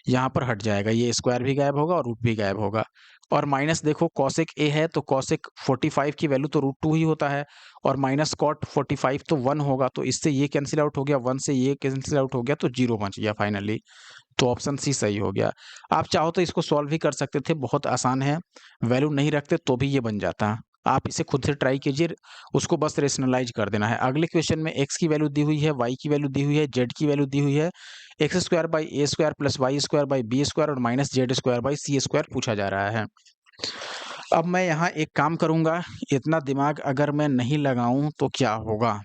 यहाँ पर हट जाएगा, ये स्क्वायर भी गायब होगा और रूट भी गायब होगा। और माइनस देखो कॉसेक ए है तो कॉसेक 45 की वैल्यू तो √2 ही होता है, और माइनस कॉट 45 तो 1 होगा, तो इससे ये कैंसिल आउट हो गया, 1 से ये कैंसिल आउट हो गया, तो 0 बच गया फाइनली। तो ऑप्शन सी सही हो गया। आप चाहो तो इसको सॉल्व भी कर सकते थे, बहुत आसान है, वैल्यू नहीं रखते तो भी ये बन जाता। आप इसे खुद से ट्राई कीजिए, उसको बस रेशनलाइज कर देना है। अगले क्वेश्चन में x की वैल्यू दी हुई है, y की वैल्यू दी हुई है, z की वैल्यू दी हुई है, x² / a² + y² / b² और माइनस z² / c² पूछा जा रहा है। अब मैं यहाँ एक काम करूंगा, इतना दिमाग अगर मैं नहीं लगाऊं तो क्या होगा।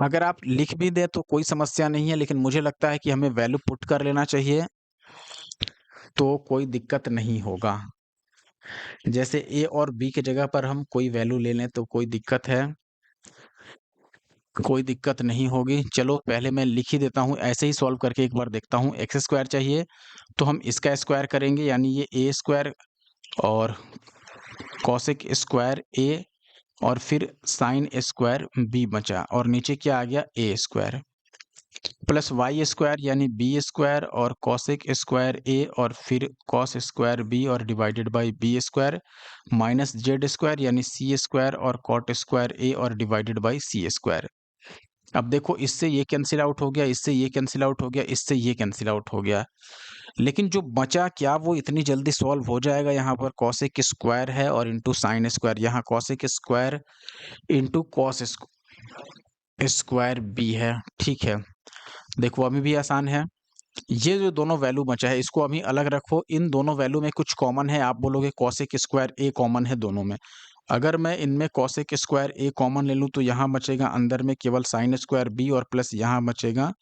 अगर आप लिख भी दें तो कोई समस्या नहीं है, लेकिन मुझे लगता है कि हमें वैल्यू पुट कर लेना चाहिए तो कोई दिक्कत नहीं होगा। जैसे ए और बी की जगह पर हम कोई वैल्यू ले लें तो कोई दिक्कत है, कोई दिक्कत नहीं होगी। चलो पहले मैं लिख ही देता हूँ, ऐसे ही सॉल्व करके एक बार देखता हूँ। x² चाहिए तो हम इसका स्क्वायर करेंगे, यानी ये a² और कॉसेक स्क्वायर a और फिर साइन स्क्वायर b बचा, और नीचे क्या आ गया, a²। प्लस वाई स्क्वायर यानी बी स्क्वायर और कॉसेक स्क्वायर ए और फिर कॉस स्क्वायर बी और divided by b square minus z square यानी सी स्क्वायर और कॉट स्क्वायर ए और डिवाइडेड बाई सी स्क्वायर। अब देखो इससे ये कैंसिल आउट हो गया, इससे ये कैंसिल आउट हो गया, इससे ये कैंसिल आउट हो गया। लेकिन जो बचा क्या वो इतनी जल्दी सॉल्व हो जाएगा? यहाँ पर कॉसेक स्क्वायर है और इंटू साइन स्क्वायर, यहाँ cosec square into cos square b है। ठीक है, देखो अभी भी आसान है। ये जो दोनों वैल्यू बचा है इसको अभी अलग रखो, इन दोनों वैल्यू में कुछ कॉमन है। आप बोलोगे कॉसेक स्क्वायर ए कॉमन है दोनों में। अगर मैं इनमें कॉसेक स्क्वायर ए कॉमन ले लूँ तो यहाँ बचेगा अंदर में केवल साइन स्क्वायर बी और प्लस यहाँ बचेगा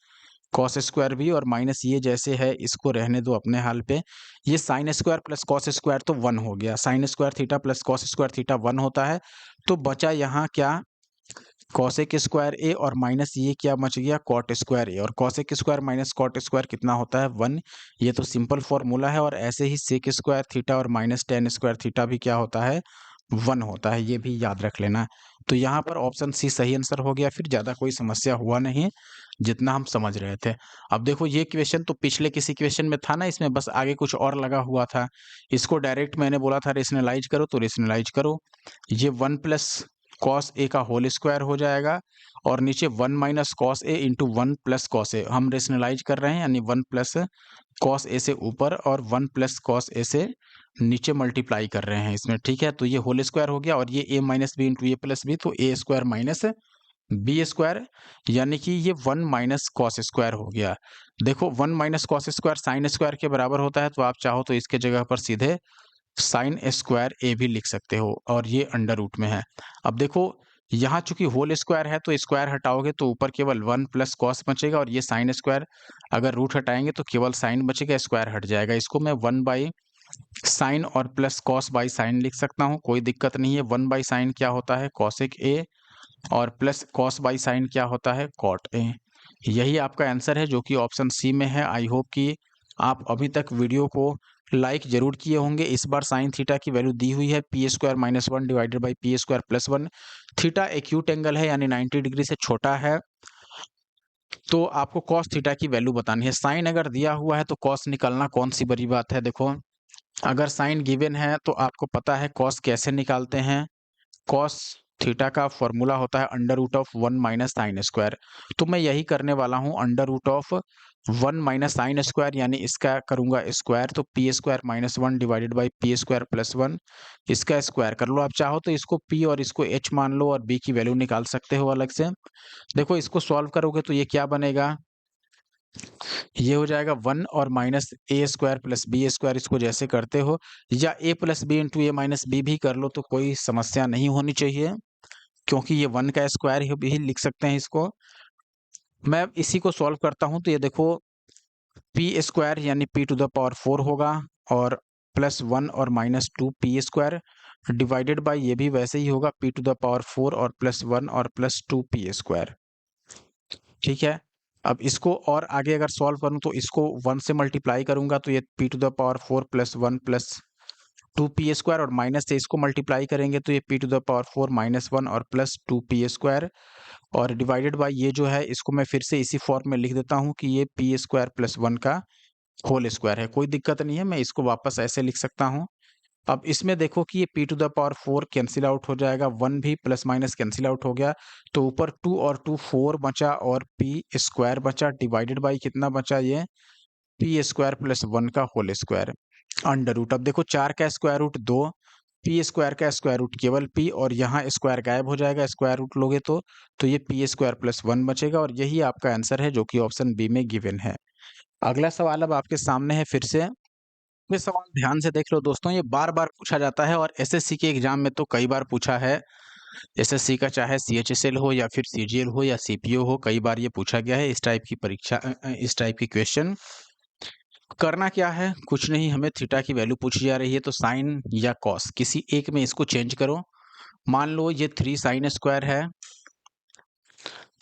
कॉस स्क्वायर बी और माइनस ये जैसे है इसको रहने दो अपने हाल पे। ये sign square plus cos square तो 1 हो गया, sine square theta plus cos square theta 1 होता है। तो बचा यहाँ क्या, कॉसेक स्क्वायर ए और माइनस ये क्या बच गया, कॉट स्क्वायर ए। और cosec square minus cot square कितना होता है, 1। ये तो सिंपल फॉर्मूला है। और ऐसे ही सेक स्क्वायर थीटा और माइनस टेन स्क्वायर थीटा भी क्या होता है, 1 होता है। ये भी याद रख लेना। तो यहाँ पर ऑप्शन सी सही आंसर हो गया, फिर ज़्यादा कोई समस्या हुआ नहीं जितना हम समझ रहे थे। अब देखो ये क्वेश्चन तो पिछले किसी क्वेश्चन में था ना, इसमें बस आगे कुछ और लगा हुआ था। इसको डायरेक्ट मैंने बोला था रेशनलाइज करो तो रेशनलाइज करो। ये 1 प्लस कॉस ए का होल स्क्वायर हो जाएगा और नीचे 1 minus cos a into 1 plus cos A. हम रेशनलाइज कर रहे हैं यानी 1 प्लस कॉस ए से ऊपर और 1 प्लस कॉस ए से नीचे मल्टीप्लाई कर रहे हैं इसमें। ठीक है, तो ये होल स्क्वायर हो गया और ये ए minus b into a plus b, तो a square minus b square यानी कि ये 1 माइनस कॉस स्क्वायर हो गया। देखो 1 minus cos square sine square के बराबर होता है, तो आप चाहो तो इसके जगह पर सीधे साइन स्क्वायर ए भी लिख सकते हो और ये अंडर रूट में है। अब देखो यहाँ चूंकि होल स्क्वायर है तो स्क्वायर हटाओगे तो ऊपर केवल 1 प्लस कॉस बचेगा और ये साइन स्क्वायर अगर रूट हटाएंगे तो केवल साइन बचेगा, स्क्वायर हट जाएगा। इसको मैं 1 बाई साइन और प्लस कॉस बाई साइन लिख सकता हूँ, कोई दिक्कत नहीं है। 1 बाई साइन क्या होता है, कॉसेक ए और प्लस कॉस बाई साइन क्या होता है, कॉट ए। यही आपका आंसर है जो कि ऑप्शन सी में है। आई होप कि आप अभी तक वीडियो को लाइक जरूर किए होंगे। इस बार साइन थीटा की वैल्यू दी हुई है P square minus 1 divided by p square plus 1। Theta acute angle है यानी 90 डिग्री से छोटा है, तो आपको कॉस थीटा की वैल्यू बतानी है। साइन अगर दिया हुआ है तो कॉस निकालना कौन सी बड़ी बात है। देखो अगर साइन गिवन है तो आपको पता है कॉस कैसे निकालते हैं। कॉस थीटा का फॉर्मूला होता है under root of 1 minus sine square. तो मैं यही करने वाला हूं, under root of 1 minus sine square यानी इसका करूंगा स्क्वायर, तो p square minus 1 divided by p square plus 1। इसका स्क्वायर कर लो। आप चाहो तो इसको पी और इसको एच मान लो और बी की वैल्यू निकाल सकते हो अलग से। देखो इसको सॉल्व करोगे तो ये क्या बनेगा, ये हो जाएगा 1 और minus a square plus b square. इसको जैसे करते हो या ए plus b into a minus B भी कर लो तो कोई समस्या नहीं होनी चाहिए, क्योंकि ये 1 का स्क्वायर ही भी लिख सकते हैं इसको। मैं इसी को सॉल्व करता हूं तो ये देखो पी स्क्वायर यानी पी टू द पावर 4 होगा और प्लस 1 और minus 2 p square divided by ये भी वैसे ही होगा पी टू द पावर 4 और प्लस 1 और प्लस 2 पी स्क्वायर। ठीक है, अब इसको और आगे अगर सॉल्व करूं तो इसको 1 से मल्टीप्लाई करूंगा तो ये p to the power 4 plus 1 plus 2 p square और माइनस से इसको मल्टीप्लाई करेंगे तो ये p to the power 4 minus 1 और प्लस 2 पी स्क्वायर और डिवाइडेड बाय ये जो है इसको मैं फिर से इसी फॉर्म में लिख देता हूँ कि ये पी स्क्वायर प्लस 1 का होल स्क्वायर है। कोई दिक्कत नहीं है, मैं इसको वापस ऐसे लिख सकता हूँ। अब इसमें देखो कि ये p to the power 4 cancel out हो जाएगा, 1 भी प्लस माइनस कैंसिल आउट हो गया, तो ऊपर 2 और 2 4 बचा और पी स्क्वायर बचा डिवाइडेड बाई कितना बचा, ये पी स्क्वायर प्लस 1 का होल स्क्वायर अंडर रूट। अब देखो 4 का स्क्वायर रूट 2, पी स्क्वायर का स्क्वायर रूट केवल पी और यहाँ स्क्वायर गायब हो जाएगा, स्क्वायर रूट लोगे तो ये पी स्क्वायर प्लस 1 बचेगा और यही आपका आंसर है जो कि ऑप्शन बी में गिवन है। अगला सवाल अब आपके सामने है फिर से। ये सवाल ध्यान से देख लो दोस्तों, ये बार बार पूछा जाता है और एसएससी के एग्जाम में तो कई बार पूछा है। एसएससी का चाहे सीएचएसएल हो या फिर सीजीएल हो या सीपीओ हो, कई बार ये पूछा गया है इस टाइप की परीक्षा, इस टाइप की क्वेश्चन। करना क्या है, कुछ नहीं, हमें थीटा की वैल्यू पूछी जा रही है तो साइन या कॉस किसी एक में इसको चेंज करो। मान लो ये 3 साइन स्क्वायर है,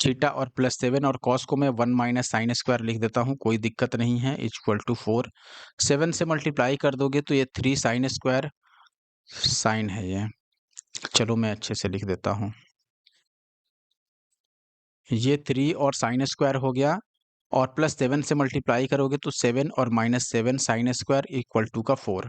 थीटा और प्लस 7 और कॉस को मैं 1 माइनस साइन स्क्वायर लिख देता हूँ, कोई दिक्कत नहीं है, इक्वल टू 4। 7 से मल्टीप्लाई कर दोगे तो ये 3 साइन स्क्वायर साइन है ये, चलो मैं अच्छे से लिख देता हूँ। ये 3 और साइन स्क्वायर हो गया और प्लस 7 से मल्टीप्लाई करोगे तो 7 और minus 7 sine square equal to का 4।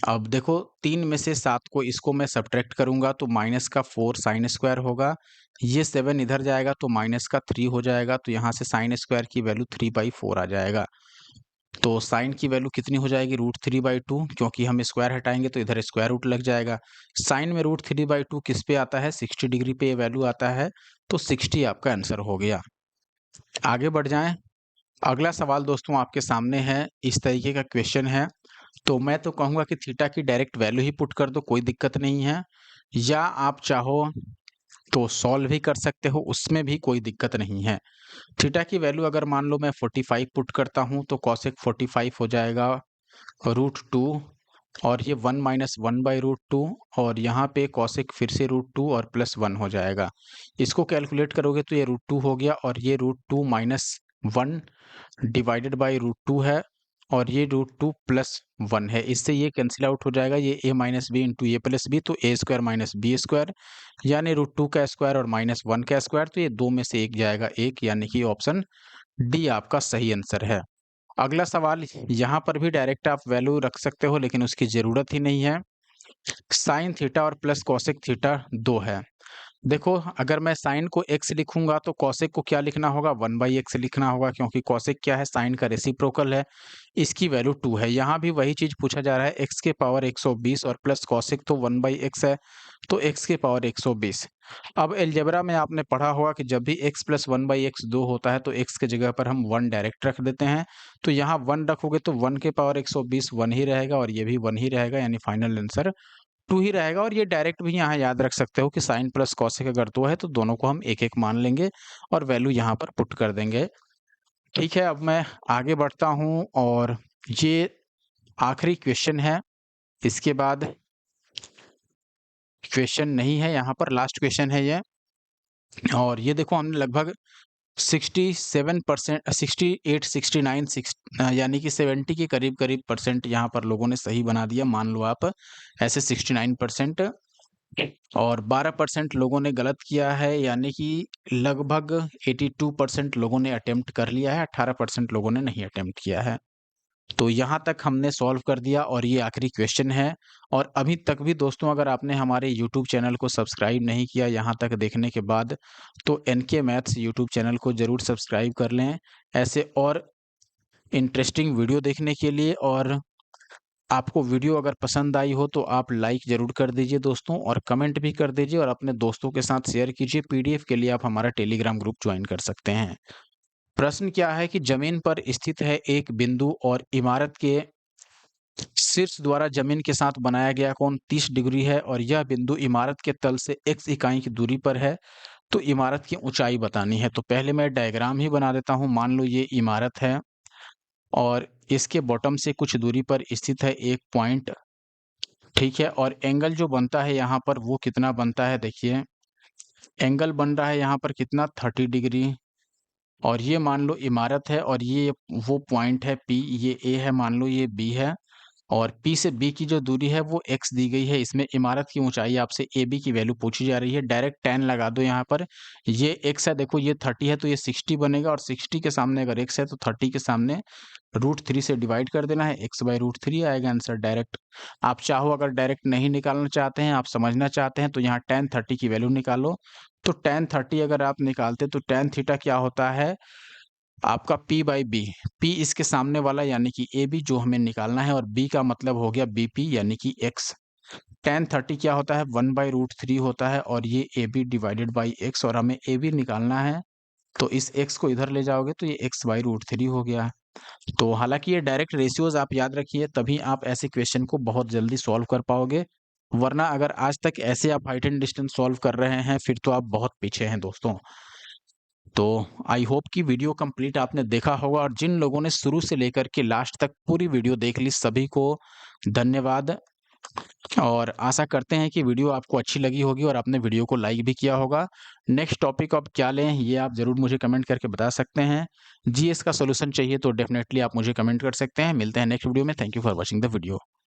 अब देखो 3 में से 7 को इसको मैं सब्ट्रैक्ट करूंगा तो माइनस का 4 साइन स्क्वायर होगा, ये 7 इधर जाएगा तो माइनस का 3 हो जाएगा, तो यहाँ से साइन स्क्वायर की वैल्यू 3/4 आ जाएगा। तो साइन की वैल्यू कितनी हो जाएगी, √3/2, क्योंकि हम स्क्वायर हटाएंगे तो इधर स्क्वायर रूट लग जाएगा। साइन में √3/2 किस पे आता है, 60 डिग्री पे ये वैल्यू आता है, तो 60 आपका आंसर हो गया। आगे बढ़ जाएं। अगला सवाल दोस्तों आपके सामने है, इस तरीके का क्वेश्चन है। तो मैं तो कहूँगा कि थीटा की डायरेक्ट वैल्यू ही पुट कर दो, कोई दिक्कत नहीं है, या आप चाहो तो सॉल्व भी कर सकते हो, उसमें भी कोई दिक्कत नहीं है। थीटा की वैल्यू अगर मान लो मैं 45 पुट करता हूँ तो कॉसेक 45 हो जाएगा √2, और ये 1 माइनस 1/√2, और यहाँ पे कॉसेक फिर से √2 और प्लस 1 हो जाएगा। इसको कैलकुलेट करोगे तो ये √2 हो गया, और ये √2 माइनस 1 डिवाइडेड बाई √2 है, और ये √2 प्लस 1 है। इससे ये कैंसिल आउट हो जाएगा, ये a minus b into a plus b, तो a square minus b square, यानी √2 का स्क्वायर और माइनस 1 का स्क्वायर, तो ये 2 में से एक जाएगा 1, यानी कि ऑप्शन डी आपका सही आंसर है। अगला सवाल, यहाँ पर भी डायरेक्ट आप वैल्यू रख सकते हो, लेकिन उसकी ज़रूरत ही नहीं है। साइन थीटा और प्लस कॉसेक थीटा 2 है। देखो अगर मैं साइन को x लिखूंगा तो कॉसेक को क्या लिखना होगा, 1/x लिखना होगा, क्योंकि कॉसेक क्या है, साइन का रेसिप्रोकल है, इसकी वैल्यू 2 है। यहाँ भी वही चीज़ पूछा जा रहा है, x के पावर 120 और प्लस कॉसेक तो 1/x है, तो x के पावर 120। अब अलजेब्रा में आपने पढ़ा होगा कि जब भी x प्लस 1/x 2 होता है तो x के जगह पर हम 1 डायरेक्ट रख देते हैं, तो यहाँ 1 रखोगे तो 1 के पावर 120 1 ही रहेगा, और ये भी 1 ही रहेगा, यानी फाइनल आंसर 2 ही रहेगा। और ये डायरेक्ट भी यहाँ याद रख सकते हो कि साइन प्लस कॉसेक अगर 2 है तो दोनों को हम एक एक मान लेंगे और वैल्यू यहाँ पर पुट कर देंगे। ठीक है, अब मैं आगे बढ़ता हूँ, और ये आखिरी क्वेश्चन है, इसके बाद क्वेश्चन नहीं है, यहाँ पर लास्ट क्वेश्चन है ये। और ये देखो हमने लगभग 67%, 68, 69, यानी कि 70 के करीब करीब परसेंट यहाँ पर लोगों ने सही बना दिया, मान लो आप ऐसे 69%, और 12% लोगों ने गलत किया है, यानी कि लगभग 82% लोगों ने अटेम्प्ट कर लिया है, 18% लोगों ने नहीं अटेम्प्ट किया है। तो यहाँ तक हमने सॉल्व कर दिया, और ये आखिरी क्वेश्चन है। और अभी तक भी दोस्तों अगर आपने हमारे यूट्यूब चैनल को सब्सक्राइब नहीं किया यहाँ तक देखने के बाद, तो एनके मैथ्स यूट्यूब चैनल को ज़रूर सब्सक्राइब कर लें, ऐसे और इंटरेस्टिंग वीडियो देखने के लिए। और आपको वीडियो अगर पसंद आई हो तो आप लाइक ज़रूर कर दीजिए दोस्तों, और कमेंट भी कर दीजिए, और अपने दोस्तों के साथ शेयर कीजिए। पीडीएफ के लिए आप हमारा टेलीग्राम ग्रुप ज्वाइन कर सकते हैं। प्रश्न क्या है कि जमीन पर स्थित है एक बिंदु, और इमारत के शीर्ष द्वारा जमीन के साथ बनाया गया कोण 30 डिग्री है, और यह बिंदु इमारत के तल से x इकाई की दूरी पर है, तो इमारत की ऊंचाई बतानी है। तो पहले मैं डायग्राम ही बना देता हूं। मान लो ये इमारत है, और इसके बॉटम से कुछ दूरी पर स्थित है एक पॉइंट, ठीक है, और एंगल जो बनता है यहाँ पर वो कितना बनता है, देखिए एंगल बन रहा है यहाँ पर कितना, 30 डिग्री। और ये मान लो इमारत है, और ये वो पॉइंट है P, ये A है, मान लो ये B है, और P से B की जो दूरी है वो x दी गई है। इसमें इमारत की ऊंचाई आपसे AB की वैल्यू पूछी जा रही है, डायरेक्ट tan लगा दो यहाँ पर। ये x है, देखो ये 30 है तो ये 60 बनेगा, और 60 के सामने अगर x है तो 30 के सामने √3 से डिवाइड कर देना है, x/√3 आएगा आंसर डायरेक्ट। आप चाहो अगर डायरेक्ट नहीं निकालना चाहते हैं, आप समझना चाहते हैं, तो यहाँ tan 30 की वैल्यू निकालो। तो tan 30 अगर आप निकालते तो tan थीटा क्या होता है आपका P/B, P इसके सामने वाला यानी कि AB जो हमें निकालना है, और B का मतलब हो गया BP यानी कि x। tan 30 क्या होता है, 1/√3 होता है, और ये AB डिवाइडेड बाई x, और हमें AB निकालना है, तो इस x को इधर ले जाओगे तो ये x/√3 हो गया। तो हालांकि ये डायरेक्ट रेशियोज आप याद रखिए, तभी आप ऐसे क्वेश्चन को बहुत जल्दी सॉल्व कर पाओगे, वरना अगर आज तक ऐसे आप हाइट एंड डिस्टेंस सॉल्व कर रहे हैं फिर तो आप बहुत पीछे हैं दोस्तों। तो आई होप कि वीडियो कंप्लीट आपने देखा होगा, और जिन लोगों ने शुरू से लेकर के लास्ट तक पूरी वीडियो देख ली सभी को धन्यवाद, और आशा करते हैं कि वीडियो आपको अच्छी लगी होगी और आपने वीडियो को लाइक भी किया होगा। नेक्स्ट टॉपिक अब क्या लें ये आप ज़रूर मुझे कमेंट करके बता सकते हैं। जीएस का सॉल्यूशन चाहिए तो डेफिनेटली आप मुझे कमेंट कर सकते हैं। मिलते हैं नेक्स्ट वीडियो में। Thank you for watching the video.